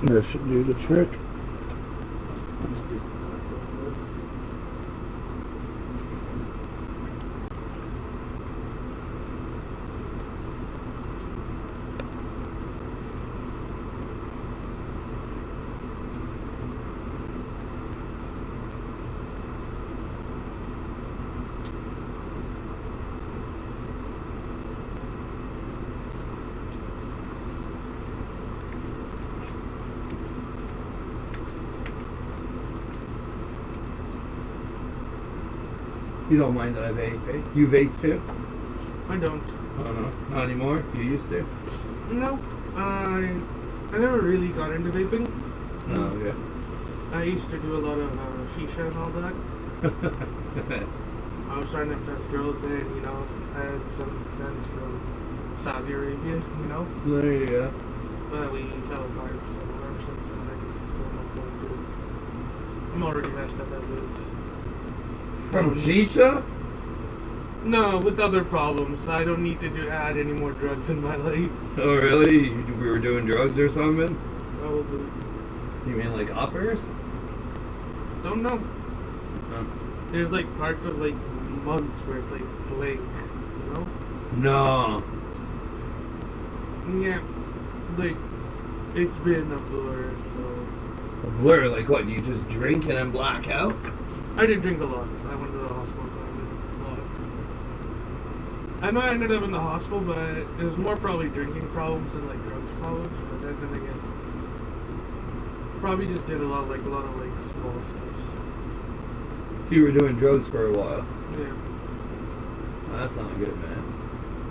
That should do the trick. You don't mind that I vape, eh? You vape too? I don't. Oh no, not anymore? You used to? No, I never really got into vaping. Oh, okay. I used to do a lot of shisha and all that. I was trying to impress girls and, you know, I had some friends from Saudi Arabia, you know. There you go. But we fell apart, so ever since then I just said I'm going to. I'm already messed up as is. From shisha? No, with other problems. I don't need to add any more drugs in my life. Oh really? We were doing drugs or something? Probably. You mean like uppers? Don't know. Oh. There's like parts of like months where it's like blank, you know? No. Yeah. Like, it's been a blur, so. A blur? Like what? You just drink and then black out? I didn't drink a lot. I went to the hospital a lot. I know I ended up in the hospital, but it was more probably drinking problems than like drugs problems. But then again, probably just did a lot of like small stuff. So you were doing drugs for a while? Yeah. Oh, that's not good, man.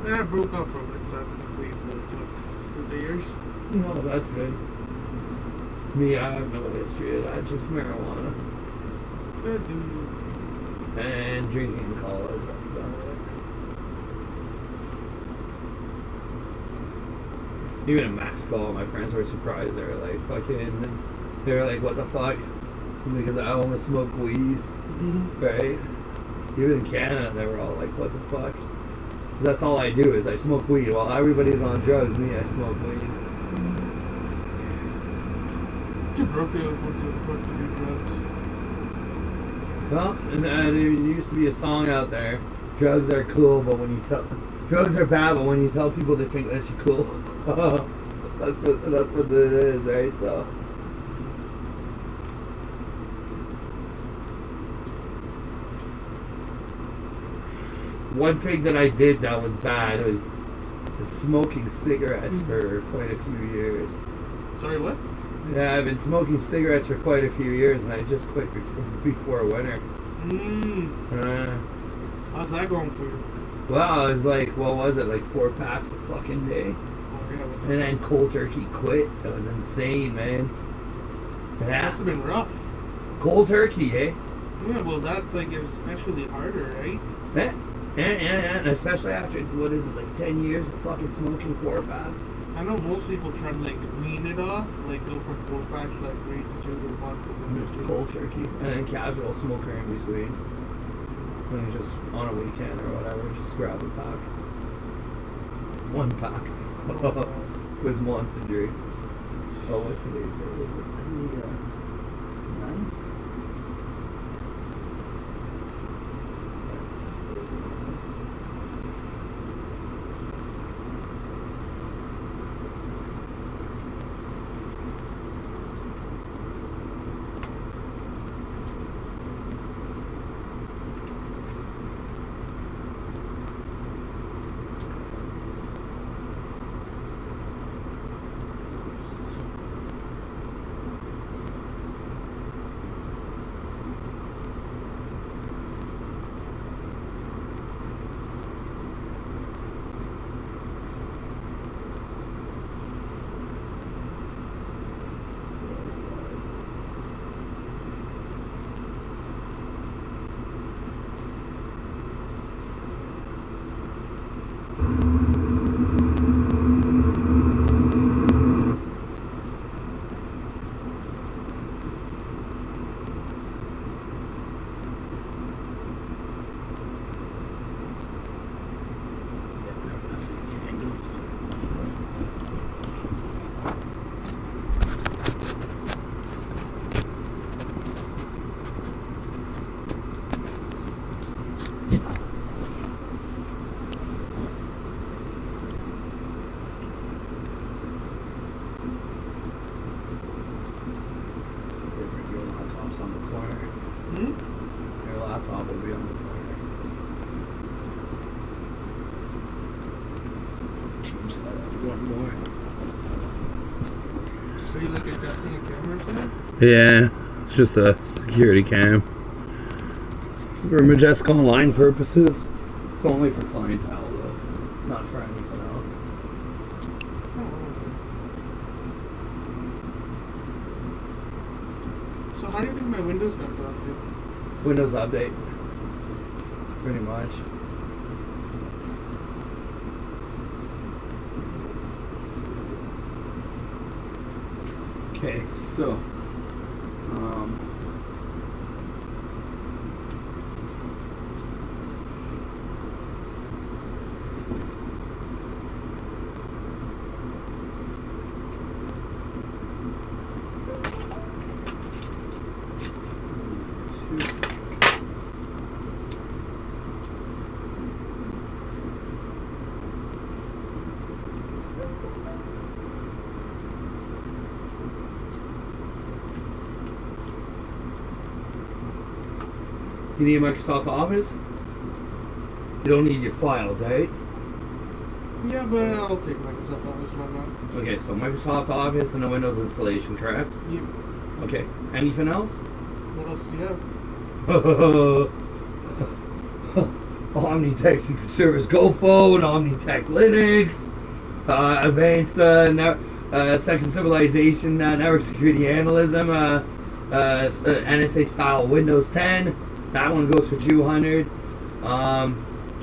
Yeah, I broke off from it, so I've been clean for 2 years. No, that's good. Me, I have no history of that. Just marijuana. Yeah, dude. And drinking in college, that's about it. Even in Mexico, my friends were surprised. They were like, they were like, what the fuck? It's because I only smoke weed, right? Even in Canada, they were all like, what the fuck? 'Cause that's all I do is I smoke weed. While everybody's on drugs, me, I smoke weed. Too broke to afford to do drugs. Well, and there used to be a song out there. Drugs are cool, but when you drugs are bad, but when you tell people, they think that you're cool. that's what it is, right? So. One thing that I did that was bad was smoking cigarettes for quite a few years. Sorry, what? Yeah, I've been smoking cigarettes for quite a few years, and I just quit before winter. How's that going for you? Well, it was like, what was it, like 4 packs a fucking day? Oh, yeah, And then cold turkey quit. That was insane, man. That must have been rough. Cold turkey, eh? Yeah, well, that's like especially harder, right? Yeah. And especially after, what is it, like 10 years of fucking smoking 4 packs? I know most people try to like wean it off, like go from 4 packs to like 3 to 2 to 1. Cold turkey. And then casual smoker in between. And just on a weekend or whatever, just grab a pack. 1 pack. Was monster drinks. Oh, what's today's day? Was it 9th? shop will be on the corner. Change that up one more. So you look at adjusting a camera or something? Yeah, it's just a security cam. It's for Majestic Online purposes. It's only for clientele though, not for anything else. So how do you think my Windows got updated? Windows update. Pretty much. Okay, so you need Microsoft Office? You don't need your files, eh? Yeah, but I'll take Microsoft Office, why not? Okay, so Microsoft Office and a Windows installation, correct? Yep. Okay, anything else? What else do you have? Omnitech Secret Service GoPhone, Omnitech Linux, Advanced Second Civilization Network Security Analysis, NSA style Windows 10. That one goes for $200.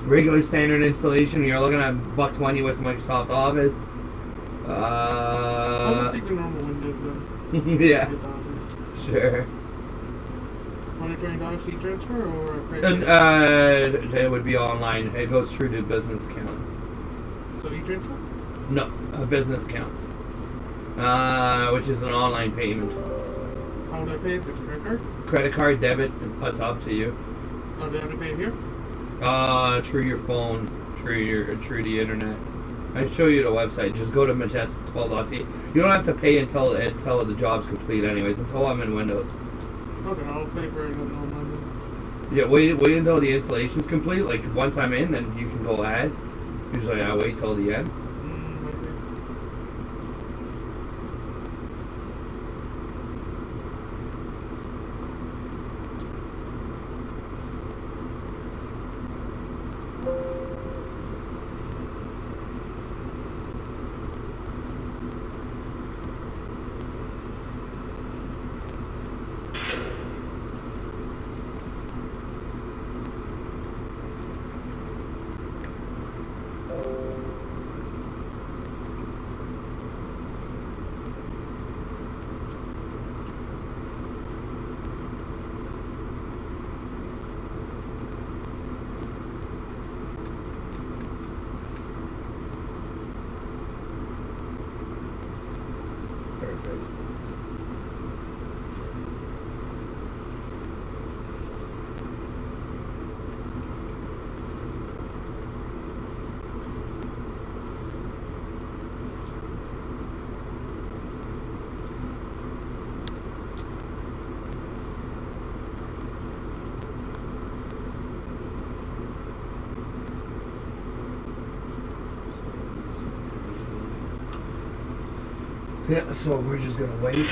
Regular standard installation, you're looking at $120 with Microsoft Office. I'll just take the normal Windows then. Yeah, Get the Office. sure. $120 e-transfer or a credit card? It would be online. It goes through to business account. So e-transfer? No, a business account. Which is an online payment. How would I pay it? With a credit card? Credit card, debit, it's up to you. Oh, do I have to pay it here? Through your phone, through the internet. I can show you the website. Just go to majestic12.ca. You don't have to pay until the job's complete, anyways. Until I'm in Windows. Okay, I'll pay for it online then. Yeah, wait until the installation's complete. Like once I'm in, then you can go ahead. Usually I wait till the end. Okay. Perfect. Yeah, so we're just gonna wait.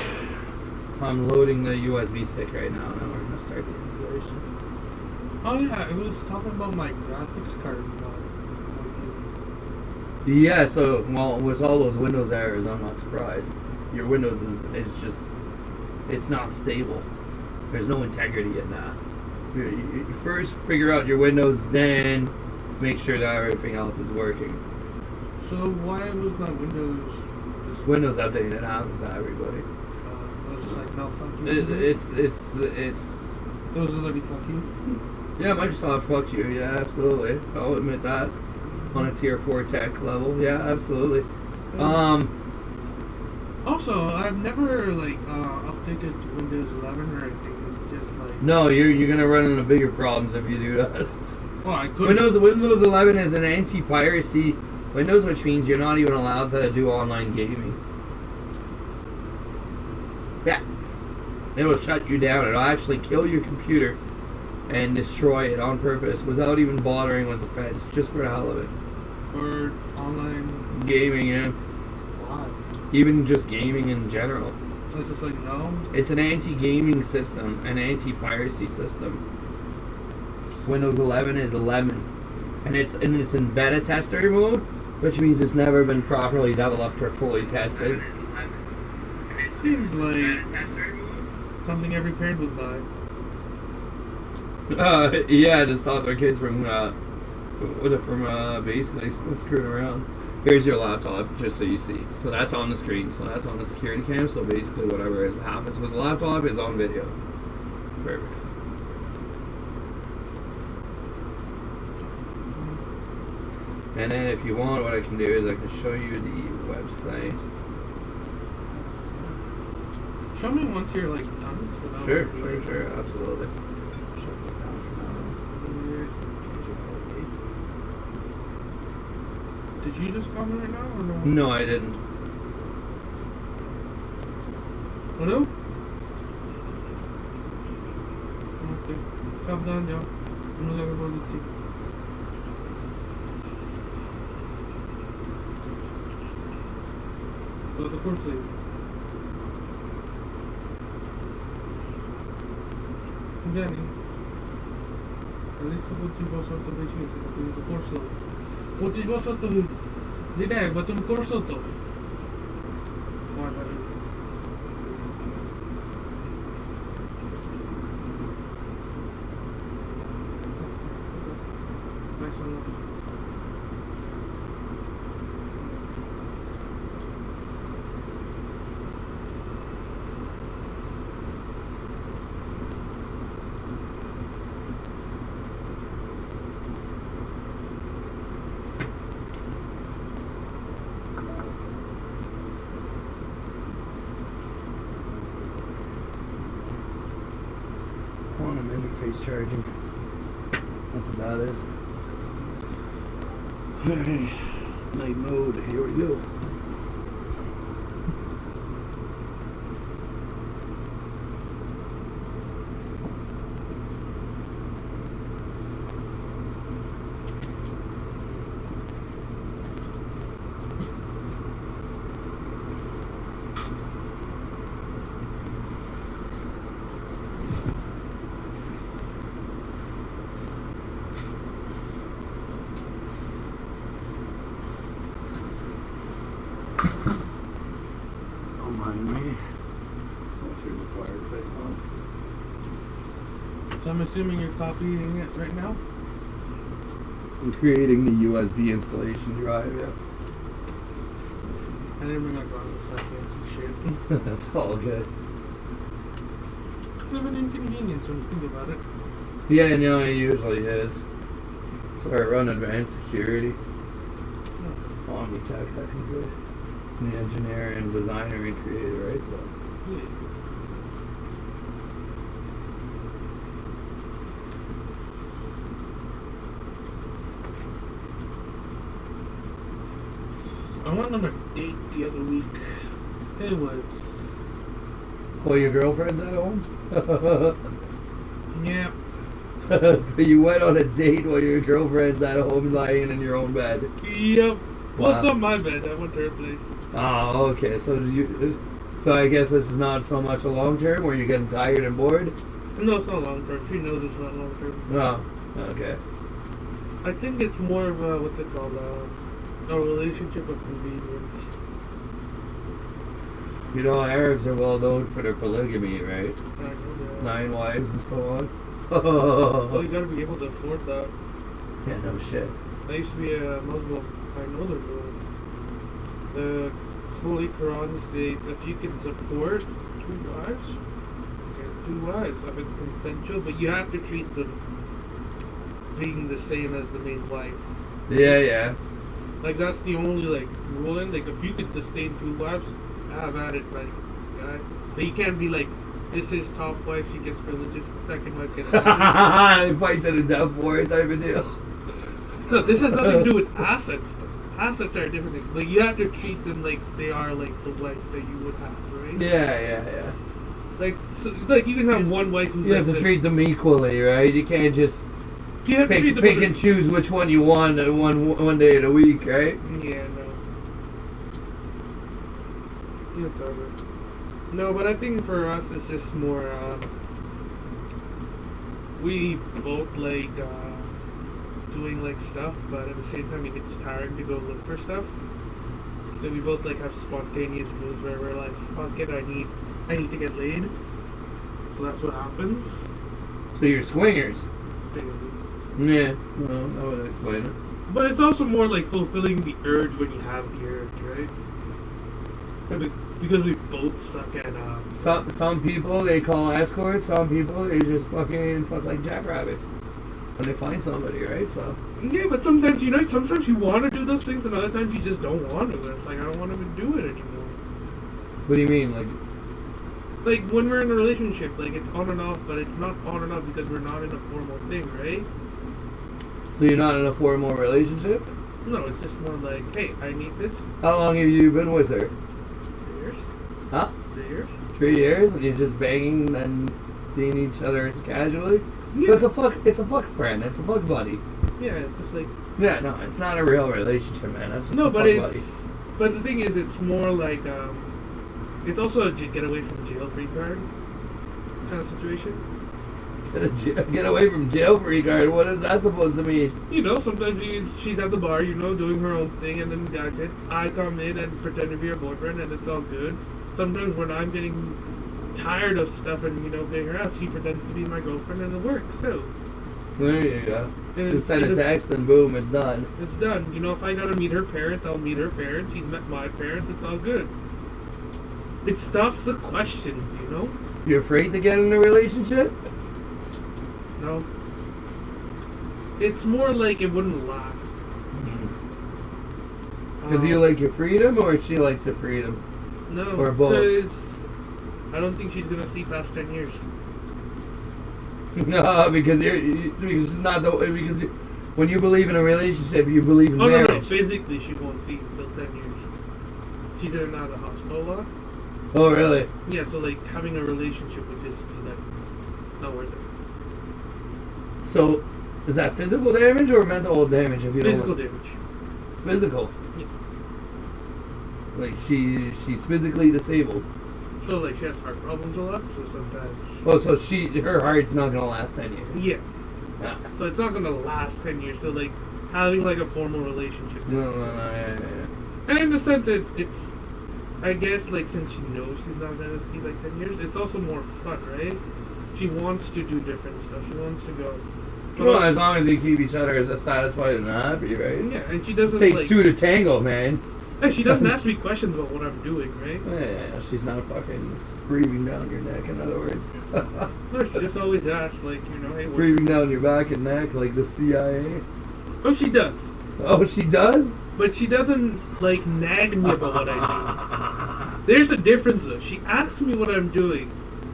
I'm loading the USB stick right now, and we're gonna start the installation. Oh yeah, it was talking about my graphics card. Yeah, so well, with all those Windows errors, I'm not surprised. Your Windows is just, it's not stable. There's no integrity in that. You first figure out your Windows, then make sure that everything else is working. So why was my Windows? Windows update, it happens to everybody. It was just like, no, fuck you. It's It was literally fuck you. yeah, Microsoft fucked you. Yeah, absolutely. I'll admit that. On a tier 4 tech level, yeah, absolutely. Also, I've never updated to Windows 11 or anything. It's just like No, you're gonna run into bigger problems if you do that. oh, I could Windows 11 is an anti-piracy Windows, which means you're not even allowed to do online gaming. Yeah, it'll shut you down. It'll actually kill your computer and destroy it on purpose without even bothering with the feds, just for the hell of it. For online Gaming, yeah. Why? Even just gaming in general. So it's just like, no? It's an anti-gaming system, an anti-piracy system. Windows 11 is 11. And it's in beta tester mode, which means it's never been properly developed or fully tested. Seems like something every parent would buy. Yeah, to stop their kids from basically screwing around. Here's your laptop, just so you see. So that's on the screen. So that's on the security cam. So basically, whatever happens with the laptop is on video. Perfect. And then, if you want, what I can do is I can show you the website. Show me once you're like done. So Sure, absolutely. Shut this down for now. Did you just comment right now or no? No, I didn't. Hello? Okay. Calm down, Joe. I'm not gonna go to tea. Go to the course leave. Danny. All'estero tipo sotto preciso, il corso. O ci va sotto direi, ma tu il corso sotto. Guarda. Quantum interface charging. That's what that is. Alright. Night mode. Here we go. Don't mind me. I'll turn the fireplace on. So I'm assuming you're copying it right now? I'm creating the USB installation drive, yeah. I didn't bring my glasses, so I can't see shit. That's all good. Kind of an inconvenience when you think about it. Yeah, no, it usually is. So I run advanced security. Omnitech, technically. The engineer and designer and creator, right? So. Yeah. I went on a date the other week. It was... Well, your girlfriend's at home? Yeah. So you went on a date while your girlfriend's at home lying in your own bed? Yep. Well, Wow. it's not my bed. I went to her place. Oh, okay. So I guess this is not so much a long term where you're getting tired and bored? No, it's not long term. She knows it's not long term. No. Okay. I think it's more of a, what's it called? A relationship of convenience. You know, Arabs are well known for their polygamy, right? I know that. 9 wives and so on. Well, you gotta be able to afford that. Yeah, no shit. I used to be a Muslim. I know the rule. The Holy Quran states if you can support 2 wives, get 2 wives if it's consensual, but you have to treat them being the same as the main wife. Yeah, yeah. Like that's the only like ruling. Like if you could sustain 2 wives, have at it, right, guy. But you can't be like, this is top wife, she gets privileges, second wife gets Fight to the death for it type of deal. No, this has nothing to do with assets. Though. Assets are a different thing. Like you have to treat them like they are like the wife that you would have, right? Yeah. Like you can have one wife who's You like have to treat them equally, right? You can't just you have to treat them pick and choose which one you want one day of the week, right? Yeah, no. It's over. No, but I think for us it's just more. We both like doing like stuff, but at the same time it gets tiring to go look for stuff. So we both like have spontaneous moves where we're like, fuck it, I need to get laid. So that's what happens. So you're swingers. Basically. Yeah, well, that would explain it. But it's also more like fulfilling the urge when you have the urge, right? Because we both suck at Some people they call escorts. Some people they just fucking fuck like jackrabbits when they find somebody, right? So yeah, but sometimes sometimes you want to do those things, and other times you just don't want to. It's like I don't want to do it anymore. what do you mean, Like when we're in a relationship, like it's on and off, but it's not on and off because we're not in a formal thing, right? So you're not in a formal relationship? No, it's just more like, hey, I need this. How long have you been with her? 3 years. Huh? 3 years. 3 years, and you're just banging and seeing each other casually? Yeah. So it's a fuck friend. It's a fuck buddy. Yeah, it's just like. Yeah, no, it's not a real relationship, man. That's just No, a but fuck it's. buddy. But the thing is, it's more like it's also a get away from jail free card kind of situation. Get away from jail free card. What is that supposed to mean? Sometimes she's at the bar, doing her own thing, and then guys hit. I come in and pretend to be her boyfriend, and it's all good. Sometimes when I'm getting tired of stuff and being her ass, she pretends to be my girlfriend, and it works too. There you go. And Just send a text and boom, it's done. It's done. If I gotta meet her parents, I'll meet her parents. She's met my parents. It's all good. It stops the questions, You're afraid to get in a relationship? No. It's more like it wouldn't last. Because you like your freedom, or she likes your freedom? No. Or both? Because I don't think she's gonna see past 10 years. No, because it's not because when you believe in a relationship, you believe in marriage. No. Physically, she won't see until 10 years. She's in and out of the hospital a lot. Oh, really? Yeah, so like having a relationship would just be like not worth it. So, is that physical damage or mental damage? If you Physical don't damage. Physical. Yeah. Like she's physically disabled. So like she has heart problems a lot, so sometimes. Oh, so her heart's not gonna last 10 years. Yeah. Ah. So it's not gonna last 10 years. So like having like a formal relationship. No, yeah. And in the sense that it's, I guess like since she knows she's not gonna see like 10 years, it's also more fun, right? She wants to do different stuff. She wants to go. But Well, also, as long as you keep each other as satisfied and happy, right? yeah, and she doesn't Takes like, two to tango, man. yeah, she doesn't ask me questions about what I'm doing, right? Yeah, she's not fucking breathing down your neck, in other words. No, she just always asks like, hey, what? Breathing down your back and neck like the CIA. Oh, she does. Oh, she does? But she doesn't like nag me about what I do. There's a difference though. She asks me what I'm doing,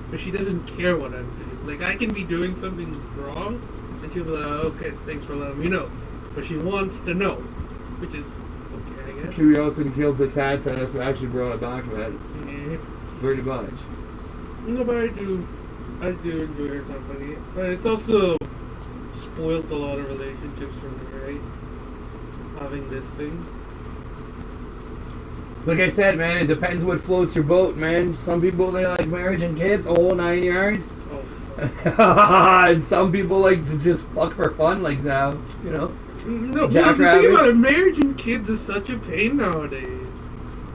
but she doesn't care what I'm doing. Like I can be doing something wrong, and she'll be like, oh, "Okay, thanks for letting me know." But she wants to know, which is okay, I guess. Curiosity killed the cat, and that's what actually brought it back, man. Yeah. Very much. No, but I do enjoy her company. But it's also spoiled a lot of relationships for me, right? Having this thing. Like I said, man, it depends what floats your boat, man. Some people, they like marriage and kids, the whole 9 yards. Oh, And some people like to just fuck for fun, like now, No, but the Jackrabbits. thing about it, marriage and kids is such a pain nowadays.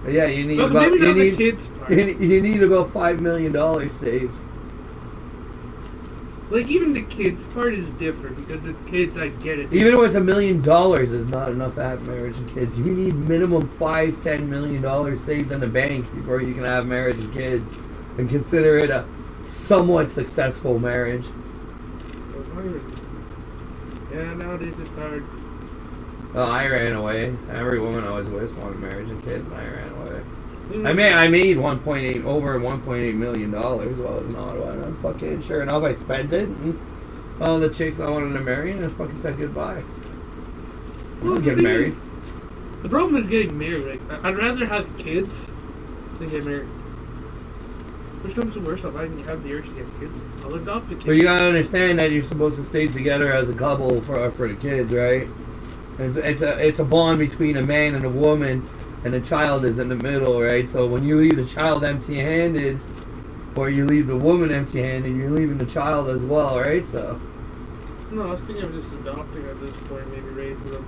But yeah, you need Well, about, maybe you not need, the kids part. you need about $5 million saved. Like, even the kids part is different, because the kids, I get it. Even if it's $1 million is not enough to have marriage and kids. You need minimum $5-10 million saved in the bank before you can have marriage and kids and consider it a somewhat successful marriage. Yeah, nowadays it's hard. Well, I ran away. Every woman I was with wanted marriage and kids, and I ran away. I made over $1.8 million while I was in Ottawa, and I'm fucking sure enough I spent it, and all the chicks I wanted to marry, and I fucking said goodbye. Well, I'm getting married. The problem is getting married. Like, I'd rather have kids than get married. Which comes to worse, if I have the urge to get kids, I'll adopt a kid. But you gotta understand that you're supposed to stay together as a couple for the kids, right? It's a bond between a man and a woman, and the child is in the middle, right? So when you leave the child empty-handed, or you leave the woman empty-handed, you're leaving the child as well, right? So. No, I was thinking of just adopting at this point, maybe raising them.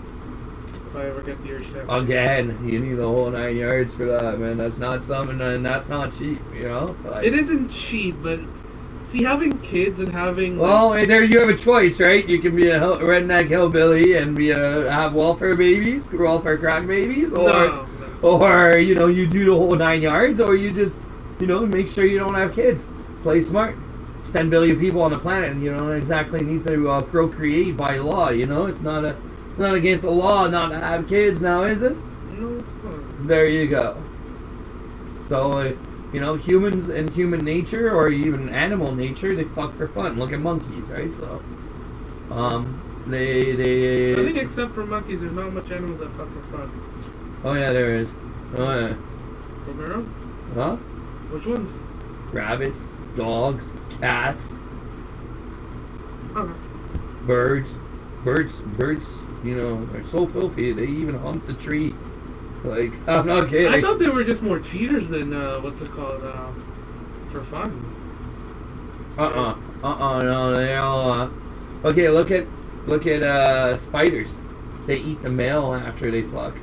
If I ever get the urge to have Again, you need the whole 9 yards for that, man. That's not something, and that's not cheap, you know? Like, it isn't cheap, but see, having kids and having... Well, there you have a choice, right? You can be a redneck hillbilly and have welfare babies, welfare crack babies, or... Or, you know, you do the whole 9 yards, or you just, you know, make sure you don't have kids. Play smart. There's 10 billion people on the planet, and you don't exactly need to procreate by law, you know? It's not against the law not to have kids now, is it? No, it's not. There you go. So, you know, humans and human nature, or even animal nature, they fuck for fun. Look at monkeys, right? So, they... I think except for monkeys, there's not much animals that fuck for fun. Oh yeah, there is. Oh yeah. Romero? Huh? Which ones? Rabbits, dogs, cats, Okay. birds. Birds, you know, are so filthy, they even hump the tree. Like, I'm not kidding. I thought they were just more cheaters than, what's it called, for fun. No, they all, okay, look at spiders. They eat the male after they fuck.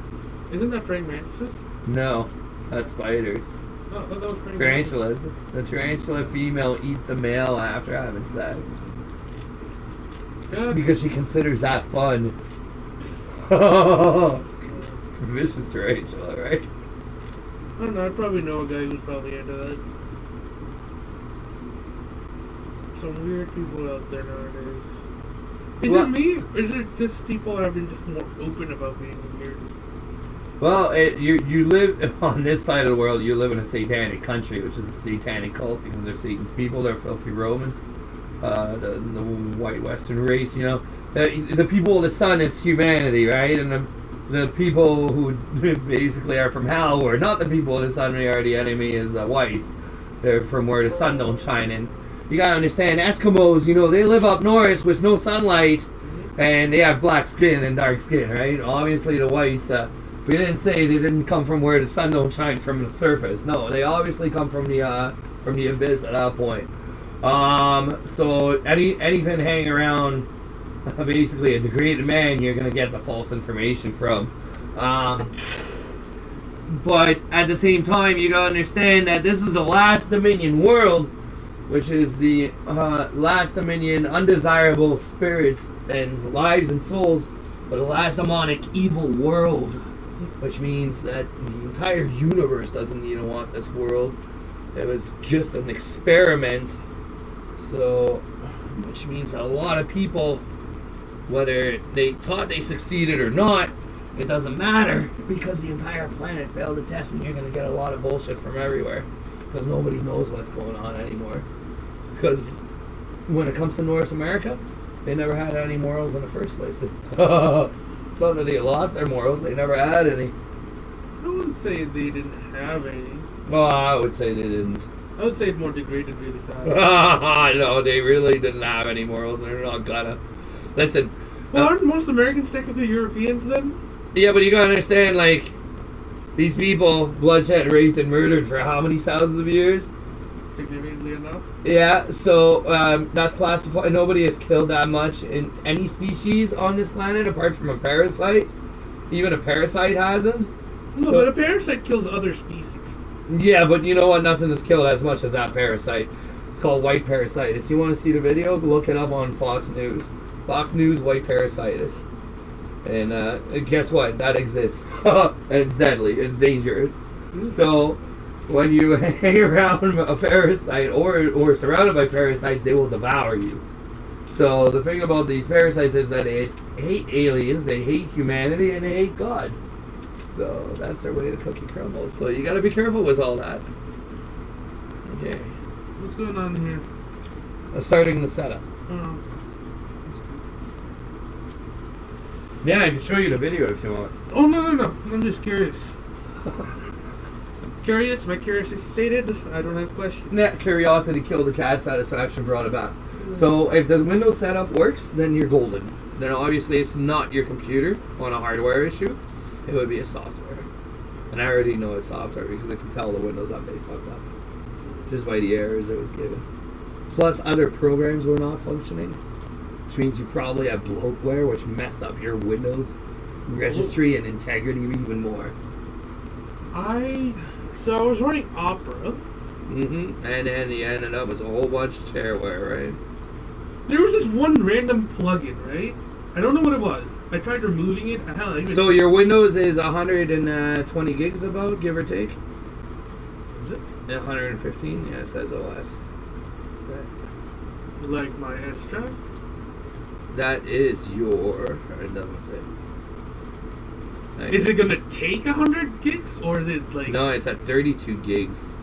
Isn't that praying mantises? No, that's spiders. Oh, I thought that was praying Tarantulas. The tarantula female eats the male after having sex. Yeah. Because she considers that fun. Vicious tarantula, right? I don't know, I probably know a guy who's probably into that. Some weird people out there nowadays. Is it me? Or is it just people have been just more open about being weird? Well, you live on this side of the world. You live in a satanic country, which is a satanic cult because they're Satan's people. They're filthy Romans, the white Western race. You know, the people of the sun is humanity, right? And the people who basically are from hell, or not the people of the sun, they are the enemy, is the whites. They're from where the sun don't shine. And you gotta understand, Eskimos, you know, they live up north with no sunlight, and they have black skin and dark skin, right? Obviously, the whites. We didn't say they didn't come from where the sun don't shine from the surface. No, they obviously come from the abyss at that point. So anything hanging around basically a degraded man, you're gonna get the false information from. But at the same time, you gotta understand that this is the last dominion world, which is the last dominion undesirable spirits and lives and souls, but the last demonic evil world. Which means that the entire universe doesn't even want this world. It was just an experiment. So, which means that a lot of people, whether they thought they succeeded or not, it doesn't matter, because the entire planet failed the test, and you're going to get a lot of bullshit from everywhere. Because nobody knows what's going on anymore. Because when it comes to North America, they never had any morals in the first place. Not that they lost their morals, they never had any. I wouldn't say they didn't have any. Well, I would say they didn't. I would say it more degraded really fast. No, they really didn't have any morals, and they're not gonna. Listen. Well, aren't most Americans technically Europeans then? Yeah, but you gotta understand, like, these people bloodshed, raped, and murdered for how many thousands of years? Significantly enough. Yeah, so that's classified. Nobody has killed that much in any species on this planet apart from a parasite. Even a parasite hasn't. No, So- but a parasite kills other species. Yeah, but you know what? Nothing has killed as much as that parasite. It's called white parasitis. You want to see the video? Look it up on Fox News. Fox News white parasitis. And guess what? That exists. And it's deadly. It's dangerous. So when you hang around a parasite or surrounded by parasites, they will devour you. So the thing about these parasites is that they hate aliens, they hate humanity, and they hate God. So that's their way to cookie crumbles. So you gotta be careful with all that. Okay. What's going on here? Starting the setup. Oh. Yeah, I can show you the video if you want. Oh, no. I'm just curious. Curious, my curiosity stated. I don't have questions. Net curiosity killed the cat. Satisfaction brought it back. So if the Windows setup works, then you're golden. Then obviously it's not your computer on a hardware issue. It would be a software. And I already know it's software because I can tell the Windows update fucked up. Just by the errors it was given. Plus other programs were not functioning. Which means you probably have bloatware, which messed up your Windows registry and integrity even more. So I was running Opera. And then you ended up with a whole bunch of shareware, right? There was this one random plugin, right? I don't know what it was. I tried removing it. So your Windows is 120 gigs about, give or take? Is it? 115? Yeah, it says OS. Like my S drive? That is your... It doesn't say. Is it gonna take 100 gigs? Or is it like... No, it's at 32 gigs.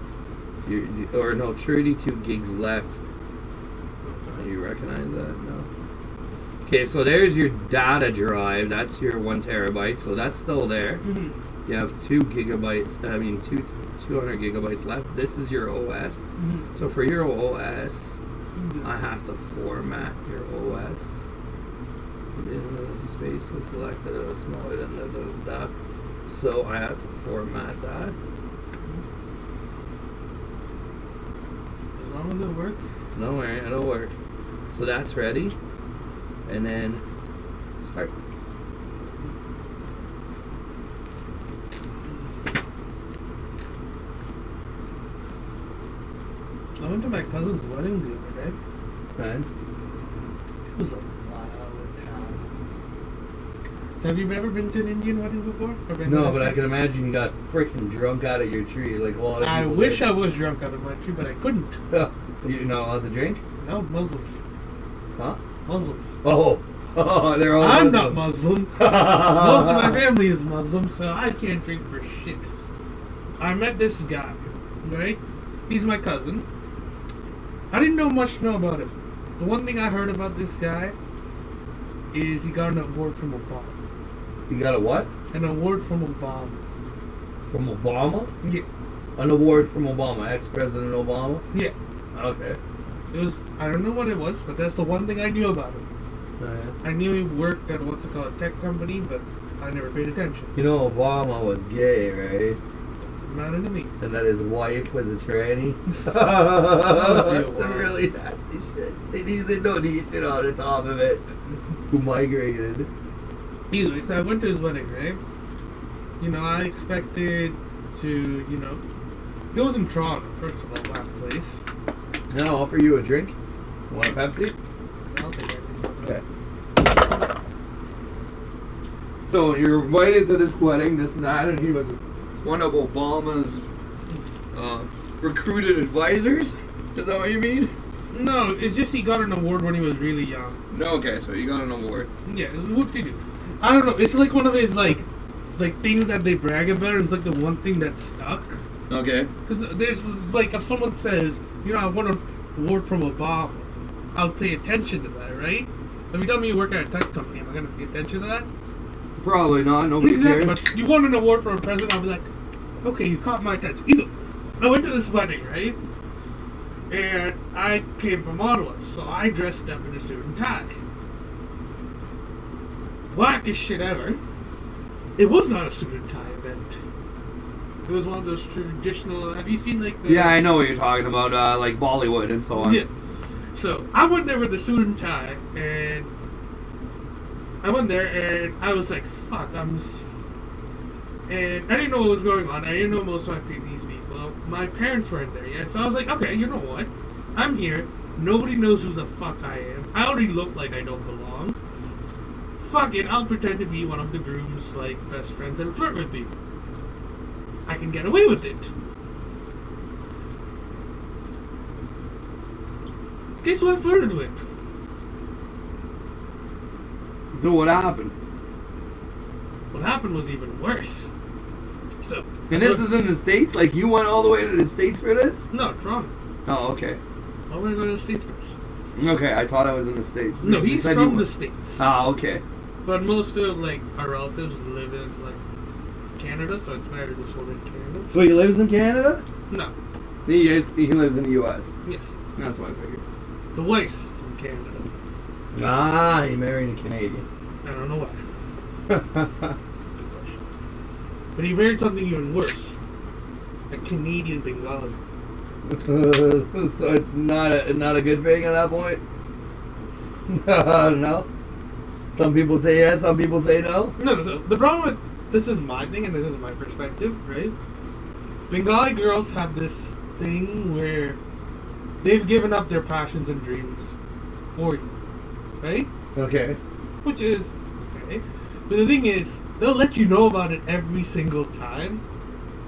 32 gigs left. You recognize that? No. Okay, so there's your data drive. That's your 1 terabyte. So that's still there. Mm-hmm. You have 200 gigabytes left. This is your OS. Mm-hmm. So for your OS, I have to format your OS. The space was selected. It was smaller than that. So I have to format that. As long as it works. No worry, it'll work. So that's ready. And then start. I went to my cousin's wedding the other day. And It was a wild town. So have you ever been to an Indian wedding before? no, but I can imagine you got freaking drunk out of your tree like a lot of people. I wish I was drunk out of my tree, but I couldn't. You're not allowed to drink? No, Muslims. Huh? Muslims. Oh, they're all I'm Muslim. not Muslim. Most of my family is Muslim, so I can't drink for shit. I met this guy, right? He's my cousin. I didn't know about him. The one thing I heard about this guy is he got an award from Obama. You got a what? An award from Obama. From Obama? Yeah. An award from Obama, ex-President Obama? Yeah. Okay. It was, I don't know what it was, but that's the one thing I knew about him. I knew he worked at a tech company, but I never paid attention. You know Obama was gay, right? Doesn't matter to me. And that his wife was a tranny? That's some really nasty shit. They need Indonesian on the top of it. Who migrated. Anyway, so I went to his wedding, right? You know, I expected to, it was in Toronto, first of all, that place. Can I offer you a drink? You want a Pepsi? I'll take everything. Okay. So you're invited to this wedding, this and that, and he was one of Obama's recruited advisors? Is that what you mean? No, it's just he got an award when he was really young. Okay, so you got an award. Yeah, whoop-de-doo. I don't know, it's like one of his, like things that they brag about. It's like the one thing that stuck. Okay. Because there's, like, if someone says, I won an award from Obama, I'll pay attention to that, right? If you tell me you work at a tech company, am I going to pay attention to that? Probably not. Nobody cares. But you won an award from a president, I'll be like, okay, you caught my attention. Either, I went to this wedding, right? And I came from Ottawa, so I dressed up in a suit and tie. Blackest shit ever. It was not a suit and tie event. It was one of those traditional. Have you seen like the? Yeah, I know what you're talking about, like Bollywood and so on. Yeah. So I went there with the suit and tie, and I went there, and I was like, "Fuck, and I didn't know what was going on. I didn't know most of these people. My parents weren't there yet, so I was like, "Okay, you know what? I'm here. Nobody knows who the fuck I am. I already look like I don't belong. Fuck it, I'll pretend to be one of the groom's like best friends and flirt with people. I can get away with it." Guess who I flirted with? So what happened? What happened was even worse. So. And this is in the States? Like you went all the way to the States for this? No, Toronto. Oh, okay. I'm gonna go to the States first. Okay, I thought I was in the States. No, he's from the States. Ah, okay. But most of like our relatives live in like Canada, so it's better this one in Canada. So he lives in Canada? No. He lives in the U.S. Yes. That's what I figured. The wife's from Canada. Ah, he married a Canadian. I don't know why. Good question. But he married something even worse. A Canadian Bengali. So it's not a good thing at that point? No? Some people say yes, some people say no? No, so the problem with... This is my thing, and this is my perspective, right? Bengali girls have this thing where they've given up their passions and dreams for you, right? Okay. Which is okay. But the thing is, they'll let you know about it every single time.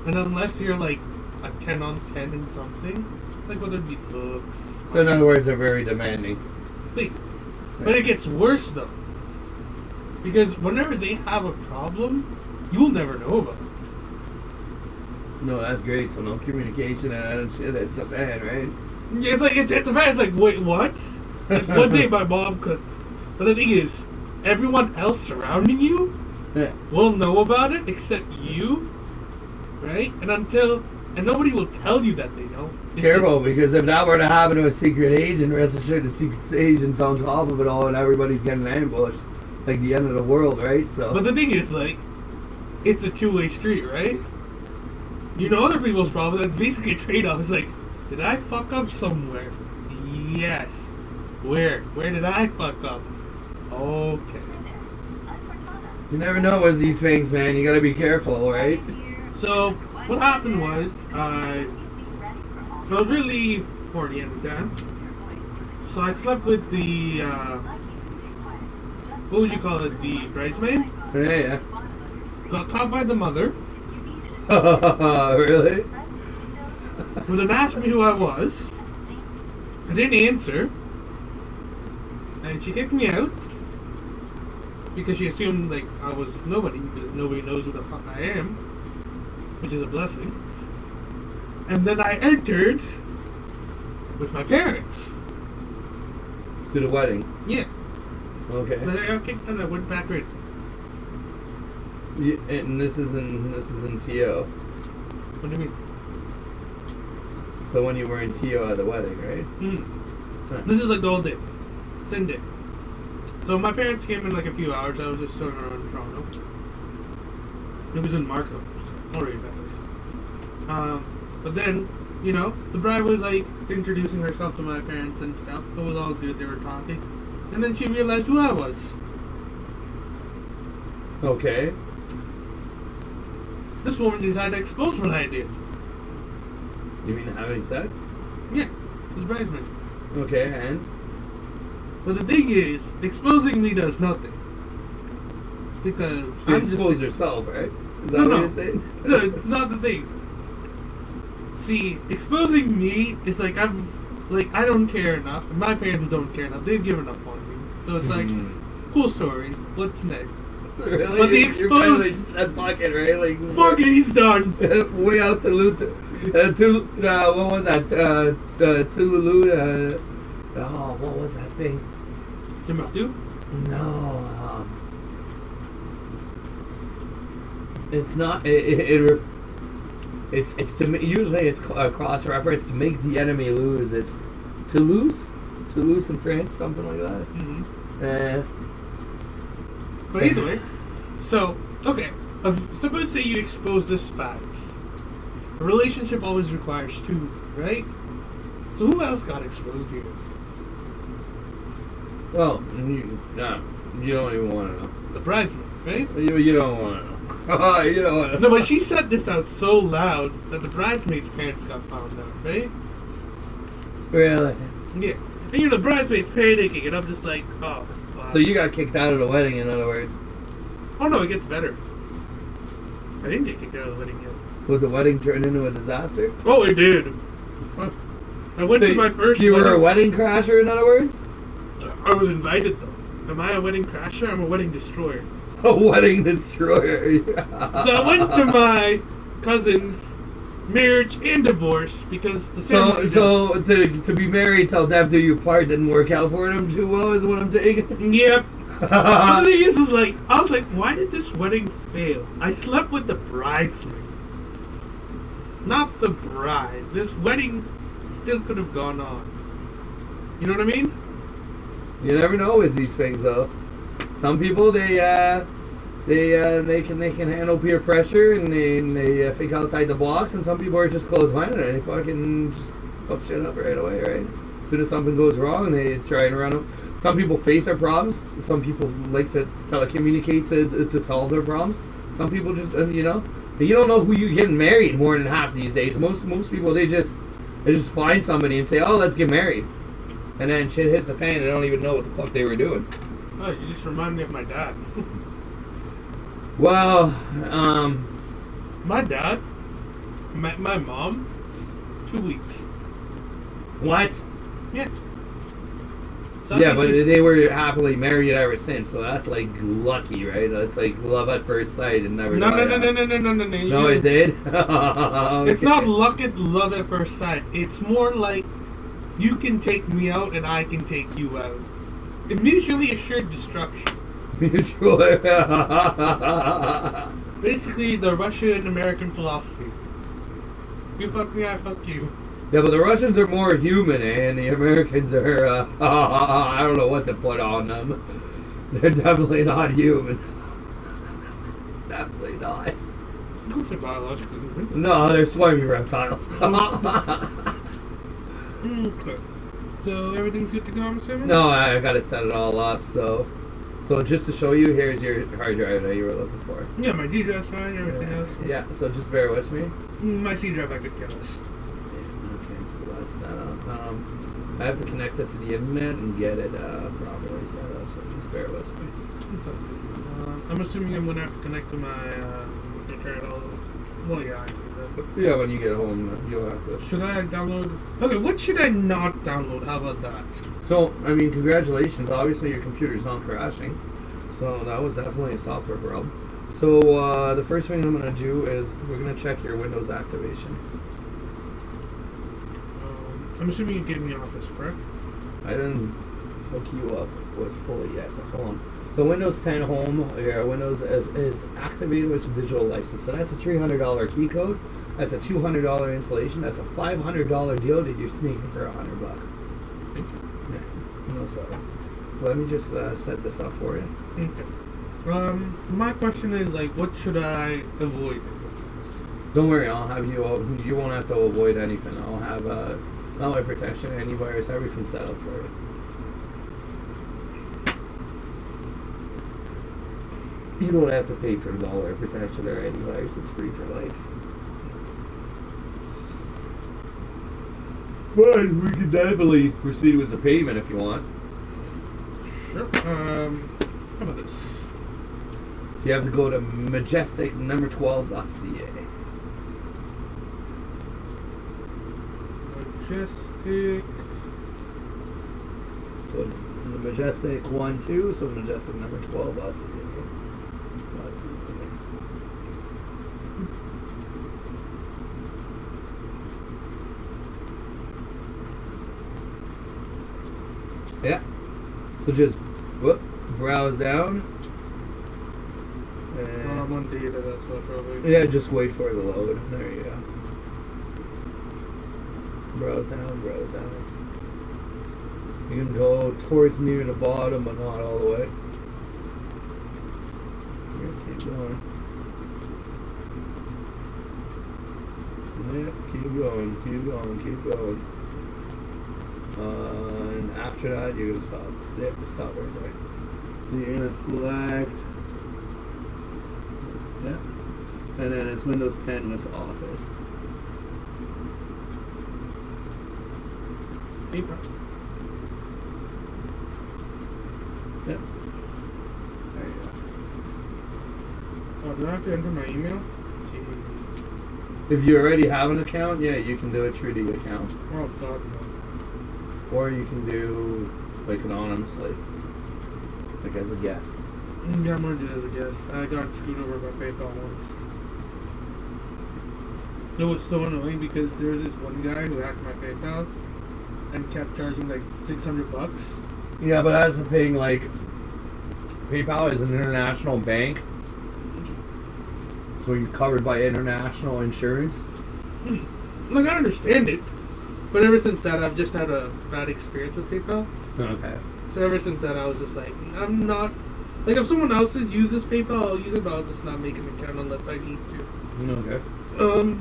And unless you're like a 10 on 10 in something, like whether it be books. So in other words, they're very demanding. Please. But it gets worse though. Because whenever they have a problem, you'll never know about it. No, that's great. So no communication and shit. It's the fan, right? Yeah, it's like it's the fact. It's like, wait, what? Like, one day my mom could, but the thing is, everyone else surrounding you Yeah. will know about it except you, right? And nobody will tell you that they know. It's Careful, because if that were to happen to a secret agent, rest assured the secret agent's on top of it all, and everybody's getting ambushed, like the end of the world, right? So. But the thing is, like, it's a two-way street, right? You know other people's problems. That's basically a trade-off. It's like, did I fuck up somewhere? Yes. Where? Where did I fuck up? Okay. You never know with these things, man. You gotta be careful, right? So, what happened was, I was really horny at the time. So I slept with the, what would you call it? The bridesmaid? Yeah. Got caught by the mother. Really? When they asked me who I was, I didn't answer. And she kicked me out. Because she assumed, like, I was nobody. Because nobody knows who the fuck I am. Which is a blessing. And then I entered with my parents. To the wedding. Yeah. Okay. But I got kicked out and I went back in. And this is in TO. What do you mean? So when you were in TO at the wedding, right? Huh. This is like the whole day. Same day. So my parents came in like a few hours. I was just touring around Toronto. It was in Markham. So I'll read that place. But then, you know, the bride was like introducing herself to my parents and stuff. It was all good. They were talking. And then she realized who I was. Okay. This woman decided to expose what I did. You mean having sex? Yeah, it was bridesmaid. Okay, and? But the thing is, exposing me does nothing. Because You I'm expose just... yourself, right? Is that No, what no. you're saying? No, it's not the thing. See, exposing me is like I don't care enough, and my parents don't care enough. They've given up on me. So it's like, cool story. What's next? Really? But the Your exposed... family just said, fuck it, right? Like, Fuck it, he's done. way out to Luther. What was that? Tululu. What was that thing? Timbuktu? No. It's not. It's to usually it's a cross reference to make the enemy lose. It's Toulouse in France, something like that. Mm-hmm. But But either way, so, okay, suppose say you expose this fact. A relationship always requires two, right? So who else got exposed here? well, you don't even want to know. The bridesmaid, right? You don't want to know. You don't want to know. No, but she said this out so loud that the bridesmaid's parents got found out, right? Really? Yeah. And you know, the bridesmaid's panicking, and I'm just like, oh, fuck. So you got kicked out of the wedding, in other words. Oh no, it gets better. I didn't get kicked out of the wedding yet. Would the wedding turn into a disaster? Oh, it did. I went to my first You were wedding. a wedding crasher, in other words? I was invited though. Am I a wedding crasher? I'm a wedding destroyer. A wedding destroyer. So I went to my cousin's marriage and divorce because the ceremony. So to be married till death do you part didn't work out for him too well, is what I'm taking. Yep. the thing is like, I was like, why did this wedding fail? I slept with the bridesmaid, not the bride. This wedding still could have gone on. You know what I mean? You never know with these things, though. Some people they can handle peer pressure and they think outside the box, and some people are just closed-minded and they fucking just fuck shit up right away, right? As soon as something goes wrong, they try and run them. Some people face their problems. Some people like to telecommunicate to solve their problems. Some people just you don't know who you're getting married more than half these days. Most people they just find somebody and say, oh, let's get married. And then shit hits the fan, they don't even know what the fuck they were doing. Oh, you just remind me of my dad. Well, my dad met my mom 2 weeks. What? Yeah. Yeah, but they were happily married ever since, so that's like lucky, right? That's like love at first sight and never. No. No, it did. Okay. It's not love at first sight. It's more like you can take me out and I can take you out. Mutually assured destruction. Mutual. Basically, the Russian-American philosophy. You fuck me, I fuck you. Yeah, but the Russians are more human, and the Americans are, I don't know what to put on them. They're definitely not human. Definitely not. Don't say biologically human. No, they're swarmy reptiles. Okay. So everything's good to go, I'm assuming? No, I gotta set it all up, so just to show you, here's your hard drive that you were looking for. Yeah, my D drive's fine, everything else. Yeah, so just bear with me. My C drive I could care less. Okay, so that's set up. I have to connect it to the internet and get it properly set up, so just bear with me. I'm assuming I'm gonna have to connect to my internet all over. Well, yeah, I can do that. Yeah, when you get home, you'll have to. Should I download? Okay, what should I not download? How about that? So, I mean, congratulations. Obviously, your computer's not crashing. So, that was definitely a software problem. So, the first thing I'm going to do is we're going to check your Windows activation. I'm assuming you gave me Office, correct? I didn't hook you up with fully yet, but hold on. So, Windows 10 Home, your Windows is activated with digital license. So, that's a $300 key code. That's a $200 installation. That's a $500 deal that you're sneaking for $100. Thank you. Yeah, no sorry. So let me just set this up for you. Okay. My question is like, what should I avoid in this house? Don't worry, I'll have you. You won't have to avoid anything. I'll have malware protection, antivirus, everything set up for you. You don't have to pay for malware protection or antivirus. It's free for life. But we can definitely proceed with the payment if you want. Sure. How about this? So you have to go to majestic12.ca. Majestic. So the Majestic 1-2, so Majestic number 12.ca. Yeah. So just browse down. I'm on data, that's what probably. Yeah, just wait for it to load. There you go. Browse down, browse down. You can go towards near the bottom, but not all the way. Keep going. Yeah, keep going, keep going, keep going. And after that, you're gonna stop. Yeah, stop right there. So you're gonna select. Yeah. And then it's Windows 10 with Office. Paper. Yep. There you go. Oh, do I have to enter my email? Jeez. If you already have an account, yeah, you can do it through the account. Oh, God, no. Or you can do, like, anonymously. Like, as a guest. Yeah, I'm gonna do it as a guest. I got screwed over by PayPal once. It was so annoying because there was this one guy who hacked my PayPal and kept charging like $600. Yeah, but as of paying, like, PayPal is an international bank, so you're covered by international insurance. Like, I understand it, but ever since that, I've just had a bad experience with PayPal. Okay. So ever since that, I was just like, I'm not... Like, if someone else uses PayPal, I'll use it, but I'll just not make an account unless I need to. Okay. Oh.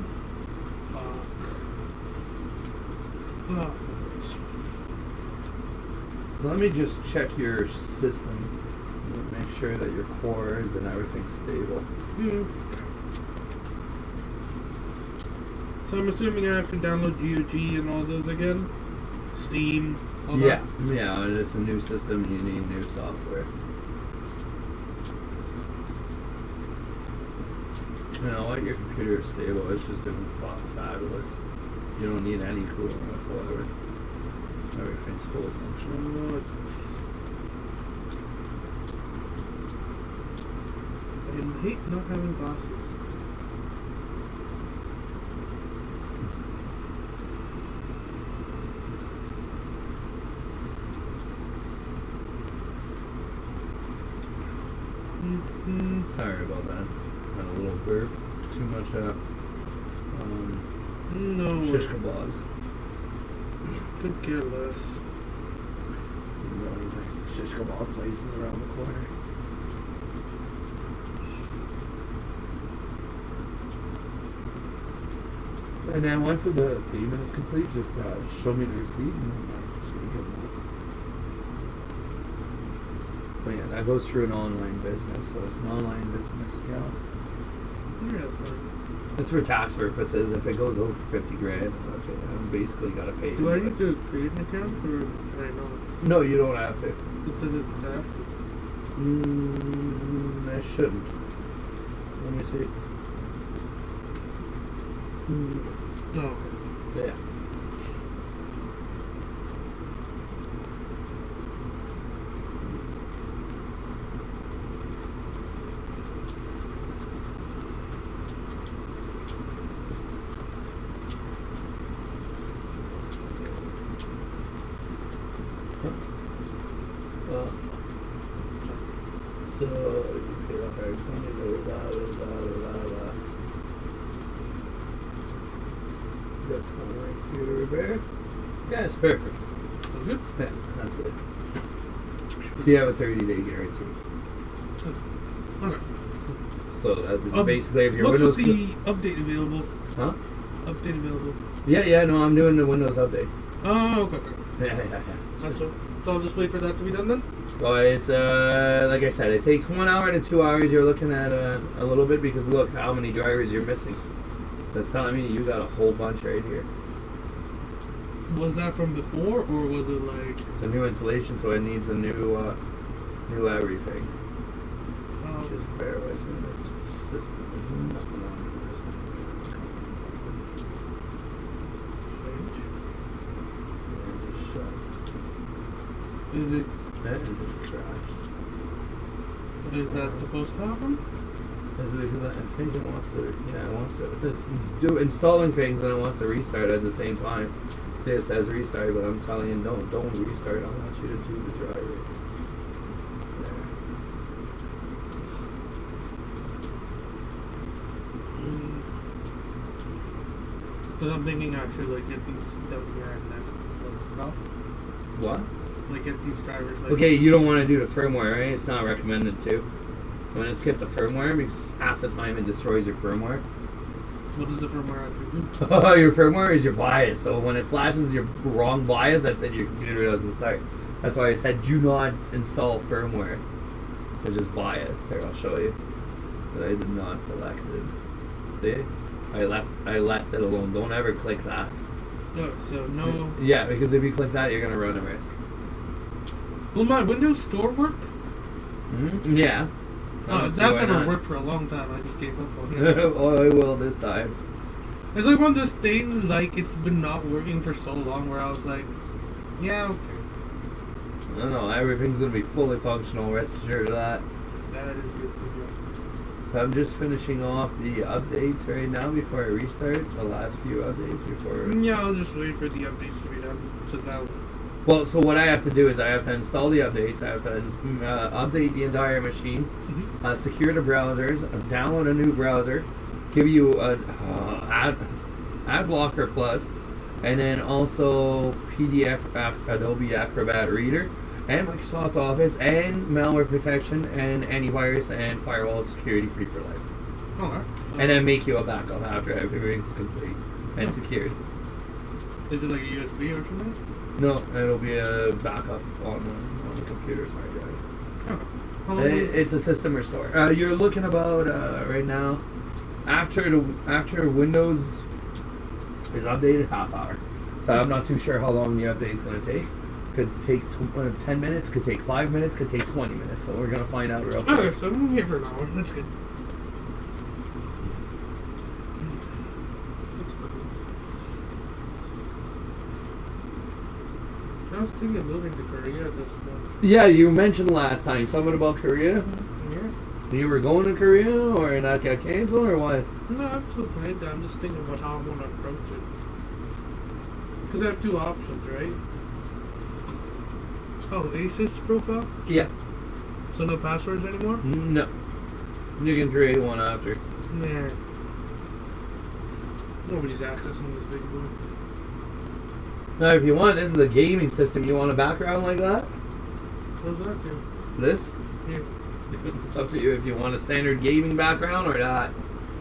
Let me just check your system. Make sure that your cores and everything's stable. So I'm assuming I have to download GOG and all those again? Steam, all that? Yeah, and it's a new system, you need new software. You know what, your computer is stable, it's just doing fabulous. You don't need any cooling whatsoever. Everything's fully functional. I hate not having glasses. Sorry about that. Had a little burp. Too much No. shish kebabs. Could care less. Really nice shish kebab places around the corner. And then once the payment is complete, just show me the receipt and that's what you get. But yeah, that goes through an online business, so it's an online business account. It's for tax purposes. If it goes over 50 grand, okay, I'm basically got to pay. Do I need to create an account or can I not? No, you don't have to. It says it's have to. I shouldn't. Let me see. No. Yeah. So you can say that very funny, That's one right here, there. Yeah, it's perfect. That's good? Yeah, that's good. So you have a 30-day guarantee. Okay. So that basically, if your what's Windows... with the update available? Huh? Update available. Yeah, no, I'm doing the Windows update. Oh, okay. Yeah. That's all. So I'll just wait for that to be done then? Well, it's, like I said, it takes 1 hour to 2 hours. You're looking at a little bit because look how many drivers you're missing. That's telling me you got a whole bunch right here. Was that from before, or was it like... It's a new installation, so it needs a new everything. Just bear with me. This system is nothing on this one. Is it... That is just crashed. Is that supposed to happen? Is it because I think it wants to, yeah, it wants to, it's installing things and it wants to restart at the same time. See, it says restart, but I'm telling you, don't restart. I want you to do the drivers. There. Because I'm thinking I should like get these down here and then off. What? Like get these drivers. Like, Okay, you don't want to do the firmware, right? It's not recommended to. I'm going to skip the firmware because half the time it destroys your firmware. What does the firmware actually do? Your firmware is your BIOS. So when it flashes your wrong BIOS, that's it. Your computer doesn't start. That's why I said do not install firmware. It's just BIOS. Here, I'll show you. But I did not select it. See? I left it alone. Don't ever click that. No, so no. Yeah, because if you click that, you're gonna run a risk. Will my Windows Store work? Mm-hmm. Yeah. That never worked for a long time. I just gave up on it. Oh, I will this time. It's like one of those things, like, it's been not working for so long where I was like, yeah, okay. No, everything's gonna be fully functional, rest assured of that. That is good. So I'm just finishing off the updates right now before I restart, the last few updates before... Yeah, I'll just wait for the updates to be done, because Well, so what I have to do is I have to install the updates. I have to update the entire machine, secure the browsers, download a new browser, give you a ad blocker plus, and then also PDF Adobe Acrobat Reader, and Microsoft Office, and malware protection, and antivirus, and firewall security free for life. Oh, And then make you a backup after everything's complete and secured. is it like a USB or something? No, it'll be a backup on the computer's hard drive. How long It's a system restore. You're looking about right now after Windows is updated, half hour. So I'm not too sure how long the update's going to take. Could take 10 minutes, could take 5 minutes, could take 20 minutes. So we're going to find out real quick. Okay, so I'm here for an hour. That's good. I was thinking of moving to Korea at this point. Yeah, you mentioned last time something about Korea. Yeah. You were going to Korea, or that got canceled, or what? No, I'm still planning. I'm just thinking about how I want to approach it. Because I have two options, right? Oh, ASIS profile? Yeah. So no passwords anymore? No. You can create one after. Nah. Nobody's accessing this big boy. Now, if you want, this is a gaming system. You want a background like that? What's that do? This? Here. It's up to you if you want a standard gaming background or that.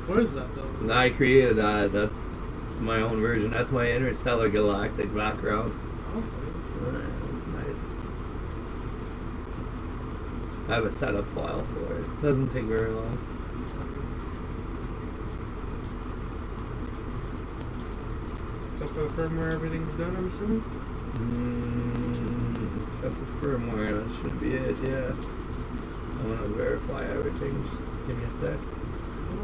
What is that though? I created that. That's my own version. That's my Interstellar Galactic background. Okay. That's nice. I have a setup file for it. Doesn't take very long. Except for the firmware, everything's done, I'm assuming? Except for firmware, that should be it, yeah. I'm gonna verify everything, just give me a sec.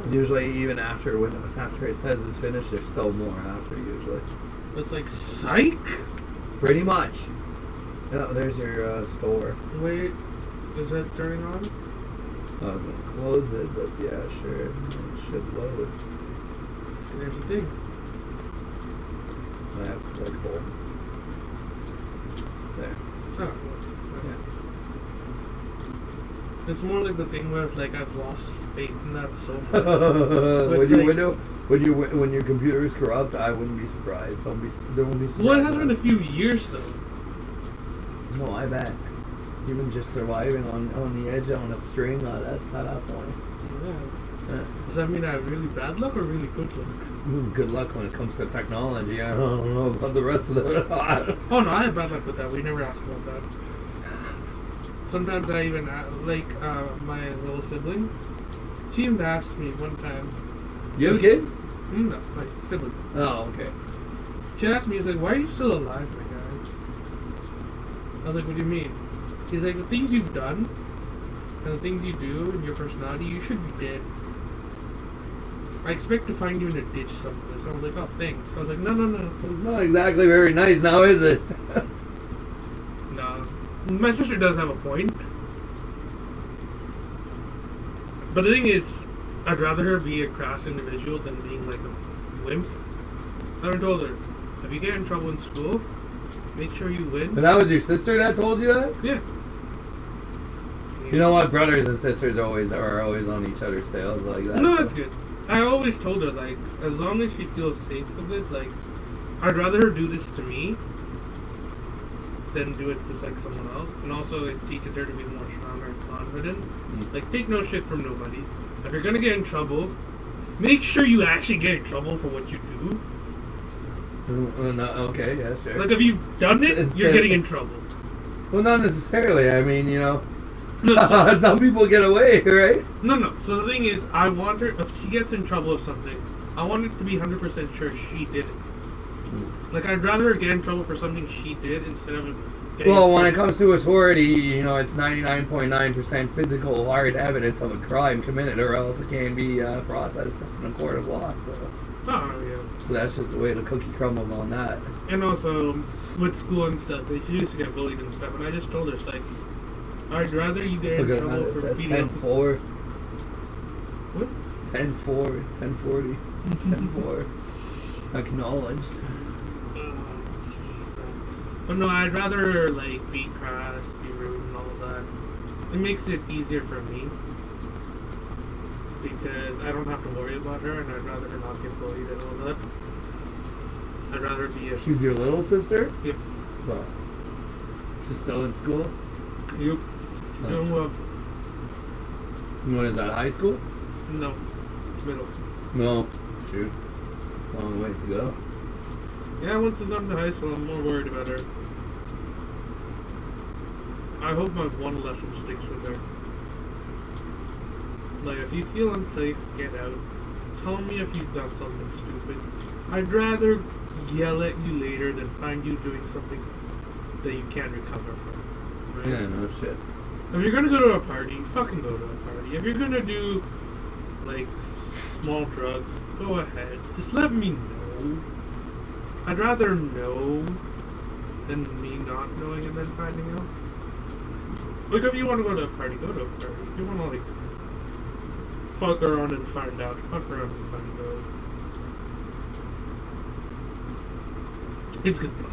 'Cause usually, even after it says it's finished, there's still more after, usually. It's like psych? Pretty much. Yeah, there's your store. Wait, is that turning on? I was gonna close it, but yeah, sure. It should load. And there's the thing. I have to click hold. There. Oh, okay. It's more like the thing where like I've lost faith in that so much. When your computer is corrupt, I wouldn't be surprised. There won't be surprise. Well, it has been a few years though. No, I bet. Even just surviving on the edge on a string at that point. Yeah. Does that mean I have really bad luck or really good luck? Good luck when it comes to technology. I don't know about the rest of it. Oh no, I have bad luck with that. We never asked about that. Sometimes I even my little sibling. She even asked me one time. You have kids? No, my sibling. Oh, okay. She asked me, "He's like, why are you still alive, my guy?" I was like, "What do you mean?" He's like, "The things you've done and the things you do and your personality, you should be dead. I expect to find you in a ditch somewhere." So I was like, "Oh, thanks." I was like, No. It's not exactly very nice now, is it? No. My sister does have a point. But the thing is, I'd rather her be a crass individual than being like a wimp. I never told her, if you get in trouble in school, make sure you win. And that was your sister that told you that? Yeah. You know what? Brothers and sisters are always on each other's tails like that. No, that's good. I always told her, like, as long as she feels safe with it, like, I'd rather her do this to me than do it to, like, someone else. And also, it teaches her to be more stronger and confident. Like, take no shit from nobody. If you're gonna get in trouble, make sure you actually get in trouble for what you do. No, okay, yeah, sure. Like, if you've done it, you're getting in trouble. Well, not necessarily. I mean, you know, No, so, some people get away, right? no. So the thing is, I want her, if she gets in trouble with something, I want it to be 100% sure she did it. Like, I'd rather her get in trouble for something she did instead of getting Well, in when it trouble. comes to authority, you know, it's 99.9% physical hard evidence of a crime committed, or else it can't be processed in a court of law. So that's just the way the cookie crumbles on that. And also, with school and stuff, she used to get bullied and stuff, and I just told her, it's like, I'd rather you get in Look at trouble that. It for says beating up... 10-4. What? 10-4. 10-40. 10-4. Acknowledged. But no, I'd rather like be crass, be rude, and all of that. It makes it easier for me because I don't have to worry about her, and I'd rather her not get bullied and all that. I'd rather be a. She's your little sister? Yep. Well, she's still in school? Yep. She's doing well. What is that, high school? No. Middle. No. Shoot. Long ways to go. Yeah, once I'm done to high school, I'm more worried about her. I hope my one lesson sticks with her. Like, if you feel unsafe, get out. Tell me if you've done something stupid. I'd rather yell at you later than find you doing something that you can't recover from. Right? Yeah, no shit. If you're gonna go to a party, fucking go to a party. If you're gonna do, like, small drugs, go ahead. Just let me know. I'd rather know than me not knowing and then finding out. Like, if you want to go to a party, go to a party. If you want to, like, fuck around and find out, fuck around and find out. It's good fun.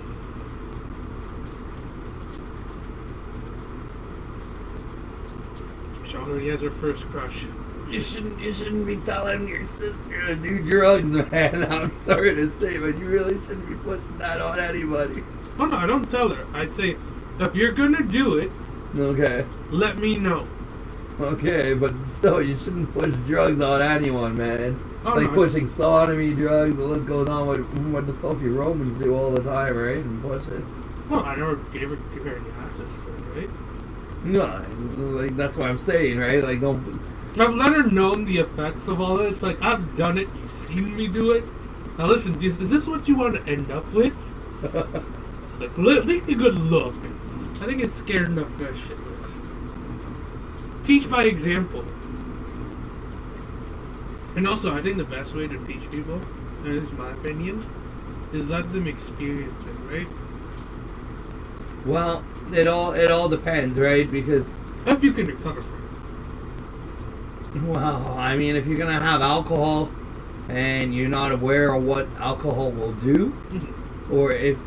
Sean already has her first crush. You shouldn't be telling your sister to do drugs, man. I'm sorry to say, but you really shouldn't be pushing that on anybody. Oh no, I don't tell her. I'd say, if you're gonna do it, Okay. let me know. Okay, but still, you shouldn't push drugs on anyone, man. Oh, Like no. pushing sodomy, drugs, the list goes on with what the filthy Romans do all the time, right? And push it. Well, I never give her any access to it, right? No, like, that's what I'm saying, right? Like, don't... I've let her know the effects of all this. Like, I've done it. You've seen me do it. Now listen, is this what you want to end up with? Like, take the good look. I think it's scared enough guys shitless. Teach by example. And also, I think the best way to teach people, and this is my opinion, is let them experience it, right? Well, it all depends, right? Because... If you can recover from it. Well, I mean, if you're gonna have alcohol and you're not aware of what alcohol will do, or if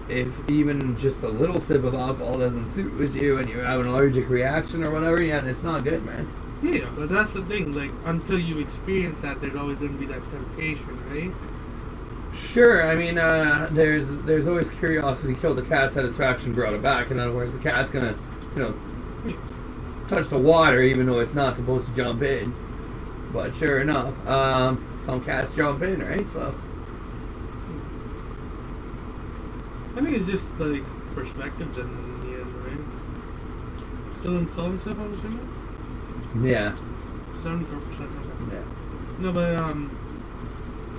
even just a little sip of alcohol doesn't suit with you and you have an allergic reaction or whatever, yeah, it's not good, man. Yeah, but that's the thing. Like, until you experience that, there's always going to be that temptation, right? Sure, I mean, there's always curiosity killed the cat, satisfaction brought it back. In other words, the cat's gonna, touch the water even though it's not supposed to jump in. But sure enough, some cats jump in, right? So I think it's just like perspective then in the end, right? Still installing stuff, I'm assuming? yeah, 74%. yeah. No, but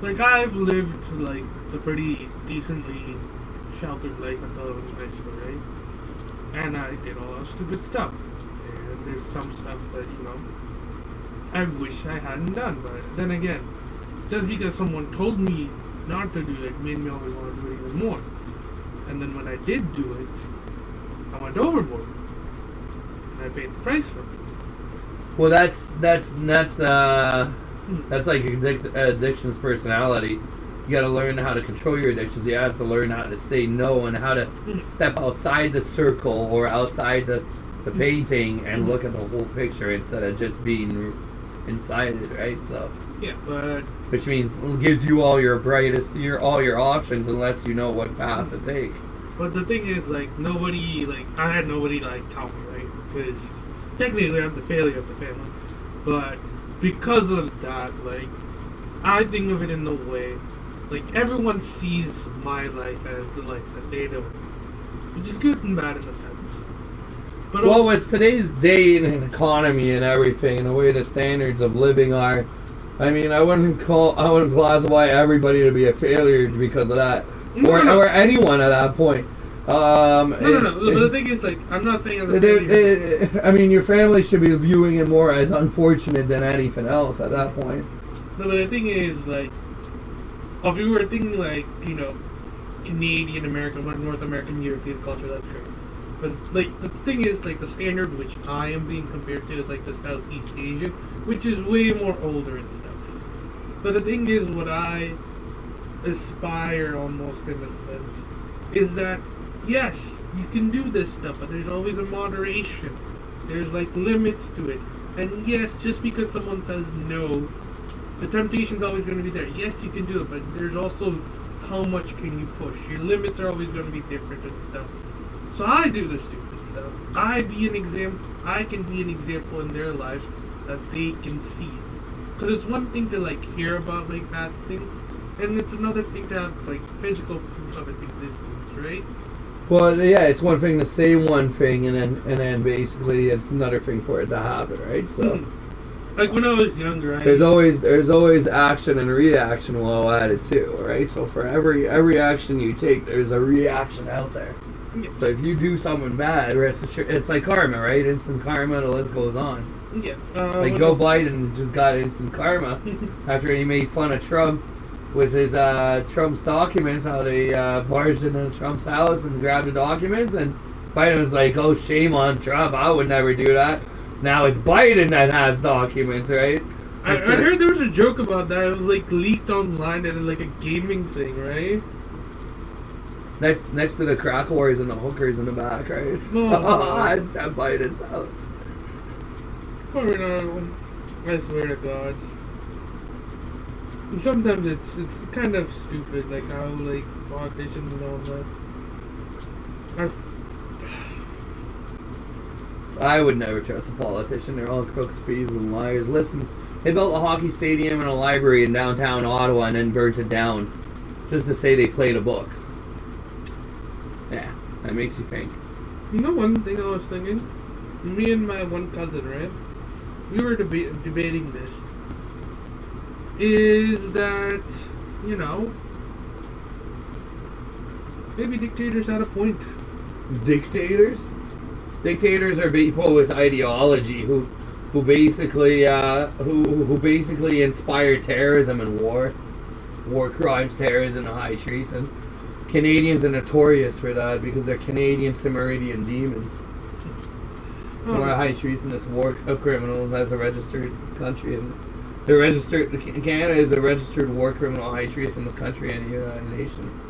like I've lived like a pretty decently sheltered life until I was in high school, right? And I did all that stupid stuff. And there's some stuff that, I wish I hadn't done. But then again, just because someone told me not to do it made me always want to do it even more. And then when I did do it, I went overboard. And I paid the price for it. Well, that's like addiction's personality. You got to learn how to control your addictions. You have to learn how to say no and how to step outside the circle or outside the painting and look at the whole picture instead of just being inside it, right? So yeah, but which means it gives you all your all your options and lets you know what path to take. But the thing is, like, I had nobody like tell me, right? Because technically I'm the failure of the family, but because of that, like, I think of it in the way, like, everyone sees my life as the life that they do, which is good and bad in a sense. But well, also, with today's day and economy and everything, and the way the standards of living are, I mean, I wouldn't classify everybody to be a failure because of that, or anyone at that point. No. But the thing is, like, I'm not saying I'm a failure. I mean, your family should be viewing it more as unfortunate than anything else at that point. No, but the thing is, like, if you were thinking, like, Canadian, American, North American, European culture, that's great. But, like, the thing is, like, the standard which I am being compared to is, like, the Southeast Asia, which is way more older and stuff. But the thing is, what I aspire almost in a sense is that yes, you can do this stuff, but there's always a moderation. There's like limits to it. And yes, just because someone says no, the temptation's always going to be there. Yes, you can do it, but there's also how much can you push. Your limits are always going to be different and stuff. So I do the stupid stuff. I can be an example in their lives that they can see. Because it's one thing to like hear about like bad things, and it's another thing to have like physical proof of its existence, right? Well, yeah, it's one thing to say one thing, and then basically it's another thing for it to happen, right? So, like when I was younger, there's always action and reaction while at it too, right? So for every action you take, there's a reaction out there. Yeah. So if you do something bad, it's like karma, right? Instant karma, the list goes on. Yeah. Like Joe Biden just got instant karma after he made fun of Trump with his Trump's documents, how they barged into Trump's house and grabbed the documents, and Biden was like, "Oh, shame on Trump! I would never do that." Now it's Biden that has documents, right? I heard there was a joke about that. It was like leaked online and like a gaming thing, right? Next to the crack whores and the hookers in the back, right? Oh, It's at Biden's house. I swear to God. And sometimes it's kind of stupid, like how like politicians and all that. I would never trust a politician. They're all crooks, thieves, and liars. Listen, they built a hockey stadium and a library in downtown Ottawa and then burnt it down just to say they play the books. Yeah, that makes you think. You know, one thing I was thinking? Me and my one cousin, right? We were debating this. Is that, you know, maybe dictators had a point. Dictators? Dictators are people with ideology who basically inspire terrorism and war crimes, terrorism, and high treason. Canadians are notorious for that because they're Canadian Cimmeridian demons. Or high treasonous war criminals as a registered country, and they're registered. Canada is a registered war criminal high treasonous country in the United Nations.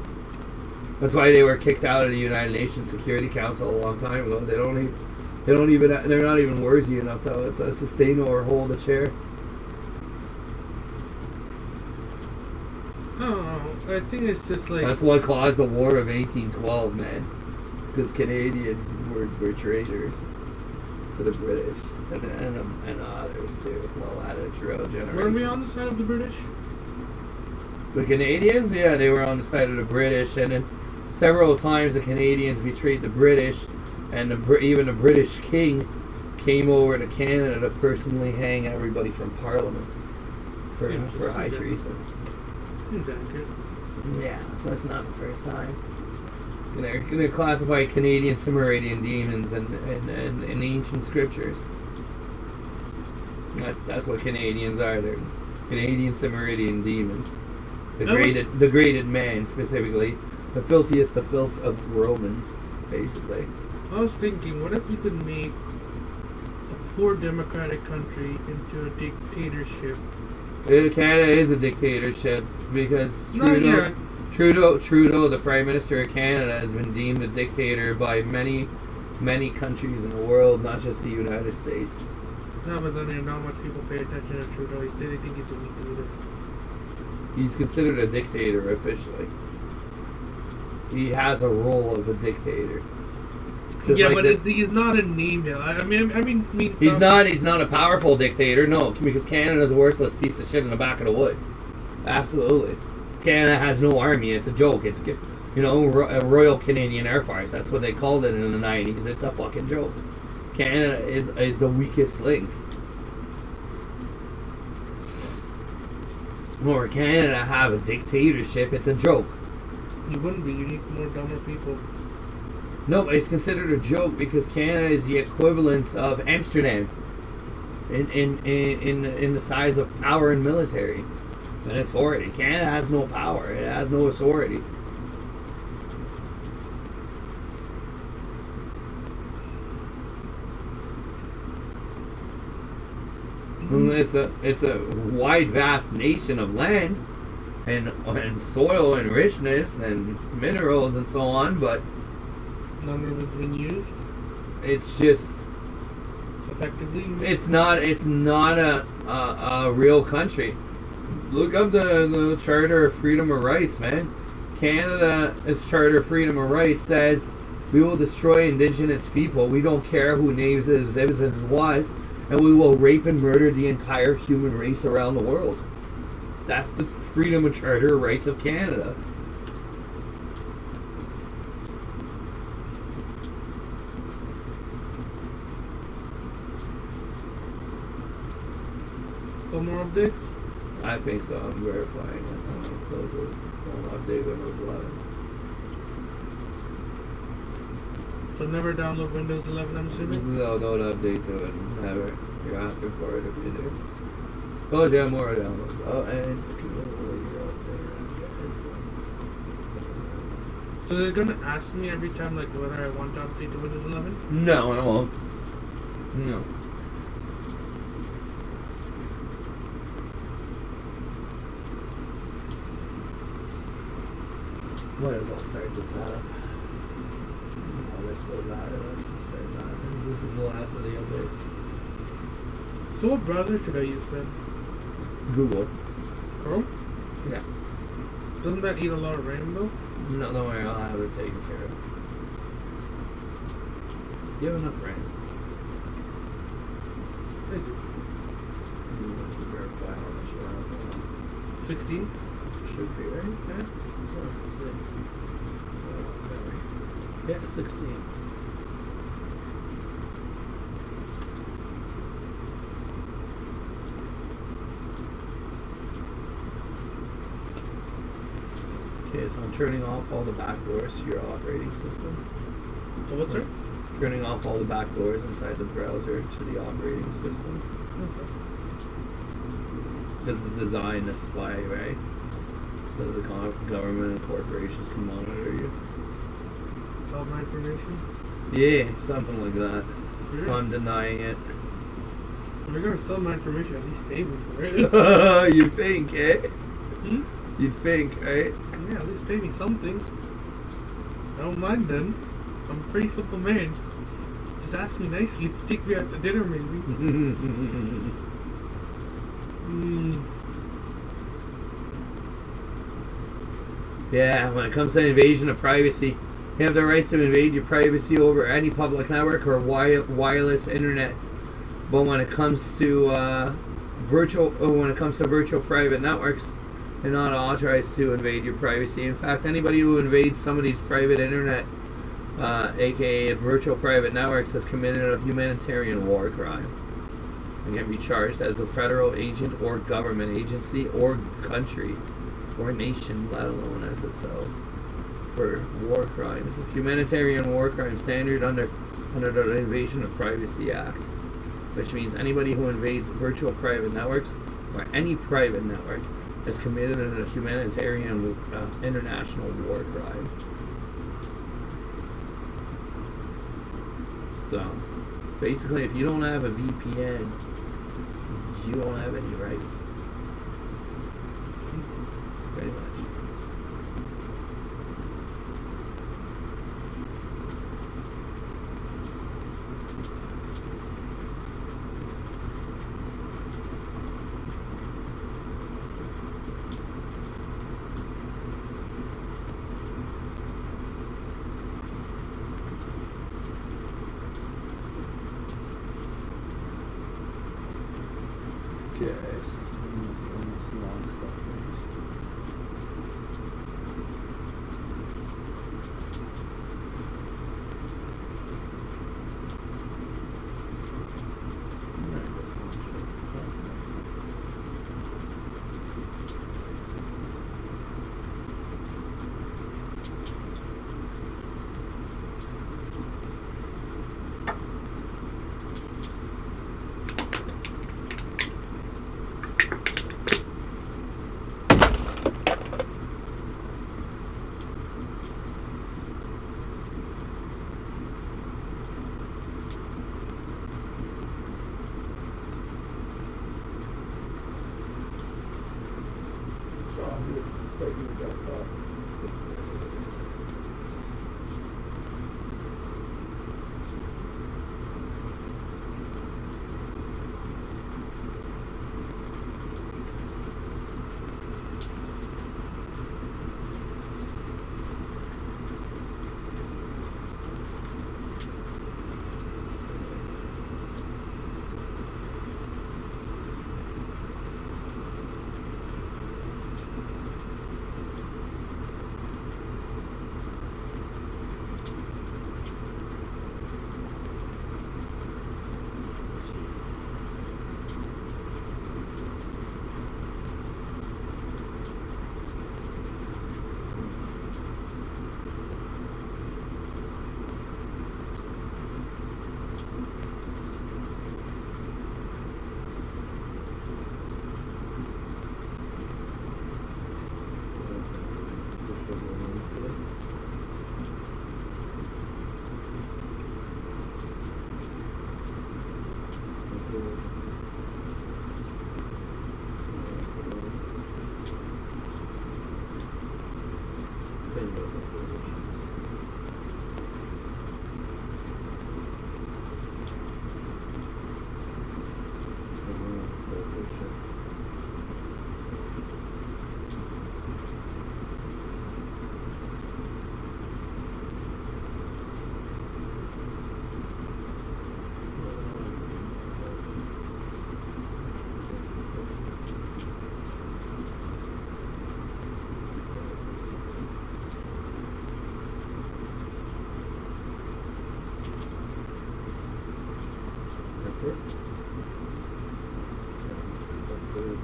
That's why they were kicked out of the United Nations Security Council a long time ago. They're not even worthy enough to sustain or hold a chair. Oh, I think it's just like... That's what caused the War of 1812, man. It's because Canadians were traitors to the British and others too. Well, added throughout generations. Were we on the side of the British? The Canadians, yeah, they were on the side of the British, and then several times the Canadians betrayed the British, and even the British king came over to Canada to personally hang everybody from Parliament for high treason. Seems accurate. Yeah, so that's not the first time. They're going to classify Canadian Cimmeridian demons in ancient scriptures. That's what Canadians are. They're Canadian Cimmeridian demons. Degraded man, specifically. The filthiest of filth of Romans, basically. I was thinking, what if we could make a poor democratic country into a dictatorship? Canada is a dictatorship because Trudeau, the Prime Minister of Canada, has been deemed a dictator by many, many countries in the world, not just the United States. No, but then not much people pay attention to Trudeau. They think he's a weak leader. He's considered a dictator officially. He has a role of a dictator. Just yeah, like but he's not a name yet. I mean, he's not a powerful dictator. No, because Canada's a worthless piece of shit in the back of the woods. Absolutely, Canada has no army. It's a joke. It's a Royal Canadian Air Force. That's what they called it in the 90s. It's a fucking joke. Canada is the weakest link. Or Canada have a dictatorship. It's a joke. You wouldn't be. You need more dumber people. No, it's considered a joke because Canada is the equivalence of Amsterdam in the size of power and military and authority. Canada has no power. It has no authority. It's a wide, vast nation of land and soil and richness and minerals and so on, but Longer than it's been used It's just, effectively. it's not a real country. Look up the Charter of Freedom of Rights, man. Canada's Charter of Freedom of Rights says we will destroy Indigenous people. We don't care who names it as is and was, and we will rape and murder the entire human race around the world. That's the Freedom of Charter of Rights of Canada. Still more updates? I think so. I'm verifying it. I'm going to close this. Don't update Windows 11. So never download Windows 11, I'm assuming? No, don't update to it. Never. You're asking for it if you do. Oh, yeah, more downloads. Oh, and So they're gonna ask me every time like whether I want to update to Windows 11? no, I won't. No. Might as well start this up. Oh, let's go that. Start that. This is the last of the updates. So what browser should I use then? Google. Chrome? Yeah. Doesn't that eat a lot of RAM though? No, don't worry. I'll have it taken care of. You have enough RAM. I do. Verify how much you have. 16? Should be, right? Yeah. Yeah, 16. Okay, so I'm turning off all the back doors to your operating system. So what's it? Turning off all the back doors inside the browser to the operating system. Okay. Because it's designed to spy, right? So the government and corporations can monitor you. Sell my information? Yeah, something like that. Yes. So I'm denying it. If you're gonna sell my information, at least pay me for it. You think, eh? Hmm? You think, right? Yeah, at least pay me something. I don't mind then. I'm a pretty simple man. Just ask me nicely to take me out to dinner maybe. Yeah, when it comes to invasion of privacy, you have the rights to invade your privacy over any public network or wireless internet. But when it comes to virtual private networks, you're not authorized to invade your privacy. In fact, anybody who invades somebody's private internet, aka virtual private networks, has committed a humanitarian war crime and can be charged as a federal agent or government agency or country or nation, let alone as itself, for war crimes. A humanitarian war crime standard under the Invasion of Privacy Act, which means anybody who invades virtual private networks or any private network has committed a humanitarian international war crime. So, basically, if you don't have a VPN, you don't have any rights. Pretty much. Okay, so this long stuff first. Start your desktop.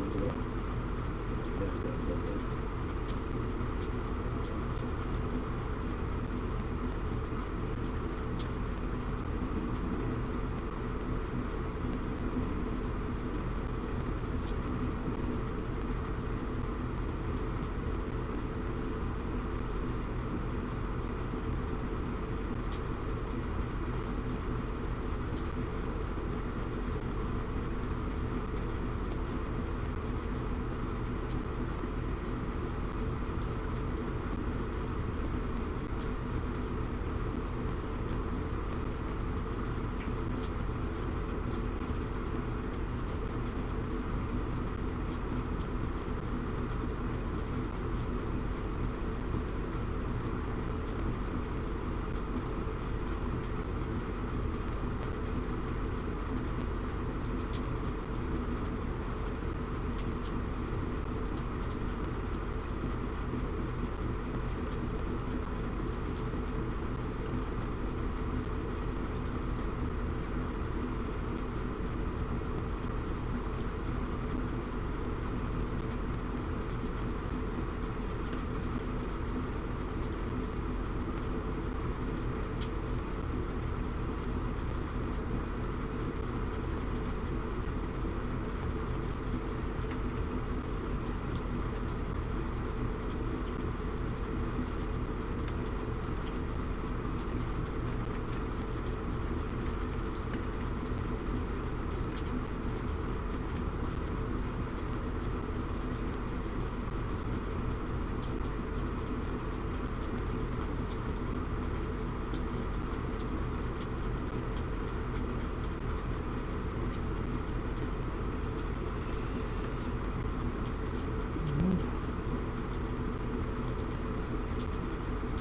months ago. Yeah, definitely.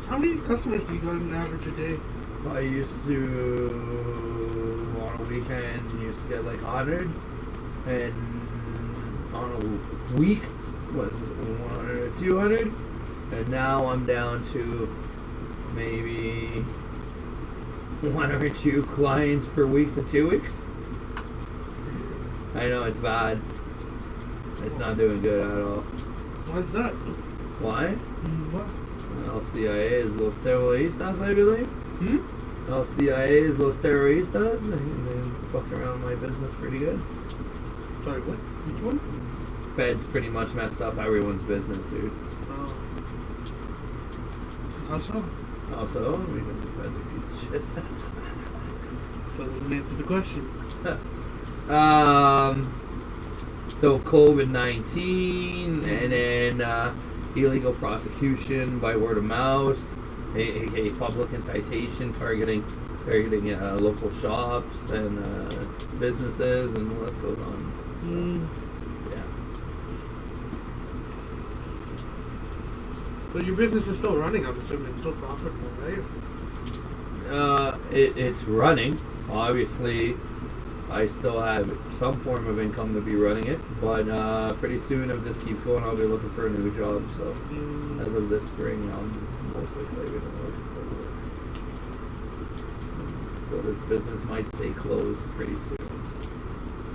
How many customers do you got on average a day? I used to, on a weekend, used to get like 100, and on a week was 100 or 200, and now I'm down to maybe 1 or 2 clients per week to 2 weeks. I know it's bad. It's not doing good at all. Why's that? Why? What? LCIA is Los Terroristas, I believe. LCIA is Los Terroristas, and they fucked around my business pretty good. Sorry, what? Which one? Fed's pretty much messed up everyone's business, dude. Oh. How so? Also, because the Fed's a piece of shit. So that doesn't answer the question. So COVID-19, and then illegal prosecution by word of mouth, a public incitation targeting local shops and businesses, and the list goes on. So, yeah. But your business is still running, I'm assuming. It's still profitable, right? It's running. Obviously, I still have some form of income to be running it, but pretty soon, if this keeps going, I'll be looking for a new job. So, as of this spring, I'm most likely going to be looking for work. So this business might stay closed pretty soon.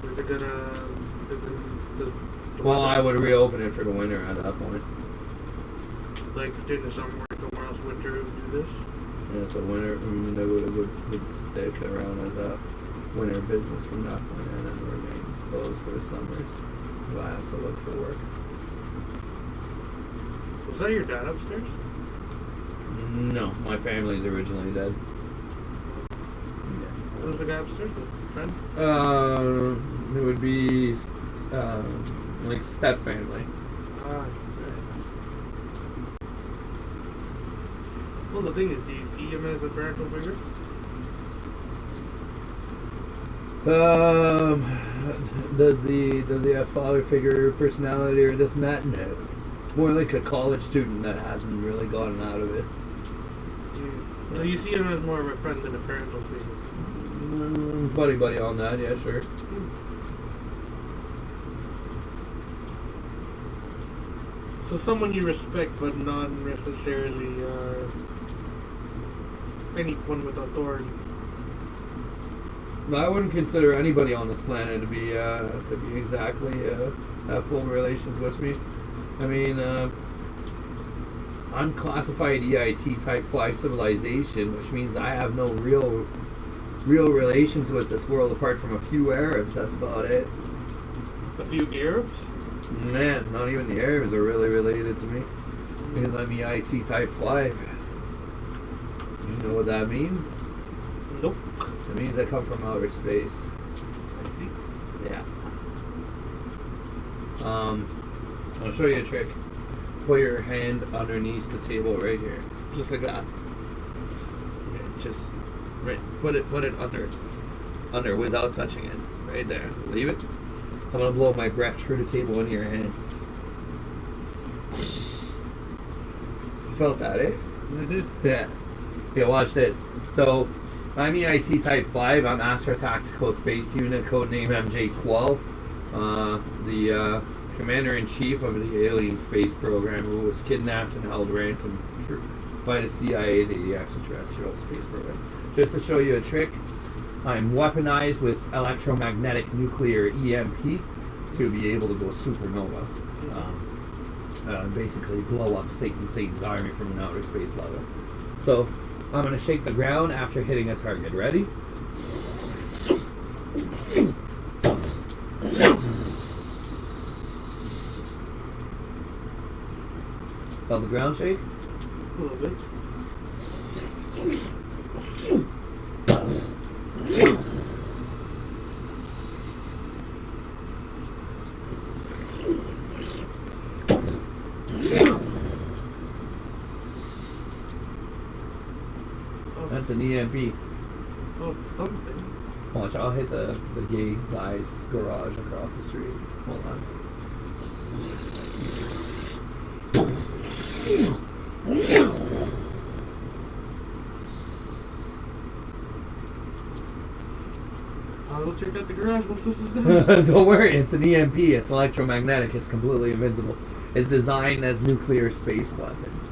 Is it gonna? Well, I would reopen it for the winter at that point. Like during the summer, somewhere else, winter, do this. Yeah, so winter would stick around as a winter business from that point, and then remain closed for the summer. So I have to look for work. Was that your dad upstairs? No, my family's originally dead. Who was the guy upstairs? The friend? It would be like step family. Right. Well, the thing is, do you see him as a parental figure? Does he have father figure personality or this and that? No. More like a college student that hasn't really gotten out of it. So you see him as more of a friend than a parental figure? Buddy on that, yeah, sure. So someone you respect, but not necessarily anyone with authority. I wouldn't consider anybody on this planet to be exactly have full relations with me. I mean, unclassified EIT Type 5 civilization, which means I have no real relations with this world apart from a few Arabs. That's about it. A few Arabs? Man, not even the Arabs are really related to me because I'm EIT Type 5. Do you know what that means? Nope. It means I come from outer space. I see. Yeah. I'll show you a trick. Put your hand underneath the table right here, just like that. Okay, just right. Put it under without touching it. Right there. Leave it. I'm gonna blow my breath through the table into your hand. You felt that, eh? I did. Yeah. Yeah. Watch this. So, I'm EIT Type 5. I'm Astro Tactical Space Unit, codename MJ-12. The Commander-in-Chief of the Alien Space Program, who was kidnapped and held ransom by the CIA, the Extraterrestrial Space Program. Just to show you a trick, I'm weaponized with electromagnetic nuclear EMP to be able to go supernova. Basically blow up Satan's army from an outer space level. So, I'm going to shake the ground after hitting a target. Ready? Felt the ground shake? A little bit. That's an EMP. Oh, it's something. Watch, I'll hit the gay guy's garage across the street. Hold on. I'll check out the garage once this is done. Don't worry, it's an EMP. It's electromagnetic. It's completely invincible. It's designed as nuclear space weapons.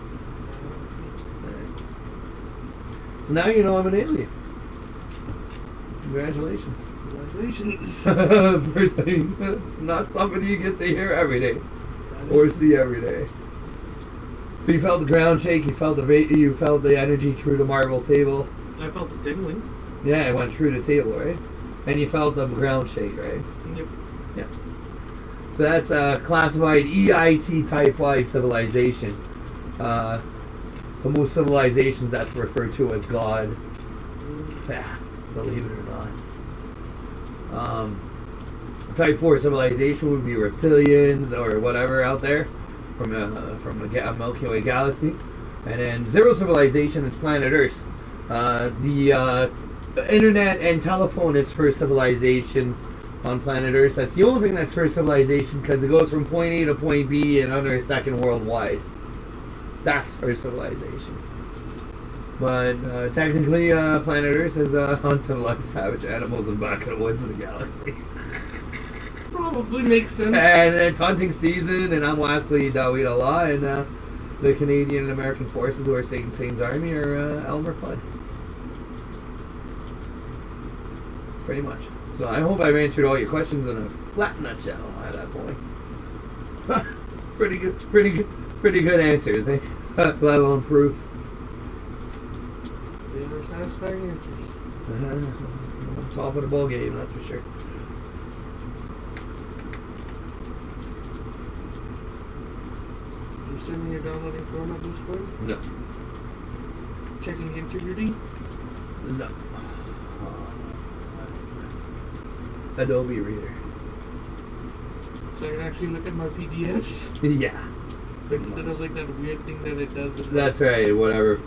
So now you know I'm an alien. Congratulations. Congratulations. First thing, it's not something you get to hear every day or see every day. So you felt the ground shake. You felt the energy through the marble table. I felt the tingling. Yeah, it went through the table, right? And you felt the ground shake, right? Yep. Yeah. So that's a classified EIT Type 5 civilization. For most civilizations, that's referred to as God. Yeah, believe it or not. Type 4 civilization would be reptilians or whatever out there from a Milky Way galaxy. And then 0 civilization is planet Earth. The internet and telephone is first civilization on planet Earth. That's the only thing that's first civilization because it goes from point A to point B in under a second worldwide. That's first civilization. But technically, planet Earth is uncivilized savage animals in the back of the woods of the galaxy. Probably makes sense. And it's hunting season, and I'm lastly Dawid Allah, and the Canadian and American forces who are Satan's army are Elmer Fudd. Pretty much. So I hope I've answered all your questions in a flat nutshell at that point. Pretty good answers, eh? Let alone proof. They are satisfying answers. Top of the ball game, that's for sure. You assuming you're downloading Chrome at this point? No. Checking integrity? No. Adobe Reader. So I can actually look at my PDFs Yeah. instead of like that weird thing that it does. That's right, whatever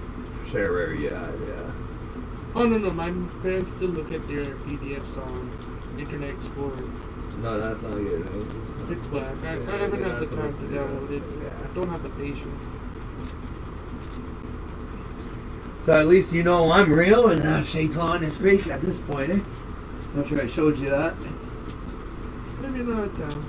shareware you have, yeah. Oh no, my parents still look at their PDFs on Internet Explorer. No, that's not good. It's black. I haven't had the time to download it. I don't have the patience. So at least you know I'm real and Shaitan is fake at this point, eh? Not sure I showed you that. Maybe another time.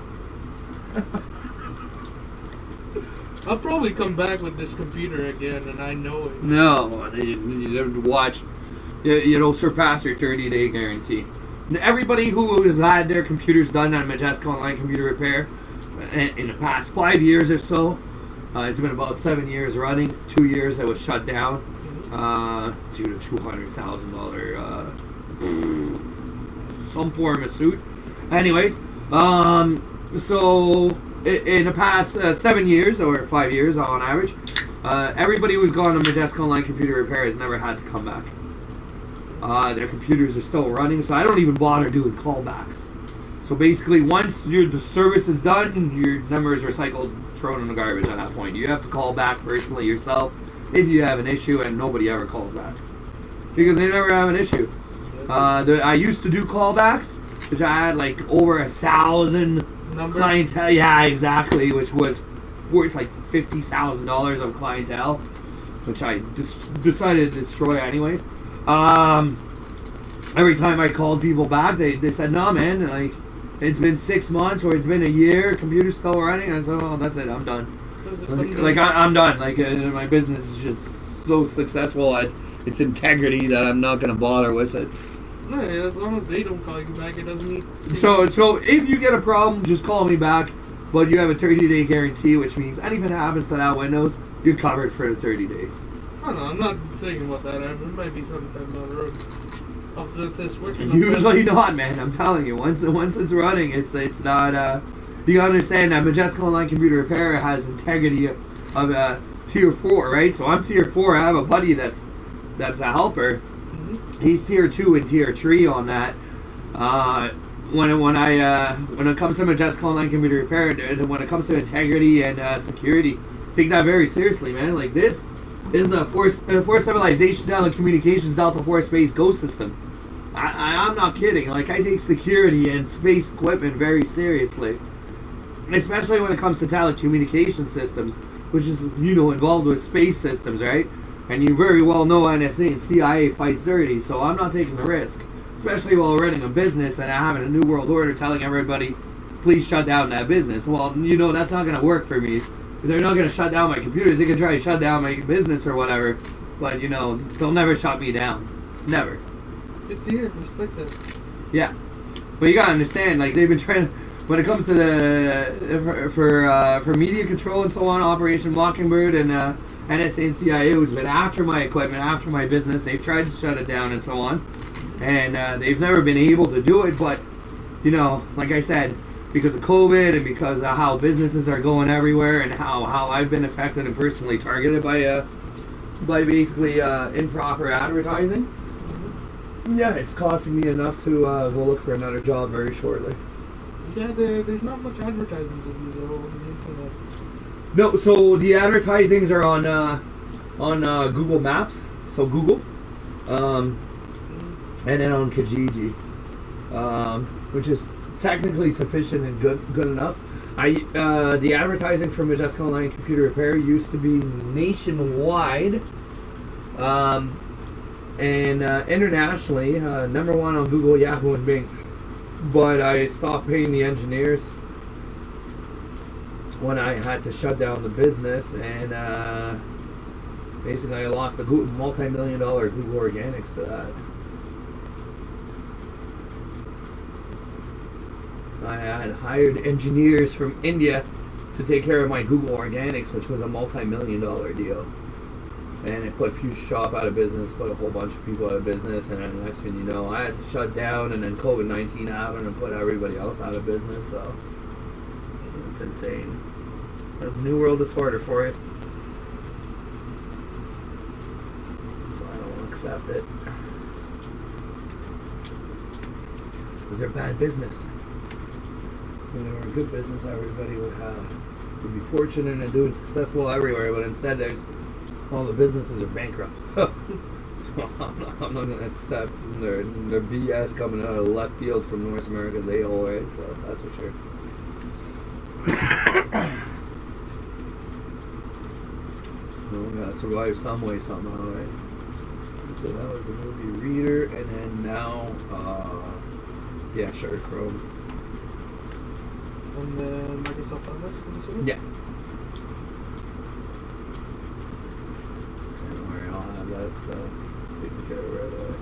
I'll probably come back with this computer again, and I know it. No, you have to watch. It'll surpass your 30-day guarantee. everybody who has had their computers done on Majestic Online Computer Repair in the past 5 years or so, it's been about 7 years running. 2 years it was shut down due to $200,000 some form of suit. Anyways, so in the past 7 years or 5 years on average, everybody who's gone to Majestic Online Computer Repair has never had to come back. Their computers are still running, so I don't even bother doing callbacks. So basically, once the service is done, your number is recycled, thrown in the garbage at that point. You have to call back personally yourself if you have an issue, and nobody ever calls back because they never have an issue. I used to do callbacks, which I had like over 1,000 clientele. Yeah, exactly. Which was worth like $50,000 of clientele, which I decided to destroy anyways. Every time I called people back, they said, "No, man, like it's been 6 months or it's been a year, computer's still running." I said, "Oh, that's it, I'm done." I'm done. Like my business is just so successful at its integrity that I'm not gonna bother with it. No, as long as they don't call you back, it doesn't need. So if you get a problem, just call me back. But you have a 30-day guarantee, which means anything that happens to that Windows, you're covered for the 30 days. Oh no, I'm not saying about that. It might be sometime down the road. After this working. Usually not, man. I'm telling you. Once it's running, it's not. You understand that Majestic Online Computer Repair has integrity of tier 4, right? So I'm tier 4. I have a buddy that's a helper. Mm-hmm. He's tier 2 and tier 3 on that. When it comes to Majestic Online Computer Repair, when it comes to integrity and security, take that very seriously, man. Like this is a Force Civilization Telecommunications Delta Force Space Ghost system. I'm not kidding. Like I take security and space equipment very seriously, especially when it comes to telecommunication systems, which is involved with space systems, right? And you very well know NSA and CIA fights dirty, so I'm not taking the risk. Especially while running a business and having a new world order telling everybody, please shut down that business. Well, that's not going to work for me. They're not going to shut down my computers. They can try to shut down my business or whatever. But, they'll never shut me down. Never. Good to hear. Respect that. Yeah. But you got to understand, like, they've been trying to, when it comes to for media control and so on, Operation Mockingbird and NSA and CIA, who's been after my equipment, after my business, they've tried to shut it down and so on. And they've never been able to do it, but, like I said, because of COVID and because of how businesses are going everywhere and how I've been affected and personally targeted by basically improper advertising, yeah, it's costing me enough to go look for another job very shortly. Yeah, there's not much advertising to do though on the internet. No, so the advertisings are on Google Maps, so Google. And then on Kijiji, which is technically sufficient and good enough. The advertising for Majestic Online Computer Repair used to be nationwide, and internationally, #1 on Google, Yahoo, and Bing. But I stopped paying the engineers when I had to shut down the business, and basically I lost a multi-million-dollar Google Organics to that. I had hired engineers from India to take care of my Google Organics, which was a multi-million-dollar deal. And it put Fuse Shop out of business, put a whole bunch of people out of business, and then the next thing you know, I had to shut down, and then COVID-19 happened and put everybody else out of business, so it's insane. That's a new world disorder for you. So I don't want to accept it. Because they're bad business. If they were a good business, everybody would be fortunate and doing successful everywhere, but instead all the businesses are bankrupt. So I'm not going to accept their BS coming out of left field from North America's a-hole, right? So that's for sure. We gotta survive some way, somehow, right? So that was the movie Reader, and then now, yeah, sure, Chrome. On the Microsoft Office, I'm assuming? Yeah. Don't worry, I'll have that stuff taken care of right away.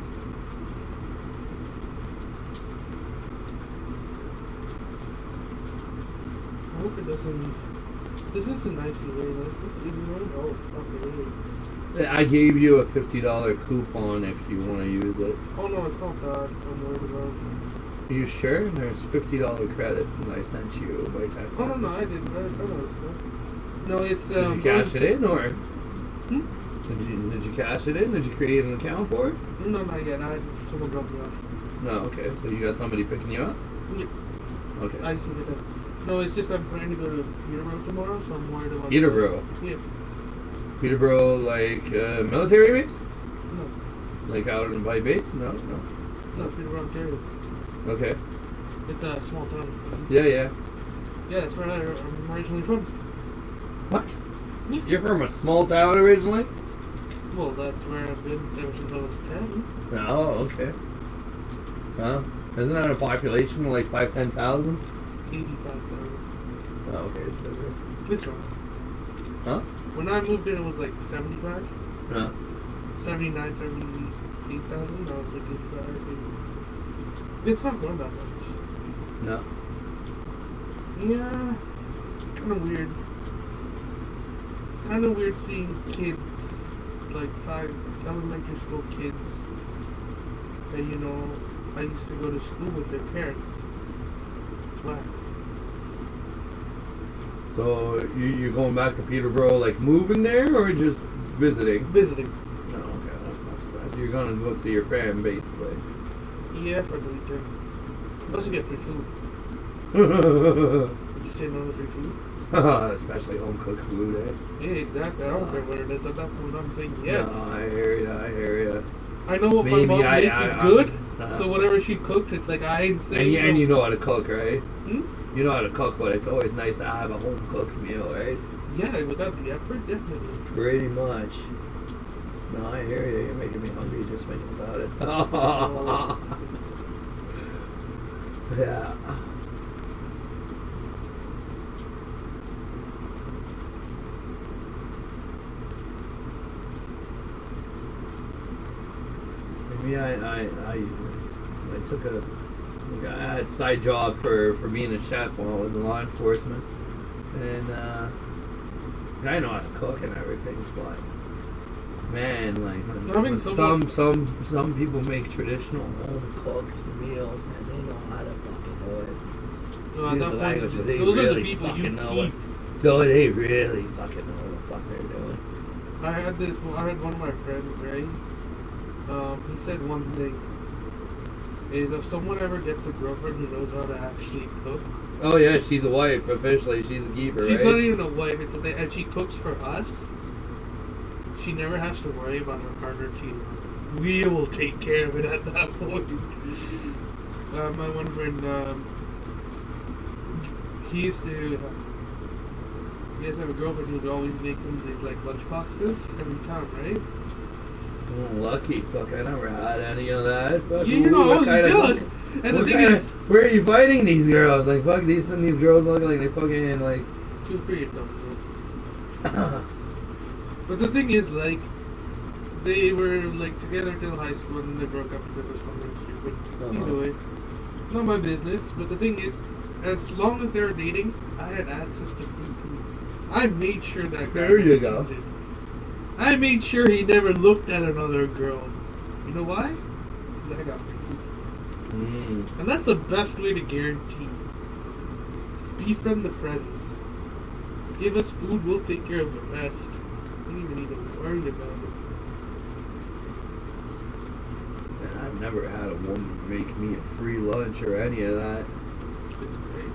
hope it doesn't. This is a nice way. Oh, fuck, it is. I gave you a $50 coupon if you want to use it. Oh no, it's not that I'm worried about. Are you sure? There's $50 credit that I sent you by text. Oh no, I didn't. I know. No, it's. Did you cash it in or? Hmm? Did you cash it in? Did you create an account for it? No, not yet. Someone dropped me off. No, okay. So you got somebody picking you up? Yep. Okay. I see it. No, it's just I'm planning to go to Peterborough tomorrow, so I'm worried about. Peterborough. Yeah. Peterborough, like military base? No. Like out by base? No. No, Peterborough, Ontario. Okay. It's a small town. Yeah. Yeah, that's where I'm originally from. What? Yeah. You're from a small town originally? Well, that's where I've been ever since I was 10. Oh, okay. Huh? Isn't that a population of like 5,000-10,000? 85,000. Oh, okay. So It's wrong. huh? When I moved in, it was like 75. No. 79, 78,000. Now it's like 85. It's not going that much. No. Yeah. It's kind of weird. It's kind of weird seeing kids, like 5 elementary school kids, that, you know, I used to go to school with their parents. It's whack. So you're going back to Peterborough, like moving there, or just visiting? Visiting. No, okay, that's not too bad. You're gonna go see your fam, basically. Yeah, for the weekend. Plus you get free food. Especially Did you say no to free food? home cooked food, eh? Yeah, exactly. I don't care what it is. At that point, I'm saying yes. No, I hear ya. I know what Maybe my mom makes is good. So whatever she cooks, it's like I ain't saying. And you know how to cook, right? Hmm? You know how to cook, but it's always nice to have a home cooked meal, right? Yeah, without the effort, definitely. Pretty much. No, I hear you. You're making me hungry just thinking about it. Yeah. Maybe I took a I had a side job for being a chef while I was in law enforcement, and I know how to cook and everything, but man, like when some people make traditional home cooked meals, man, they know how to fucking do it. No, at that point, They those are really the people you fucking know keep. No, they really fucking know what the fuck they're doing. I had one of my friends, right? He said one thing is if someone ever gets a girlfriend who knows how to actually cook. Oh yeah, she's a wife officially. She's a keeper, She's right? not even a wife. It's a thing, and she cooks for us. She never has to worry about her partner cheating. We will take care of it at that point. My one friend, he has to have a girlfriend who would always make him these like lunch boxes every time, right? Oh, lucky. Fuck, I never had any of that. Fuck, You know, I was jealous. And the thing is, where are you fighting these girls? Like, fuck, these girls look like they fucking, like... She was pretty dumb. But the thing is, like, they were, like, together till high school and they broke up because of something stupid. Either way, it's not my business. But the thing is, as long as they were dating, I had access to free food. I made sure that guy There you go. cheated. I made sure he never looked at another girl. You know why? Because I got free food. And that's the best way to guarantee. Just befriend the friends. Give us food, we'll take care of the rest. We don't even need to worry about it. Man, I've never had a woman make me a free lunch or any of that. It's great.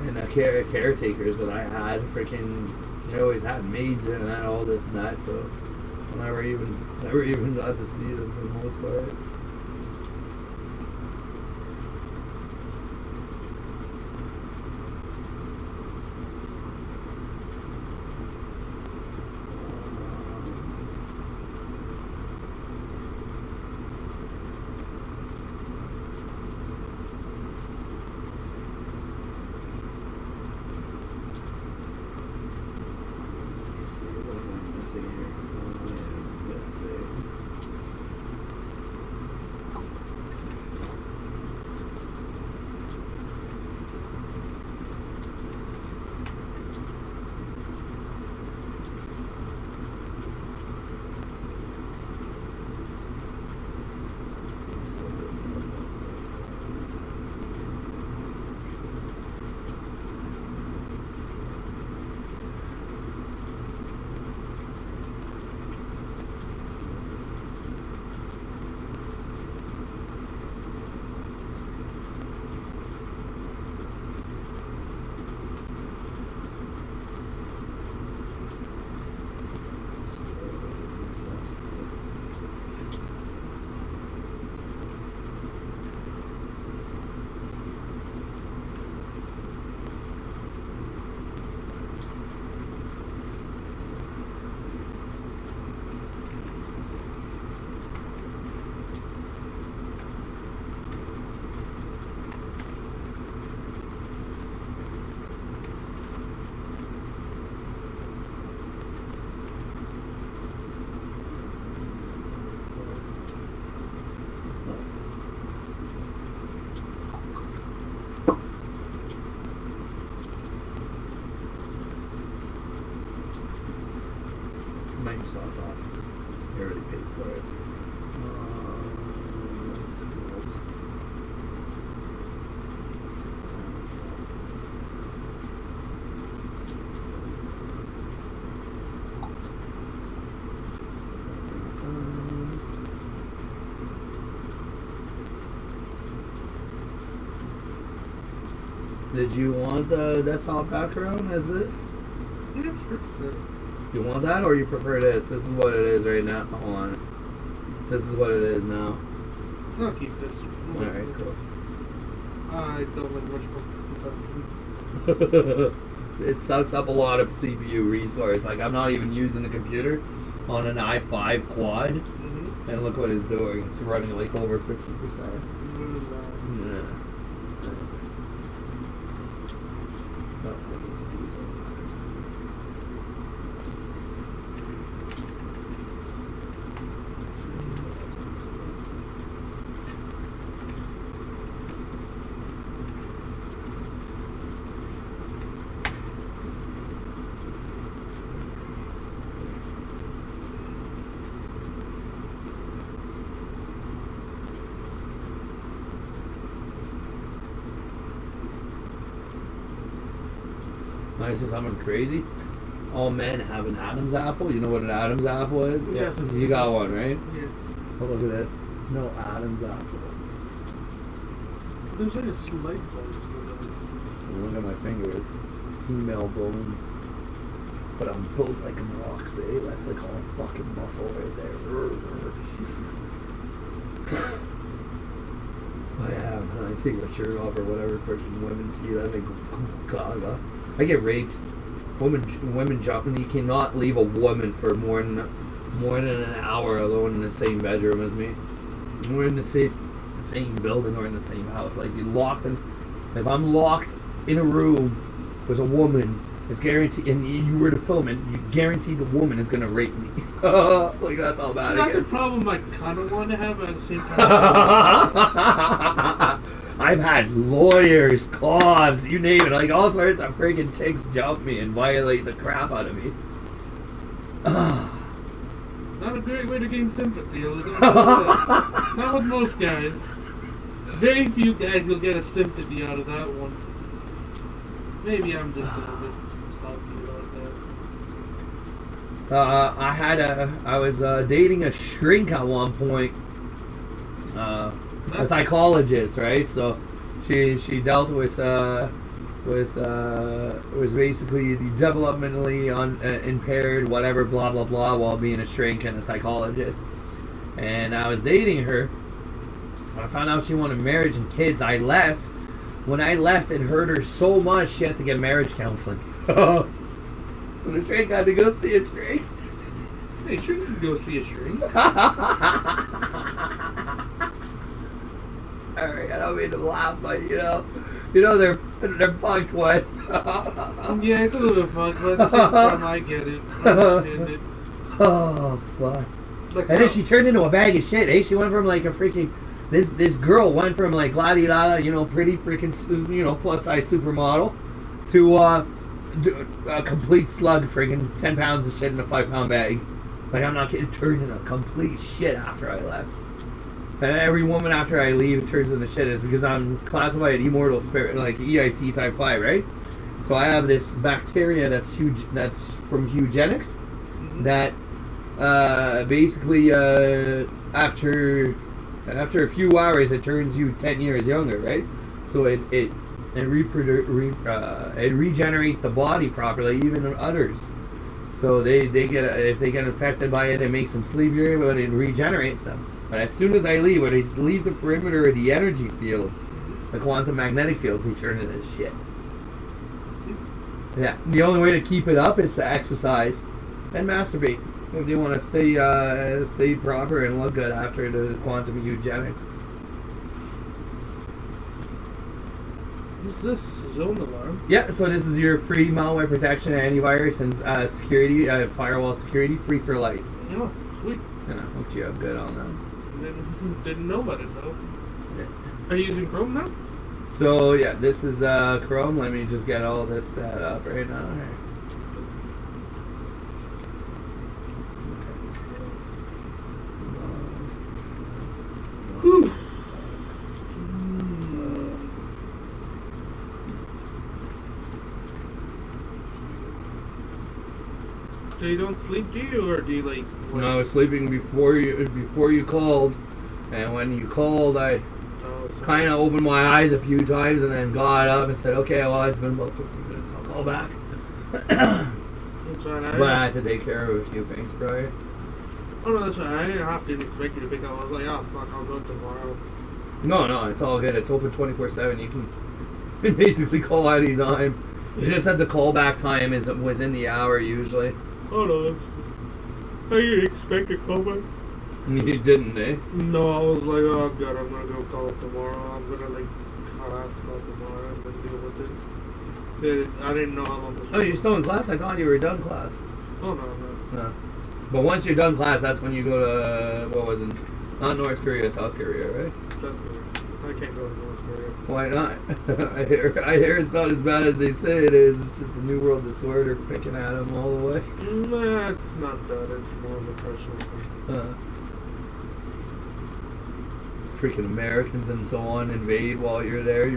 And the caretakers that I had, freaking, they always had maids and had all this and that, so I never even got to see them for the most part. Microsoft Office. You already paid for it. Oops. Did you want the desktop background as this? Yeah, sure. You want that or you prefer this? This is what it is right now. Hold on. This is what it is now. I'll keep this. Alright, cool. I don't like much comparison. It sucks up a lot of CPU resource. Like, I'm not even using the computer on an i5 quad. Mm-hmm. And look what it's doing. It's running like over 50%. Yeah. I say something crazy. All men have an Adam's apple. You know what an Adam's apple is? Yeah. You got one, right? Yeah. Oh, look at this. No Adam's apple. There's like a slight buzz. Look at my fingers. Female bones. But I'm built like a rocks, eh? That's like all fucking muscle right there. Oh yeah, when I take my shirt off or whatever, freaking women see that, they go gaga. I get raped. Women jumping. You cannot leave a woman for more than an hour alone in the same bedroom as me. We're in the same building or in the same house. Like, you're locked in. If I'm locked in a room with a woman, it's guaranteed. And you were to film it, you guarantee the woman is gonna rape me. Like, that's all bad. So that's a problem I kind of want to have, but at the same time. I've had lawyers, cops, you name it, like all sorts of friggin' chicks jump me and violate the crap out of me. Not a great way to gain sympathy. Not with most guys. Very few guys will get a sympathy out of that one. Maybe I'm just a little bit salty about that. I was dating a shrink at one point. A psychologist, right? So she dealt with was basically developmentally impaired, whatever, blah blah blah, while being a shrink and a psychologist. And I was dating her. When I found out she wanted marriage and kids, I left. When I left, it hurt her so much she had to get marriage counseling. So the shrink had to go see a shrink. Hey, shrink can go see a shrink. Sorry, I don't mean to laugh, but you know they're fucked. What? Yeah, it's a little bit fucked, but at the same time, I get it. I understand it. Oh fuck! Like, And then she turned into a bag of shit. Eh? She went from like a freaking this girl went from like la di da, pretty freaking plus size supermodel to a complete slug, freaking 10 pounds of shit in a 5-pound bag. Like, I'm not kidding. Turned into complete shit after I left. And every woman after I leave turns into shit is because I'm classified immortal spirit, like EIT type 5, right? So I have this bacteria that's huge, that's from eugenics, that basically after a few hours it turns you 10 years younger, right? So it regenerates the body properly, even in others. So they get if they get infected by it, it makes them sleepier, but it regenerates them. But as soon as I leave, when I leave the perimeter of the energy fields, the quantum magnetic fields, they turn into shit. Yeah, the only way to keep it up is to exercise and masturbate if you want to stay proper and look good after the quantum eugenics. What's this? Zone alarm? Yeah, so this is your free malware protection, antivirus, and security, firewall security, free for life. Yeah, sweet. I hooked you up good on that. Didn't know about it though. Yeah. Are you using Chrome now? So yeah, this is Chrome. Let me just get all this set up right now. Okay. So you don't sleep, do you, or do you like? No, I was sleeping before you called, and when you called, I kind of opened my eyes a few times and then got up and said, "Okay, well, it's been about 15 minutes. I'll call back." That's right. But I had to take care of a few things prior. Oh no, that's right. I didn't expect you to pick up. I was like, oh fuck, I'll go tomorrow. No, it's all good. It's open 24/7. You can basically call any time. It's just that the callback time was in the hour usually. Oh no, I didn't expect a callback. You didn't, eh? No, I was like, oh god, I'm gonna go call it tomorrow. I'm gonna like class call tomorrow and then deal with it. I didn't know how long this was. Oh, you're still in class? I thought you were done class. Oh no. No. But once you're done class, that's when you go to, what was it? Not North Korea, South Korea, right? South Korea. I can't go to North Korea. Why not? I hear it's not as bad as they say it is. It's just a New World disorder picking at them all the way. Nah, it's not that. It's more of a personal thing. Freaking Americans and so on invade while you're there.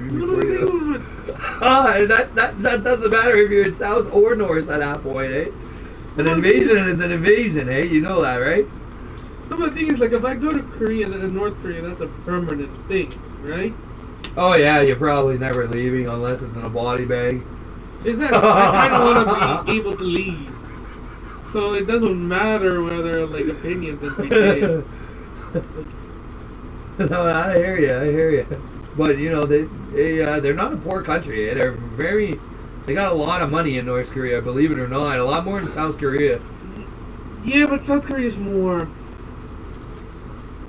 That doesn't matter if you're in South or North at that point, eh? An invasion is an invasion, eh? You know that, right? No, but the thing is, like, if I go to Korea, North Korea, that's a permanent thing, right? Oh yeah, you're probably never leaving unless it's in a body bag. Exactly. I kind of want to be able to leave. So it doesn't matter whether, like, opinions is betrayed. No, I hear you. But you know they're not a poor country. Eh? They got a lot of money in North Korea, believe it or not. A lot more than South Korea. Yeah, but South Korea is more.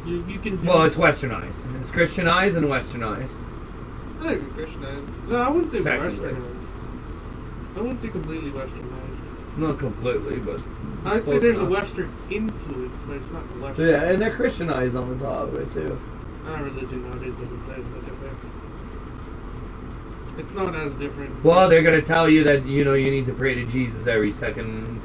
You can. Well, it's westernized. It's Christianized and westernized. I think it's Christianized. No, I wouldn't say Technically. westernized. I wouldn't say completely westernized. Not completely, but I'd say there's a Western influence, but it's not Western. Yeah, and they're Christianized on the top of it too. Our religion nowadays doesn't play as much of it. It's not as different. Well, they're gonna tell you that you need to pray to Jesus every second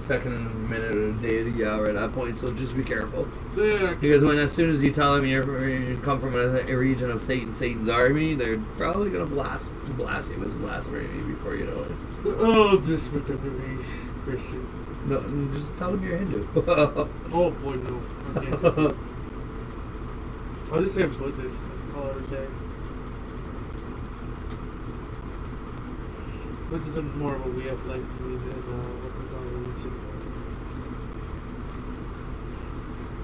minute of the day of the hour at that point. So just be careful. Yeah. Because as soon as you tell them you come from a region of Satan's army, they're probably gonna blaspheme as blasphemy before you know it. Oh, just with the movie Christian. No, just tell them you're Hindu. Oh boy, no. I can't do it. I'll just say I'm Buddhist. Call it a day. Buddhism is more of a way of life to me than what's it called,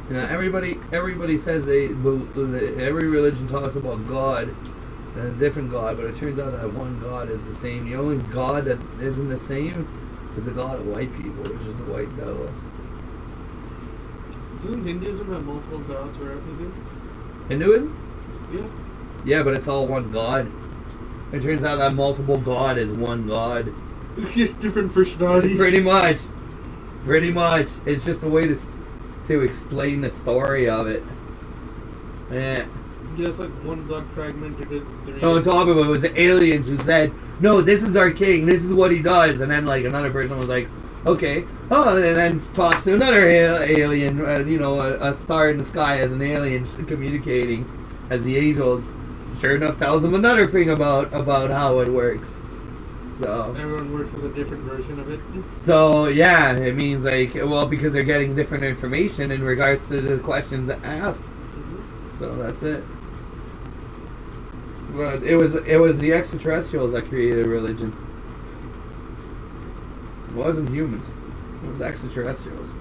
religion. Everybody says every religion talks about God and a different God, but it turns out that one God is the same. The only God that isn't the same is the God of white people, which is the white devil. Doesn't Hinduism have multiple gods or everything? Hinduism? Yeah. Yeah, but it's all one God. It turns out that multiple God is one God. It's just different personalities. Pretty much. It's just a way to explain the story of it. Yeah. Yeah, it's like one God fragmented it. On top of it was the aliens who said, "No, this is our king. This is what he does." And then like another person was like, "Okay." Oh, and then talks to another alien. A star in the sky as an alien communicating as the angels. Sure enough, tells them another thing about how it works. So everyone works with a different version of it. So yeah, it means because they're getting different information in regards to the questions asked. Mm-hmm. So that's it. But it was the extraterrestrials that created religion. It wasn't humans. It was extraterrestrials.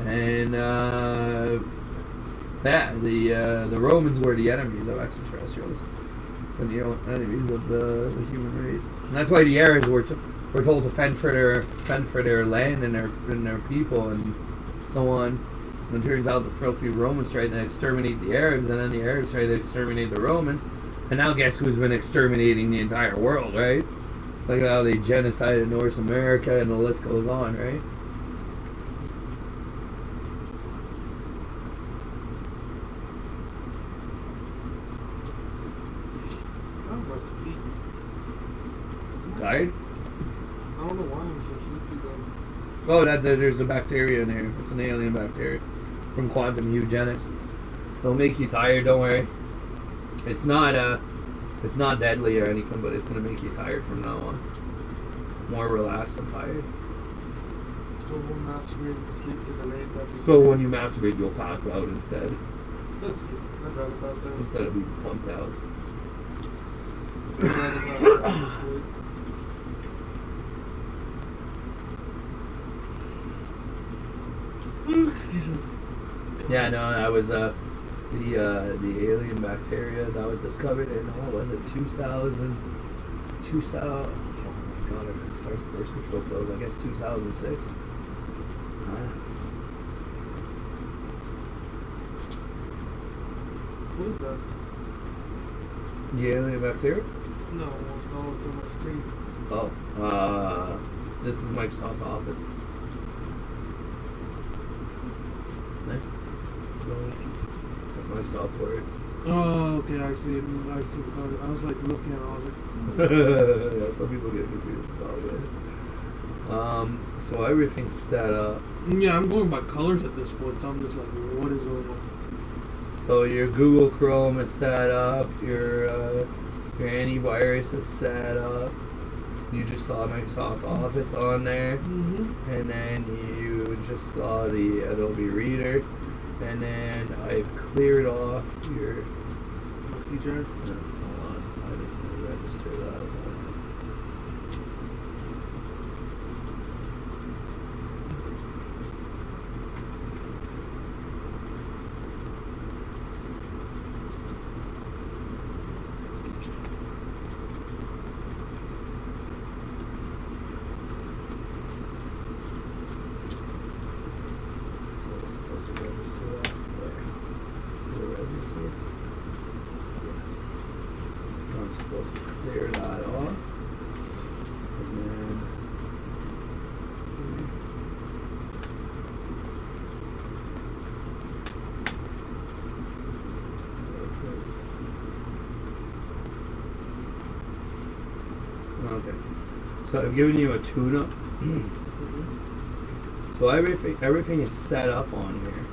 And the Romans were the enemies of extraterrestrials, and the enemies of the human race. And that's why the Arabs were told to fend for their land and their people and so on. And it turns out the filthy Romans tried to exterminate the Arabs, and then the Arabs tried to exterminate the Romans. And now guess who's been exterminating the entire world, right? Look at how they genocided North America, and the list goes on, right? Tired? I don't know why I'm so sleepy though. Oh, there's a bacteria in here. It's an alien bacteria from quantum eugenics. It'll make you tired. Don't worry. It's not It's not deadly or anything, but it's gonna make you tired from now on. More relaxed and tired. So we'll masturbate and sleep to the night. So when you masturbate, you'll pass out instead. That's good. I'd rather pass out. Instead of being pumped out. I'd rather pass out than sleep. Excuse me. Yeah, no, I was the alien bacteria that was discovered in what was it, 2000. Oh my god, I could start birth control pills. I guess 2006. What is that? The alien bacteria? No, it's not on my screen. Oh, this is Microsoft Office. That's Microsoft Word. Oh, okay, I see. I was like looking at all of it. Yeah, some people get confused about it. So everything's set up. Yeah, I'm going by colors at this point, so I'm just like, what is going on? So your Google Chrome is set up. Your antivirus is set up. You just saw Microsoft Office on there, and then you just saw the Adobe Reader, and then I've cleared off your. Oxy drive? No, hold on, I didn't register that. Clear that off. And then okay. So I've given you a tune-up. So everything is set up on here.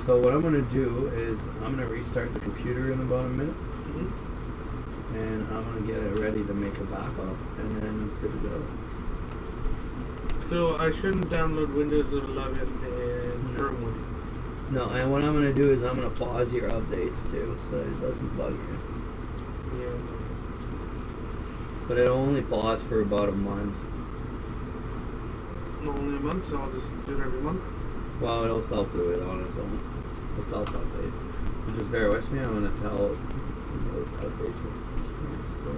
So what I'm going to do is I'm going to restart the computer in about a minute, and I'm going to get it ready to make a backup, and then it's good to go. So I shouldn't download Windows 11 and firmware. No, and what I'm going to do is I'm going to pause your updates too, so it doesn't bug you. Yeah. But it'll only pause for about a month. Only a month, so I'll just do it every month. Well, it'll self-do it on its own. The self-update. Just bear with me, I'm going to tell those updates. So,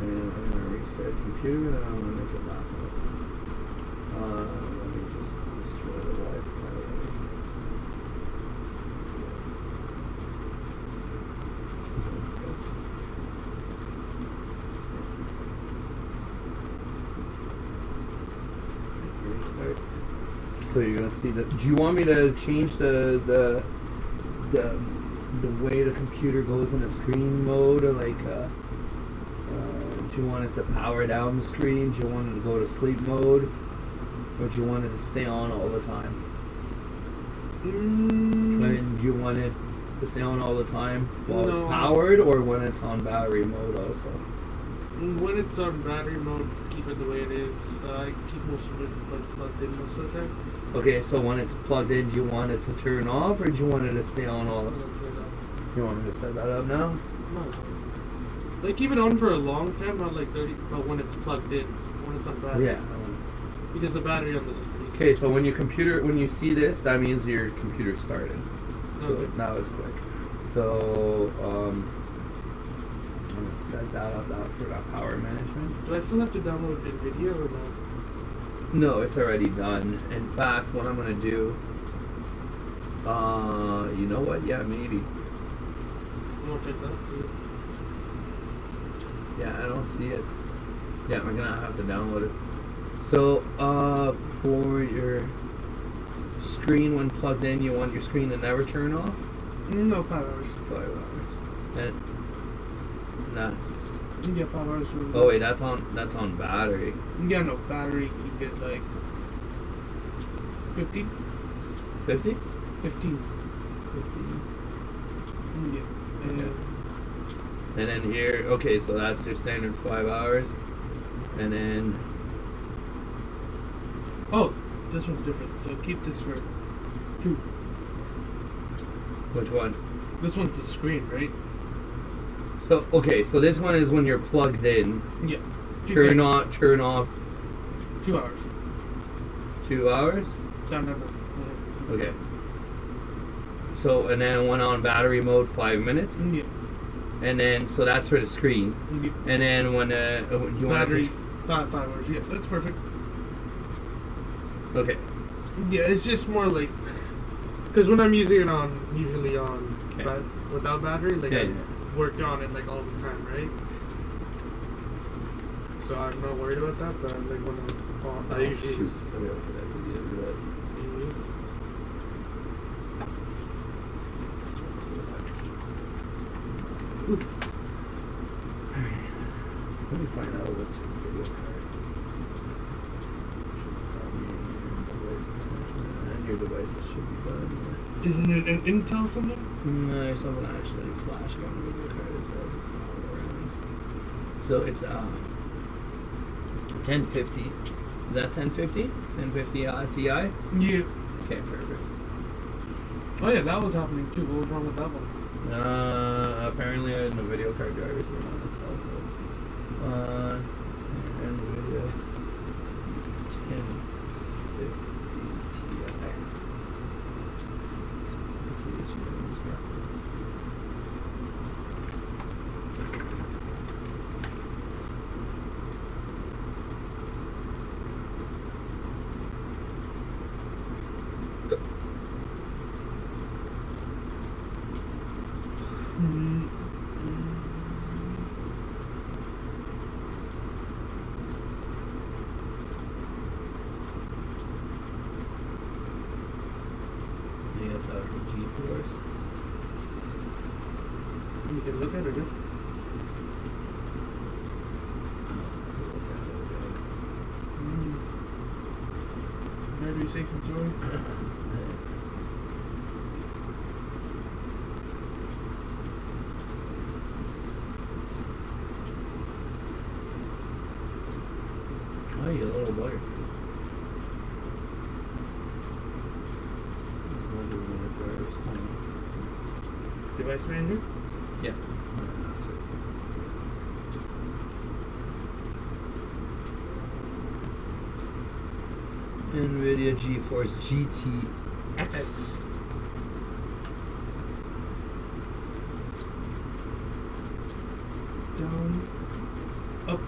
and I'm going to reset the computer, and I'm going to make it backup. Let me just destroy the Wi-Fi. So you're gonna see that. Do you want me to change the way the computer goes in a screen mode, or like do you want it to power down the screen? Do you want it to go to sleep mode, or do you want it to stay on all the time? And do you want it to stay on all the time while it's powered, or when it's on battery mode also? When it's on battery mode, keep it the way it is. I keep most of it plugged in most of the time. Okay, so when it's plugged in, do you want it to turn off, or do you want it to stay on all the time? You want me to set that up now? No. They keep it on for a long time, not like 30, but when it's plugged in, when it's on battery. Yeah. Because the battery on this is pretty Okay, so when you see this, that means your computer started. So Okay. now it's quick. So I'm gonna set that up for that power management. Do I still have to download the video or not? No, it's already done. In fact, what I'm gonna do, you know what? Yeah, maybe. You want to check that out too? Yeah, I don't see it. Yeah, we're gonna have to download it. So, for your screen when plugged in, you want your screen to never turn off? No, 5 hours. 5 hours. And that's Yeah, 5 hours. Oh wait, that's on battery. Yeah, no, battery you get like 50? 50? 15. 15. Yeah. Okay. And then here, okay, so that's your standard 5 hours. And then, Oh, this one's different. So keep this for 2. which one? This one's the screen, right? So, okay, so this one is when you're plugged in. Yeah. Turn on, turn off 2 hours. 2 hours? No. Okay. So, and then one on battery mode, 5 minutes. Yeah. And then, so that's for the screen. Yeah. And then when, you want Battery, 5 hours. Yeah, that's perfect. Okay. Yeah, it's just more like, because when I'm using it on, usually on, Okay. without battery, like Yeah, I yeah. work on it like all the time, right? So I'm not worried about that, but like when I'm on, I usually shoot. Okay, that could be it. Let me find out what's your video card. Should tell me device management. And your devices should be done. Isn't it an Intel something? No, there's something actually flashing on the video card. It says it's not around. So it's 1050. Is that 1050? 1050 Ti? Yeah. Okay, perfect. Oh yeah, that was happening too. What was wrong with that one? Apparently the video card drivers were not installed, so and video 1050 Ti. Yes, that was the G-force. You can look at it. Yeah? Battery safe and sorry. Oh, you little bugger. Device manager? Yeah. NVIDIA GeForce GTX. Down. Up.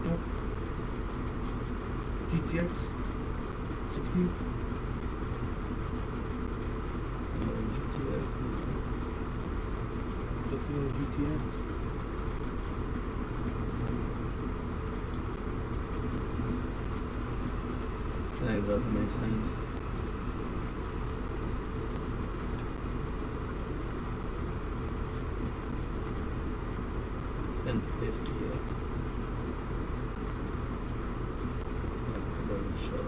Up. GTX 16. Let's see the GTX. That doesn't make sense. And 50. It doesn't show.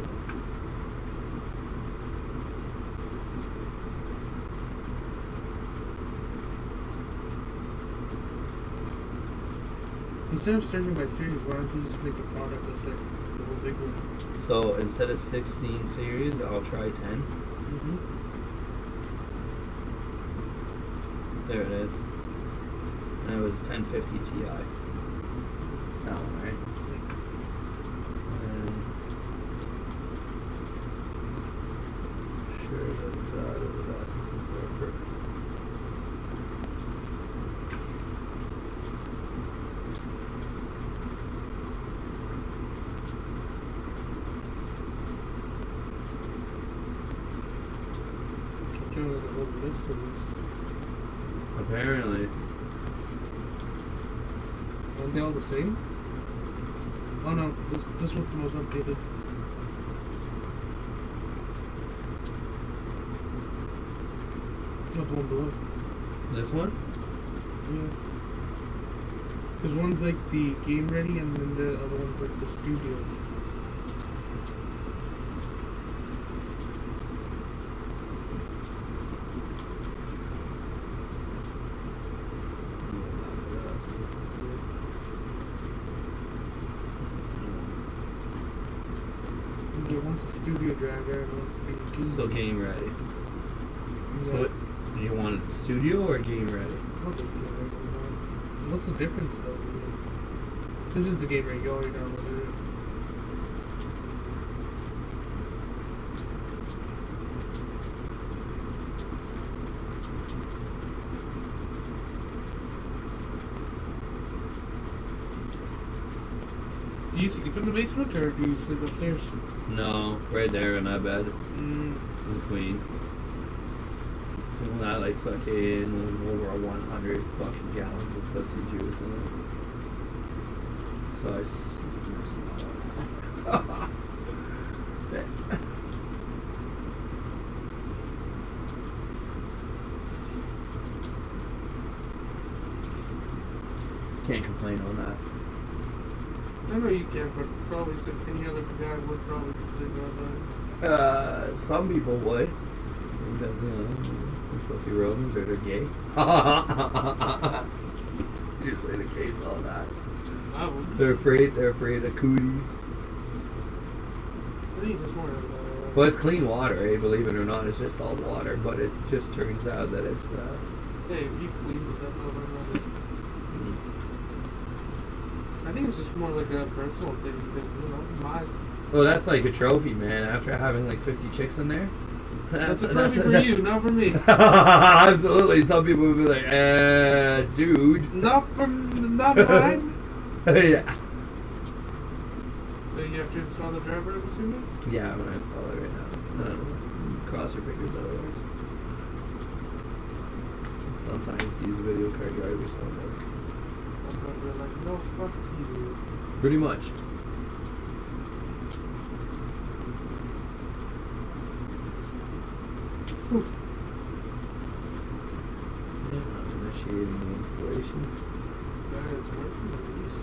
Instead of searching by series, why don't you just make the product that's like the whole big one? So instead of 16 series, I'll try 10. Mm-hmm. There it is. And it was 1050 Ti. That one, right? And sure that 64 perfect. The whole list of these. Apparently. Aren't they all the same? Oh no, this one's the most updated. Not the one below. This one? Because one's like the game ready, and then the other one's like the studio. Yeah, one's a studio driver, and one's the game. So game ready. Yeah. So what, do you want it studio or game ready? What's the difference though? This is the game ready. You already downloaded it. Do you sleep in the basement or do you sleep upstairs? No, right there in that bed. Mm. It's queen. It's not like fucking over 100 fucking gallons of pussy juice in it. So I can't complain on that. I know you can, but probably any other guy would probably consider that. Some people would. Because, you know, they're supposed to be Romans or they're gay. Usually the case on that. I would. They're afraid of cooties. I think it's more Well, it's clean water, eh? Believe it or not, it's just salt water, but it just turns out that it's, hey, if you clean it, that's all that matters. I think it's just more like a personal thing because, you know, my... well, that's like a trophy, man, after having like 50 chicks in there. That's a trophy for you, not for me. Absolutely, some people would be like, dude. Not mine. Yeah. So you have to install the driver, I'm assuming? Yeah, I'm gonna install it right now. Cross your fingers otherwise. Sometimes these video card drivers don't work. Sometimes they're like, no, fuck you. Pretty much. Initiating the installation. That is working at least.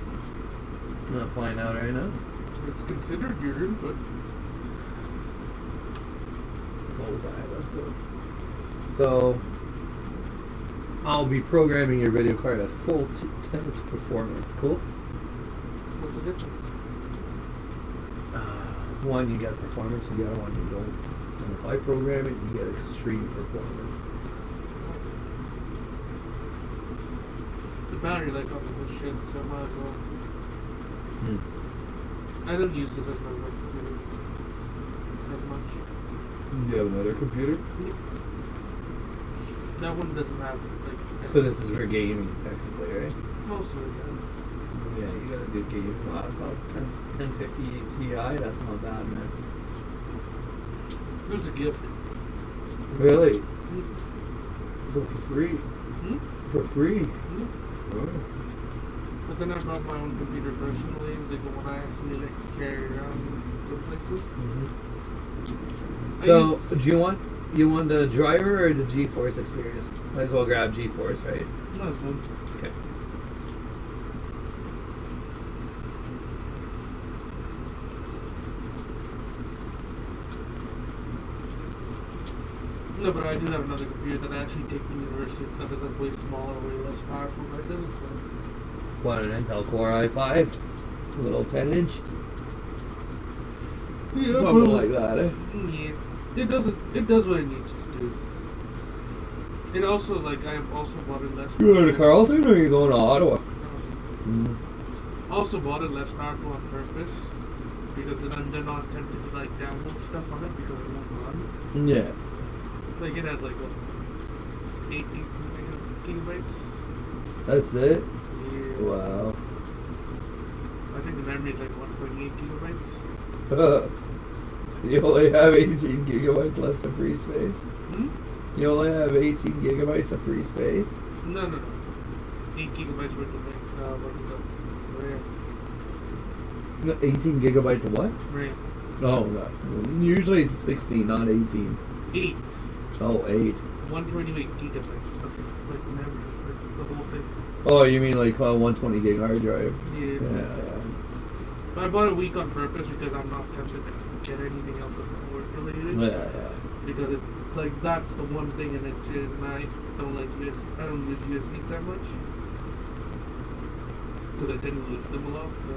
I'm gonna find out right now. It's considered weird, but... Bullseye, let's go. So, I'll be programming your video card at full temperature performance. Cool? What's the difference? One, you get performance, the other one, you don't. And if I program it, you get extreme performance. The battery life up is a shit, so might as well. Hmm. I don't use this as my computer as much. Do you have another computer? That one doesn't have like. So this is for gaming, technically, right? Most of it. Yeah, you got a good game. Wow, about 1050 Ti. That's not bad, man. It was a gift. Really? Mm. So for free? Hmm? For free? Mm. Oh. But then I bought my own computer personally, like the one I actually like carry around to places. Mm-hmm. I So, used- do you want the driver or the GeForce experience? Might as well grab GeForce, right? No, it's fine. Okay. No, but I do have another computer that I actually take to university and stuff. It's like way smaller, way less powerful, but it doesn't fun. What, an Intel Core i5? A little 10-inch? Yeah, Something but- like that, eh? Yeah, it does what it needs to do. It also, like, I have also bought it less. You going to Carleton or are you going to Ottawa? I also bought it less powerful on purpose because then I'm not tempted to like download stuff on it because it won't run. Yeah. Like it has like what, 18 gigabytes. That's it? Yeah. Wow. I think the memory is like 1.8 gigabytes. You only have 18 gigabytes left of free space? Hmm? You only have 18 gigabytes of free space? No. 8 gigabytes worth of RAM. 18 gigabytes of what? RAM. Oh, God. Usually it's 16, not 18. 8. Oh, 8. 128 gigabytes of like memory, like the whole thing. Oh, you mean like a 120 gig hard drive? Yeah. Yeah. But I bought a week on purpose because I'm not tempted to get anything else that's not work related. Yeah. Because it, like, that's the one thing in it too, and I don't like I don't use USBs that much. Because I tend to use them a lot, so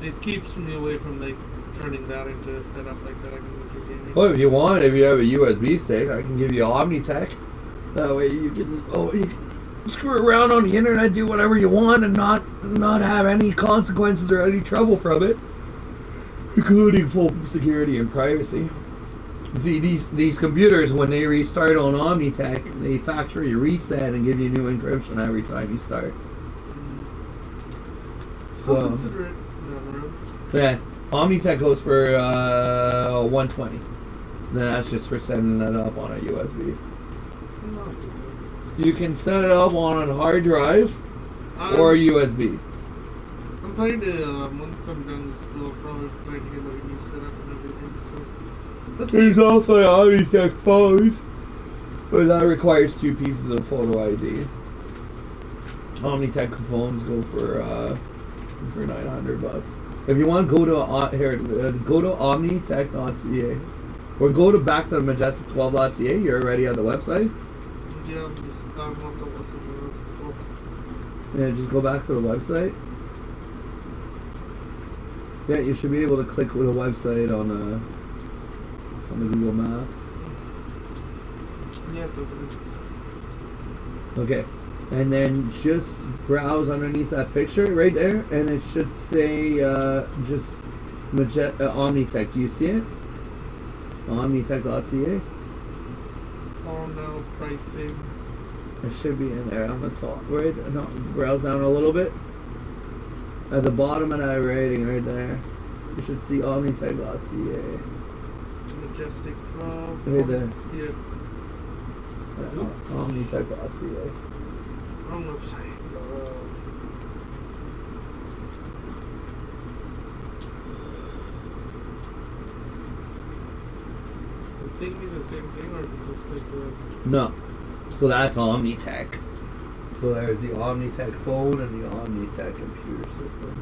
it keeps me away from like turning that into a setup like that I can use gaming. Well, if you want, if you have a USB stick, I can give you Omnitech. That way you can screw around on the internet, do whatever you want, and not have any consequences or any trouble from it, including full security and privacy. See, these computers, when they restart on Omnitech, they factory reset and give you new encryption every time you start. So, I'll consider it down the road. yeah, Omnitech goes for 120. Then that's just for setting that up on a USB. You can set it up on a hard drive or a USB. I'm planning to, once I'm done with school, probably planning to get like a new setup and everything. So There's also Omnitech phones, but that requires 2 pieces of photo ID. Omnitech phones go for $900. If you want, go to omnitech.ca or go to back to majestic12.ca. You're already at the website. yeah, I'm just want to listen to Yeah, just go back to the website. Yeah, you should be able to click with a website on the Google map. Yeah, it's open. Okay, and then just browse underneath that picture right there, and it should say just Omnitech. Do you see it? Omnitech.ca. Oh no, pricing. It should be in there on the top, right? No, browse down a little bit. At the bottom of that rating right there, you should see Omnitech.ca. Majestic 12. Right there. Yeah. Omnitech.ca. Wrong website. Is it taking me the same thing, or is it just like the... No. So that's Omnitech. So there's the Omnitech phone and the Omnitech computer system.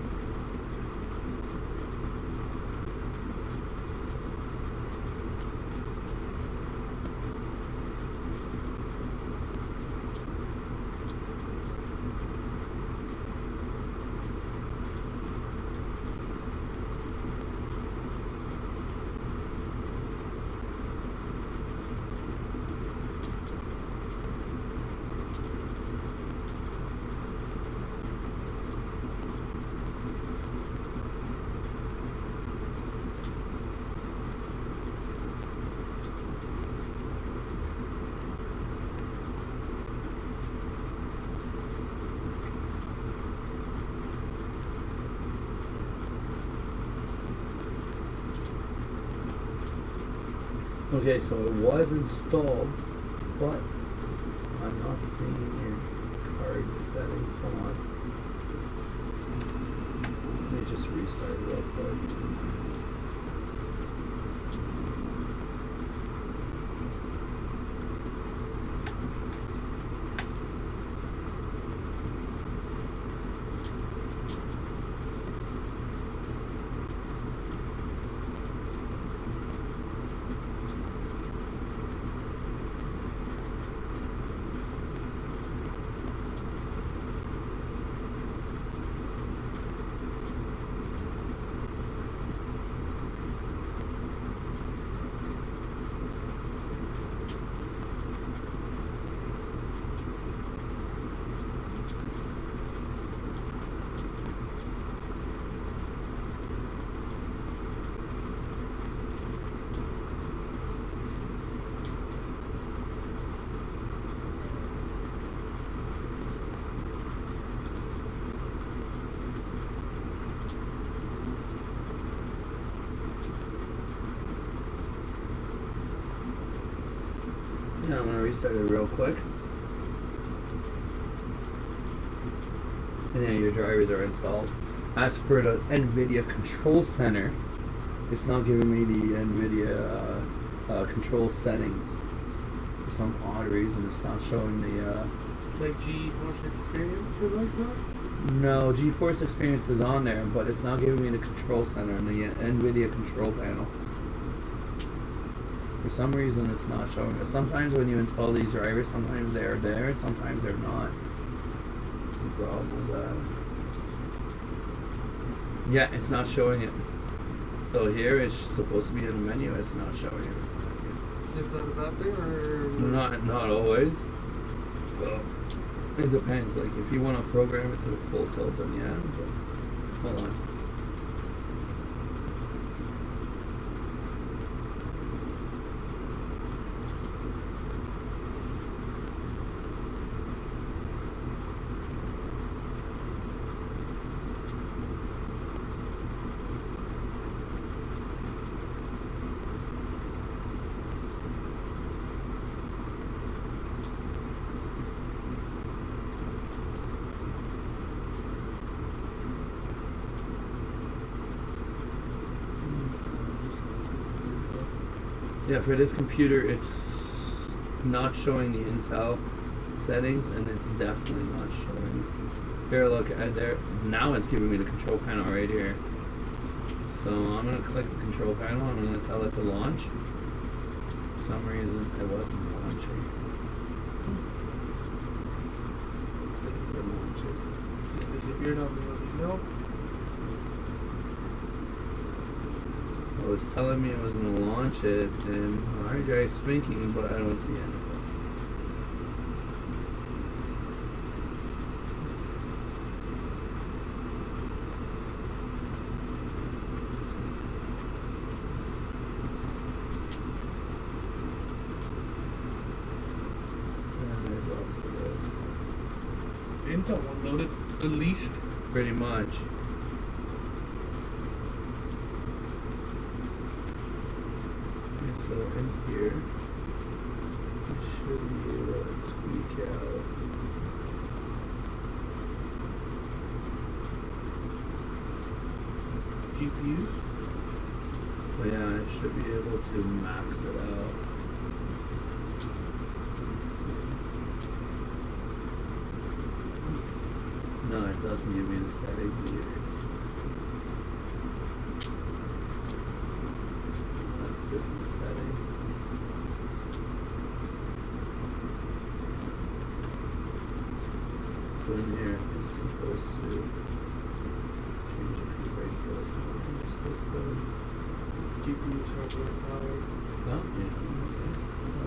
Okay, so it was installed, but I'm not seeing your card settings. Hold on. Let me just restart real quick. Yeah, I'm going to restart it real quick. And yeah, your drivers are installed. As per the NVIDIA Control Center, it's not giving me the NVIDIA control settings. For some odd reason it's not showing the Like GeForce Experience or like that? no, GeForce Experience is on there, but it's not giving me the control center and the NVIDIA control panel. For some reason it's not showing it. Sometimes when you install these drivers, sometimes they're there and sometimes they're not. What's the problem with that? Yeah, it's not showing it. So here it's supposed to be in the menu, it's not showing it. Is that a bad thing or? Not always. Well, it depends. Like if you want to program it to the full tilt, then yeah. But hold on. Yeah, for this computer, it's not showing the Intel settings, and it's definitely not showing. Here, look at there. Now it's giving me the control panel right here. So I'm gonna click the control panel. I'm gonna tell it to launch. For some reason, it wasn't launching. It launches. Just disappeared on the no. Well, it's telling me it was going to launch it, and my hard drive's spinking, but I don't see anything. And there's also this. Intel one loaded at least. Pretty much. So in here, I should be able to tweak out. GPUs? But yeah, I should be able to max it out. No, it doesn't give me the settings either. System settings. So in here, it's supposed to change a few ratios. Just this code. GPUs, hardware, power. Oh, yeah.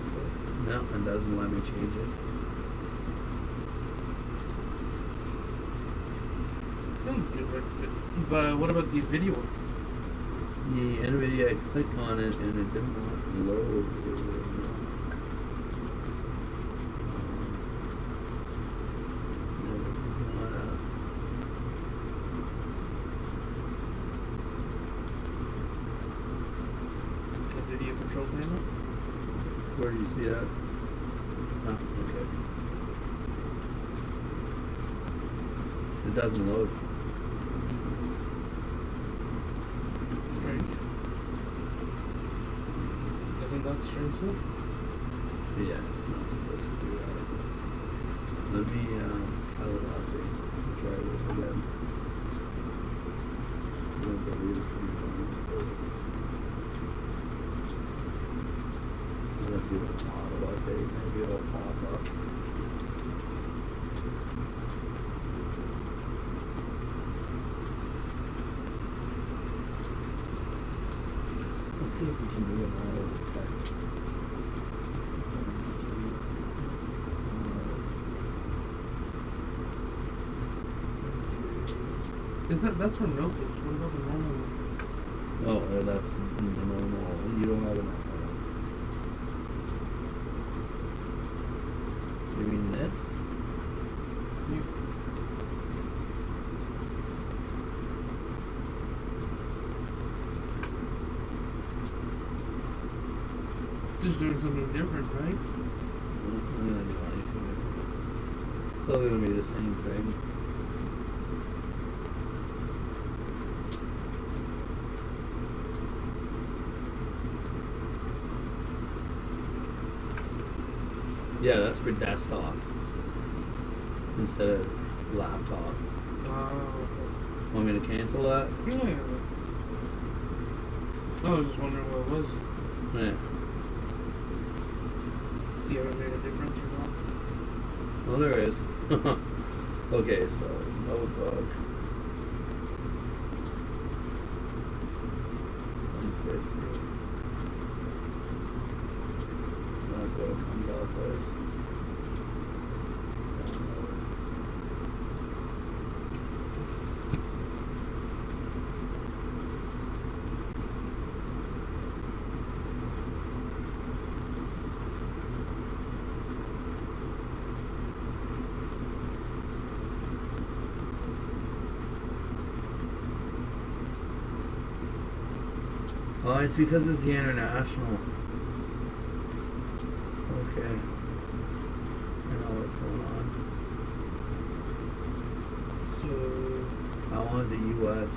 Okay. No, it doesn't let me change it. But what about the video one? The NVIDIA, I clicked on it and it did not load. No, this is not a... NVIDIA control panel? Where do you see that? Oh, okay. It doesn't load. That's strange though. Yeah, it's not supposed to do that. Let me tell it out the drivers again. I don't believe it's coming from. I'm gonna do an auto update, maybe it'll pop up. Let's see if we can do an auto detect. That's for notebooks. What about the normal one? Oh, that's the normal. You don't have a normal one. You mean this? Just doing something different, right? It's not gonna do anything different. It's still gonna be the same thing. Yeah, that's for desktop instead of laptop. Want me to cancel that? Yeah. I was just wondering what it was. Yeah. See if it made a difference or not. Well, there is. Okay, so notebook. 150. That's what it comes out with. Oh, it's because it's the international. Okay. I know what's going on. So I wanted the US.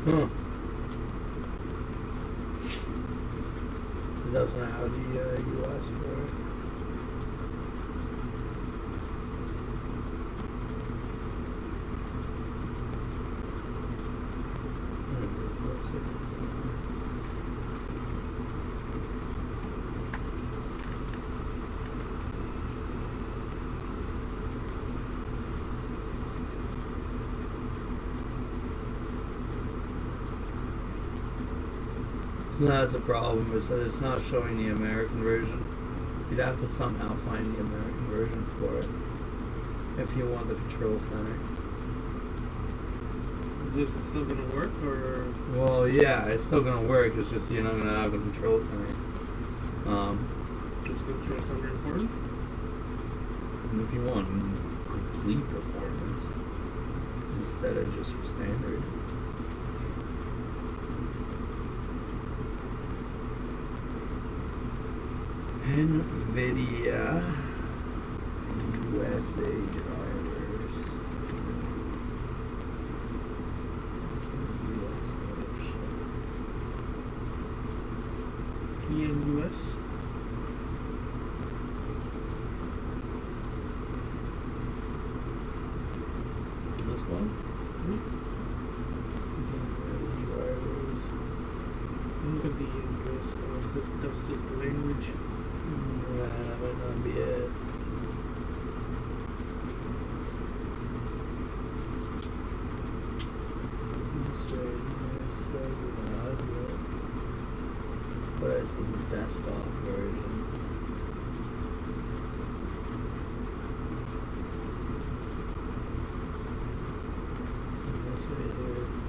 Huh. It doesn't have the US for it. That's a problem, is that it's not showing the American version. You'd have to somehow find the American version for it if you want the control center. is this still gonna work or? Well, yeah, it's still gonna work. It's just you're not gonna have a control center. Just control center important? If you want complete performance instead of just standard. NVIDIA USA drivers. US version. US? This one? Drivers. Look at the US. That's just the language. That might not be it. But this is the desktop version. This right here, right.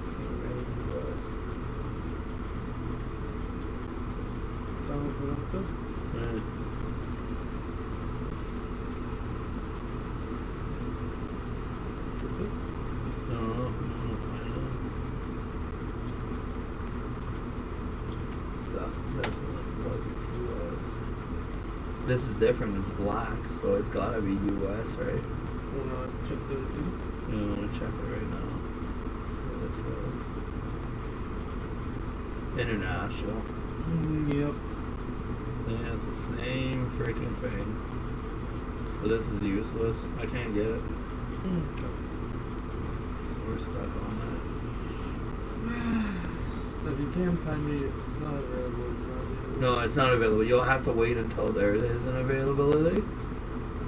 This is different, it's black, so it's gotta be US, right? Wanna check the thing? I'm gonna check it right now. See what it says. international. Yep. Yeah, it's the same freaking thing. So this is useless. I can't get it. So we're stuck on So if you can't find me, it's not available. It's not available. that. No, it's not available. You'll have to wait until there is an availability.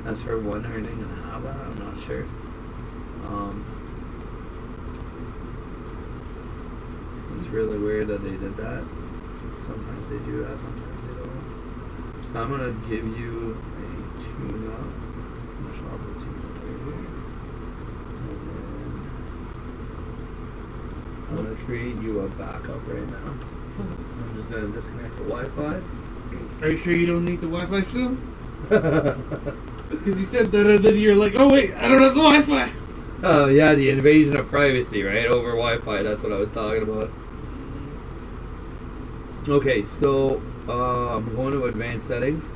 As for when are they gonna have that, I'm not sure. It's really weird that they did that. Sometimes they do that, sometimes they don't. I'm gonna give you a tune-up. I'm gonna shop the tune-up right here. And then I'm gonna create you a backup right now. I'm just gonna disconnect the Wi-Fi. Are you sure you don't need the Wi-Fi still? Because you said that, and then you're like, oh wait, I don't have the Wi-Fi. Oh yeah, the invasion of privacy, right? Over Wi-Fi, that's what I was talking about. Okay, so I'm going to advanced settings,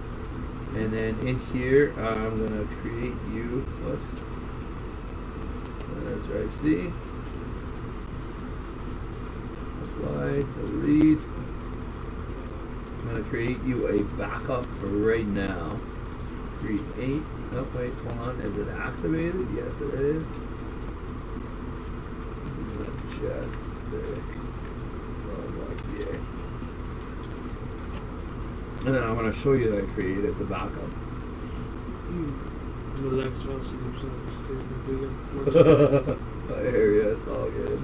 and then in here I'm gonna create you. Whoops. That's right. C. Apply. Delete. I'm gonna create you a backup right now. Create. Oh wait, hold on. Is it activated? Yes, it is. Majestic.ca. And then I'm going to show you that I created the backup. Relax, I hear you, it's all good.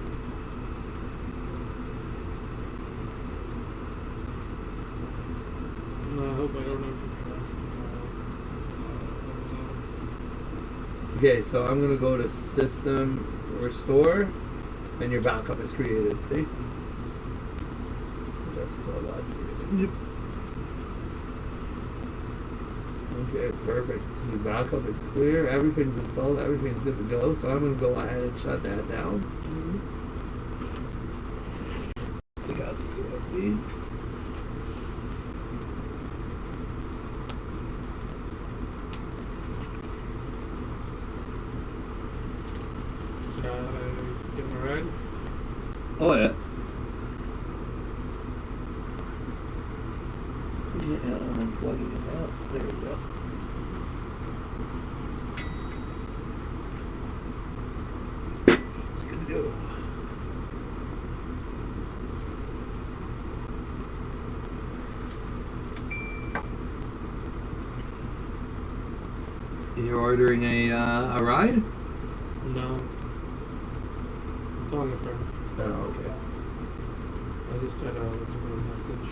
No, I hope I don't have to. Okay, so I'm going to go to System Restore, and your backup is created, see? Just call that created. Yep. Okay, perfect. Your backup is clear, everything's installed, everything's good to go, so I'm going to go ahead and shut that down. Take out the USB. Should I give him a ride? Oh, yeah. Yeah, I'm unplugging it out. There we go. It's good to go. You're ordering a ride? No. I'm calling a friend. Oh, okay. I just had a message.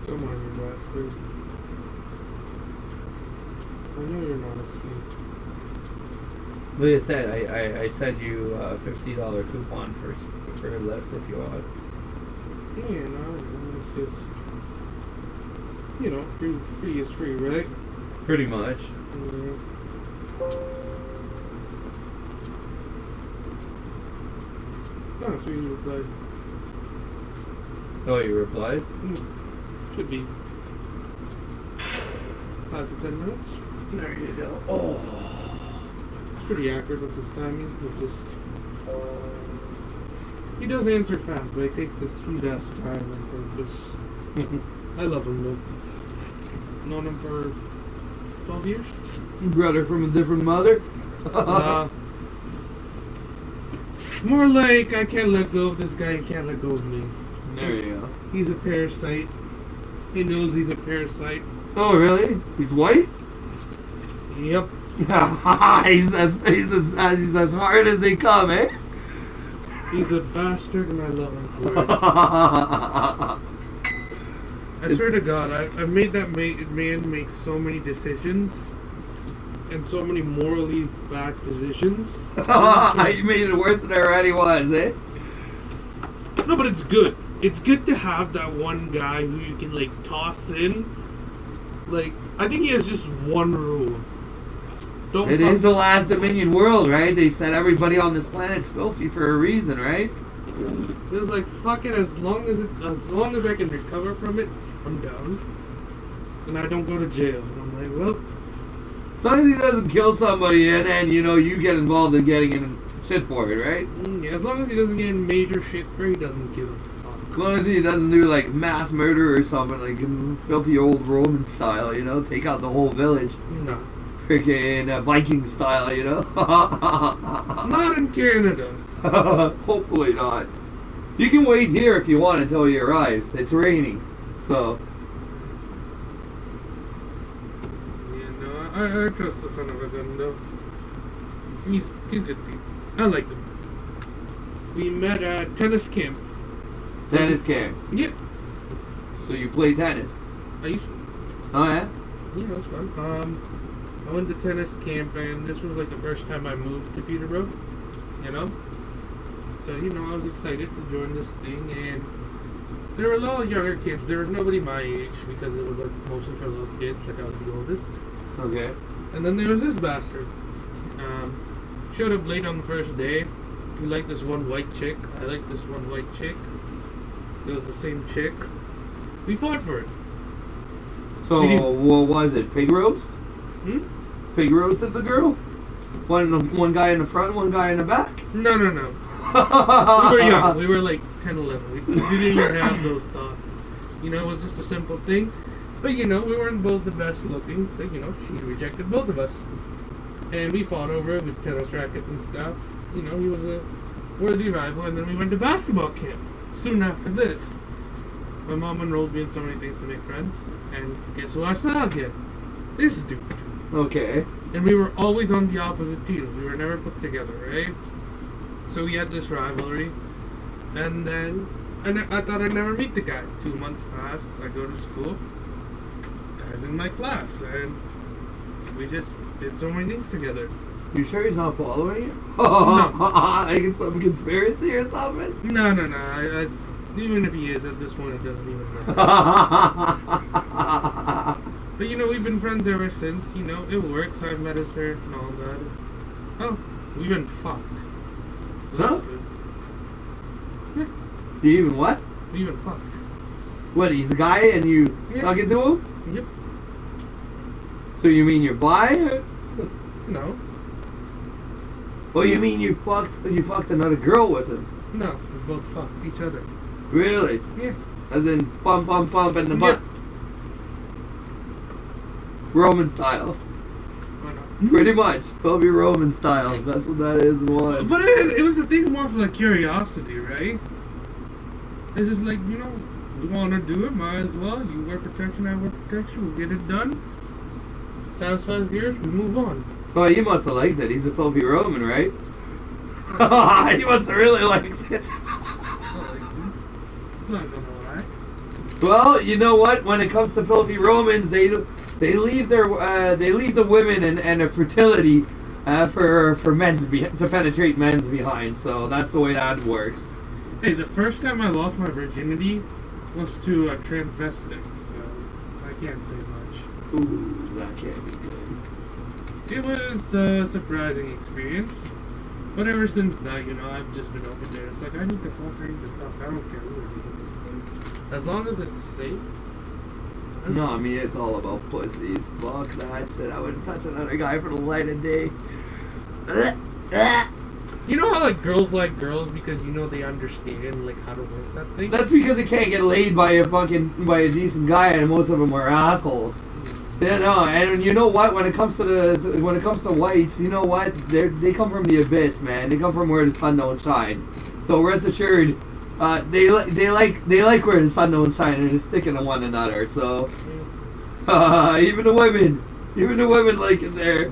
Come on, you bastard. I know you're not asleep. Like I said, I sent you a $50 coupon for a lift if you want. Yeah, no, it's just, you know, free is free, right? Pretty much. Yeah. Oh, so you replied. Oh, you replied? Should be 5 to 10 minutes. There you go. Oh. It's pretty accurate with his timing. It just he does answer fast, but he takes his sweet ass time on purpose. I love him though. Known him for 12 years. Brother from a different mother? Nah. More like I can't let go of this guy. He can't let go of me. There you go. He's a parasite. He knows he's a parasite. Oh, really? He's white? Yep. he's as hard as they come, eh? He's a bastard, and I love him for it. I swear to God, I've made that man make so many decisions and so many morally bad decisions. You made it worse than it already was, eh? No, but it's good. It's good to have that one guy who you can, like, toss in. Like, I think he has just one rule. It is the last Dominion world, right? They said everybody on this planet's filthy for a reason, right? It was like, fuck it, as long as I can recover from it, I'm down. And I don't go to jail. And I'm like, well, as long as he doesn't kill somebody and then, you know, you get involved in getting in shit for it, right? Yeah, as long as he doesn't get in major shit for it, he doesn't kill. As long as he doesn't do, like, mass murder or something, like in filthy old Roman style, you know? Take out the whole village. No. Freaking Viking style, you know? Not in Canada. Hopefully not. You can wait here if you want until he arrives. It's raining, so... I trust the son of a gun, though. He's good people. I like him. We met at tennis camp. Tennis camp? Yep. So you play tennis? I used to. Oh, yeah? Yeah, it was fun. I went to tennis camp, and this was like the first time I moved to Peterborough, you know? So, you know, I was excited to join this thing, and there were a lot of younger kids. There was nobody my age, because it was like mostly for little kids, like I was the oldest. Okay. And then there was this bastard. Showed up late on the first day. He liked this one white chick. I liked this one white chick. It was the same chick. We fought for it. So, what was it? Pig roast? Hmm? Pig roasted the girl? One guy in the front, one guy in the back? No. We were young. We were like 10, 11. We didn't even have those thoughts. You know, it was just a simple thing. But, you know, we weren't both the best looking, so, you know, she rejected both of us. And we fought over it with tennis rackets and stuff. You know, he was a worthy rival, and then we went to basketball camp soon after this. My mom enrolled me in so many things to make friends, and guess who I saw again? This dude. Okay. And we were always on the opposite teams. We were never put together, right? So we had this rivalry, and then I thought I'd never meet the guy. 2 months passed, I go to school, guy's in my class, and we just did so many things together. You sure he's not following you? No. Like it's some conspiracy or something? No. I, even if he is, at this point, it doesn't even matter. But, you know, we've been friends ever since. You know, it works. I've met his parents and all that. Oh, we've been fucked. So that's good. Yeah. You even what? We've been fucked. What, he's a guy and you stuck it to him? Yep. So you mean you're bi? No. Oh, you mean you fucked another girl with him? No, we both fucked each other. Really? Yeah. As in bump in the butt? Yeah. Roman style. Why not? Pretty much. Probably Roman style. That's what that is and was. But it was a thing more for like curiosity, right? It's just like, you know, we want to do it, might as well. You wear protection, I wear protection, we'll get it done. Satisfies yours, we move on. Oh, he must have liked it. He's a filthy Roman, right? He must have really liked it. Not gonna lie. Well, you know what? When it comes to filthy Romans, they leave the women and their fertility for men's to penetrate men's behind. So that's the way that works. Hey, the first time I lost my virginity was to a transvestite, so I can't say much. Ooh, that can't be good. It was a surprising experience, but ever since that, you know, I've just been open there. It's like, I need to fuck. I don't care who it is at this point. As long as it's safe. No, I mean, it's all about pussy. Fuck that shit. I wouldn't touch another guy for the light of day. You know how, like, girls like girls because, you know, they understand, like, how to work that thing? That's because it can't get laid by a decent guy, and most of them are assholes. Yeah, no, and you know what? When it comes to whites, you know what? They come from the abyss, man. They come from where the sun don't shine. So rest assured, they like where the sun don't shine, and they're sticking to one another. So even the women like it there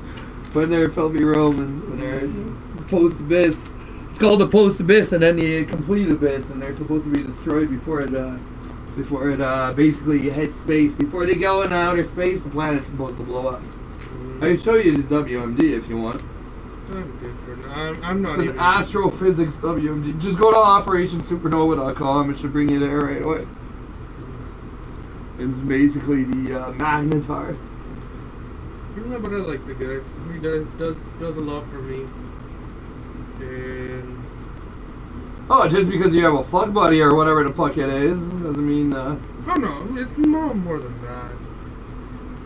when they're filthy Romans, when they're post abyss. It's called the post abyss, and then the complete abyss, and they're supposed to be destroyed before it before it basically hits space. Before they go in outer space, the planet's supposed to blow up. I can show you the WMD if you want. I'm good for now. I'm not. It's an even astrophysics WMD. Just go to operationsupernova.com. It should bring you there right away. It's basically the magnetar. No, but I like the guy. He does a lot for me. And Oh, just because you have a fuck buddy or whatever the fuck it is doesn't mean. oh no, it's more than that.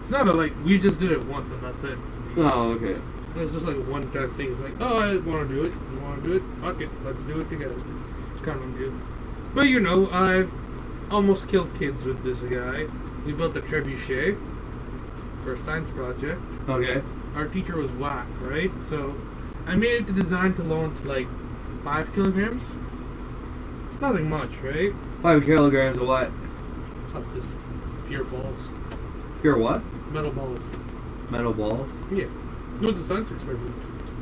It's not like we just did it once and that's it. Oh, okay. It's just like a one-time thing. It's like, oh, I want to do it. You want to do it? Fuck it. Let's do it together. It's kind of good. But you know, I've almost killed kids with this guy. We built a trebuchet for a science project. Okay. Our teacher was whack, right? So I made it designed to launch like 5 kilograms. Nothing much, right? 5 kilograms of what? Of just pure balls. Pure what? Metal balls. Metal balls? Yeah. It was a science experiment.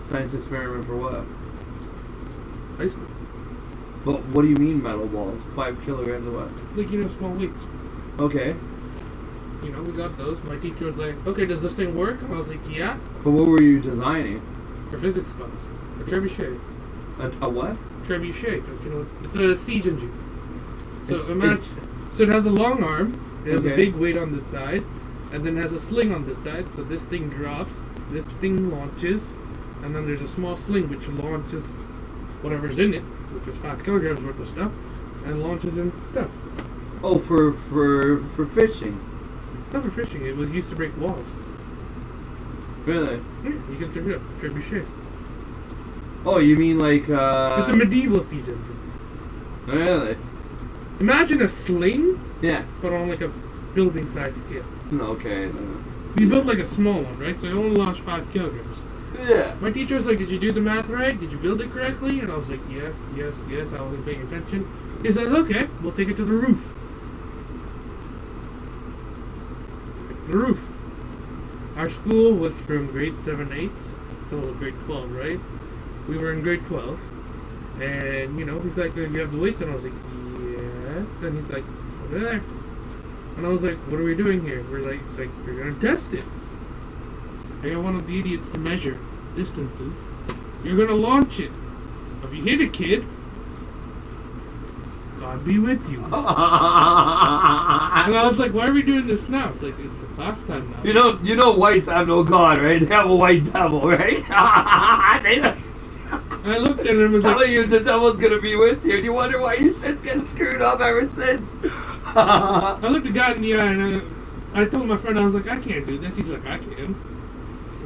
Science experiment for what? High school. But what do you mean metal balls? 5 kilograms of what? Like, you know, small weights. Okay. You know, we got those. My teacher was like, okay, does this thing work? And I was like, yeah. But what were you designing? For physics class. A trebuchet. A what? Trebuchet. Don't you know? It's a siege engine. So It's- so it has a long arm. It has a Okay. big weight on this side. And then it has a sling on this side. So this thing drops. This thing launches. And then there's a small sling which launches whatever's in it, which is 5 kilograms worth of stuff, and launches in stuff. Oh, for fishing. Not for fishing. It was used to break walls. Really? Yeah, you can search it up. Trebuchet. Oh, you mean like It's a medieval siege engine. Really? Imagine a sling, Yeah. but on like a building size scale. Okay. We built like a small one, right? So it only launched 5 kilograms. Yeah. My teacher was like, did you do the math right? Did you build it correctly? And I was like, yes. I wasn't paying attention. He says, okay, we'll take it to the roof. The roof. Our school was from grade 7 8s till grade 12, right? We were in grade 12. And, you know, he's like, you have the weights? And I was like, yes. And he's like, over there. And I was like, what are we doing here? We're like, it's like, we're going to test it. I got one of the idiots to measure distances. You're going to launch it. If you hit a kid, God be with you. And I was like, why are we doing this now? It's like, it's the class time now. You know whites have no god, right? They have a white devil, right? They don't. And I looked at him and was Telling like, you the devil's gonna be with you, and you wonder why your shit's getting screwed up ever since. I looked the guy in the eye and I told my friend, I was like, I can't do this. He's like, I can.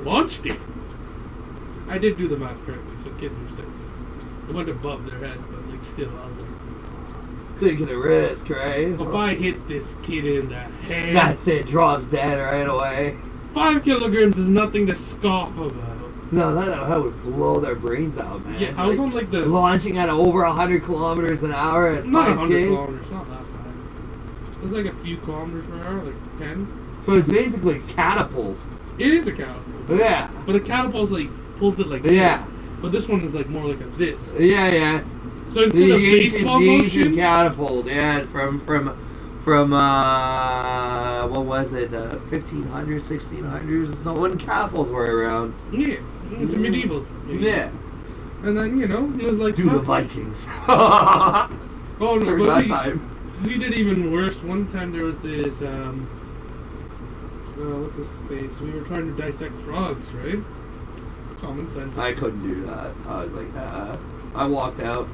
Launched it. I did do the math correctly, so kids were safe. It went above their head, but like still, I was like, Taking a risk, right? if I hit this kid in the head, That's it, drops dead right away. 5 kilograms is nothing to scoff about. No, that would blow their brains out, man. Yeah, I was on like the launching at over 100 kilometers an hour at not 5K. 100 kilometers, not that bad. It was like a few kilometers per hour, like 10. So it's basically catapult. It is a catapult. Yeah. But a catapult like pulls it like Yeah. this. But this one is like more like a this. Yeah. So instead of baseball the motion, ancient catapult, yeah, from what was it, 1500s, 1600s, so when castles were around. yeah, it's a medieval. Yeah. And then, you know, it was like, Do the fuck. Vikings. Oh no, Remember but that time? we did even worse. One time there was this, what's this space? We were trying to dissect frogs, right? Common sense. I couldn't do that. I was like, I walked out.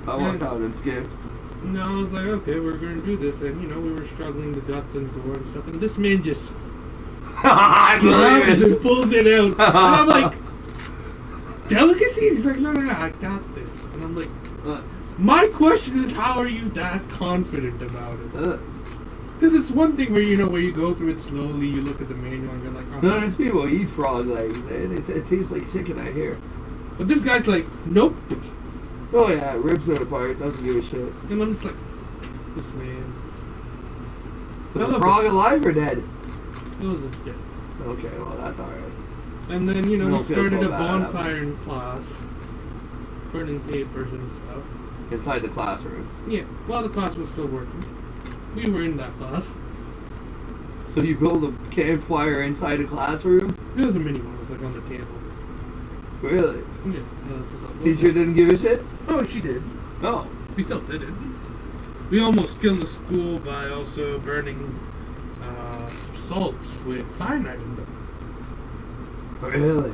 Out and skipped. No, I was like, okay, we're going to do this. And, you know, we were struggling the guts and gore and stuff. And this man just I grabs believe and it. pulls it out. And I'm like, delicacy? He's like, no, I got this. And I'm like, my question is, how are you that confident about it? Because it's one thing where, you know, where you go through it slowly, you look at the manual and you're like, oh. No, there's people who eat frog legs, and it tastes like chicken, I hear. But this guy's like, nope. Oh yeah, rips it apart, doesn't give a shit. And I'm just like, this man. Was the frog alive or dead? It was a dick. Okay, well that's alright. And then, you know, Don't we feel started so a bad, bonfire in class, burning papers and stuff. Inside the classroom. Yeah, while the class was still working. We were in that class. So you build a campfire inside a classroom? It was a mini one. It was like on the table. Really? Yeah. This is like, Teacher didn't give a shit? oh, she did. No. We still did it. We almost killed the school by also burning some salts with cyanide in them. Really?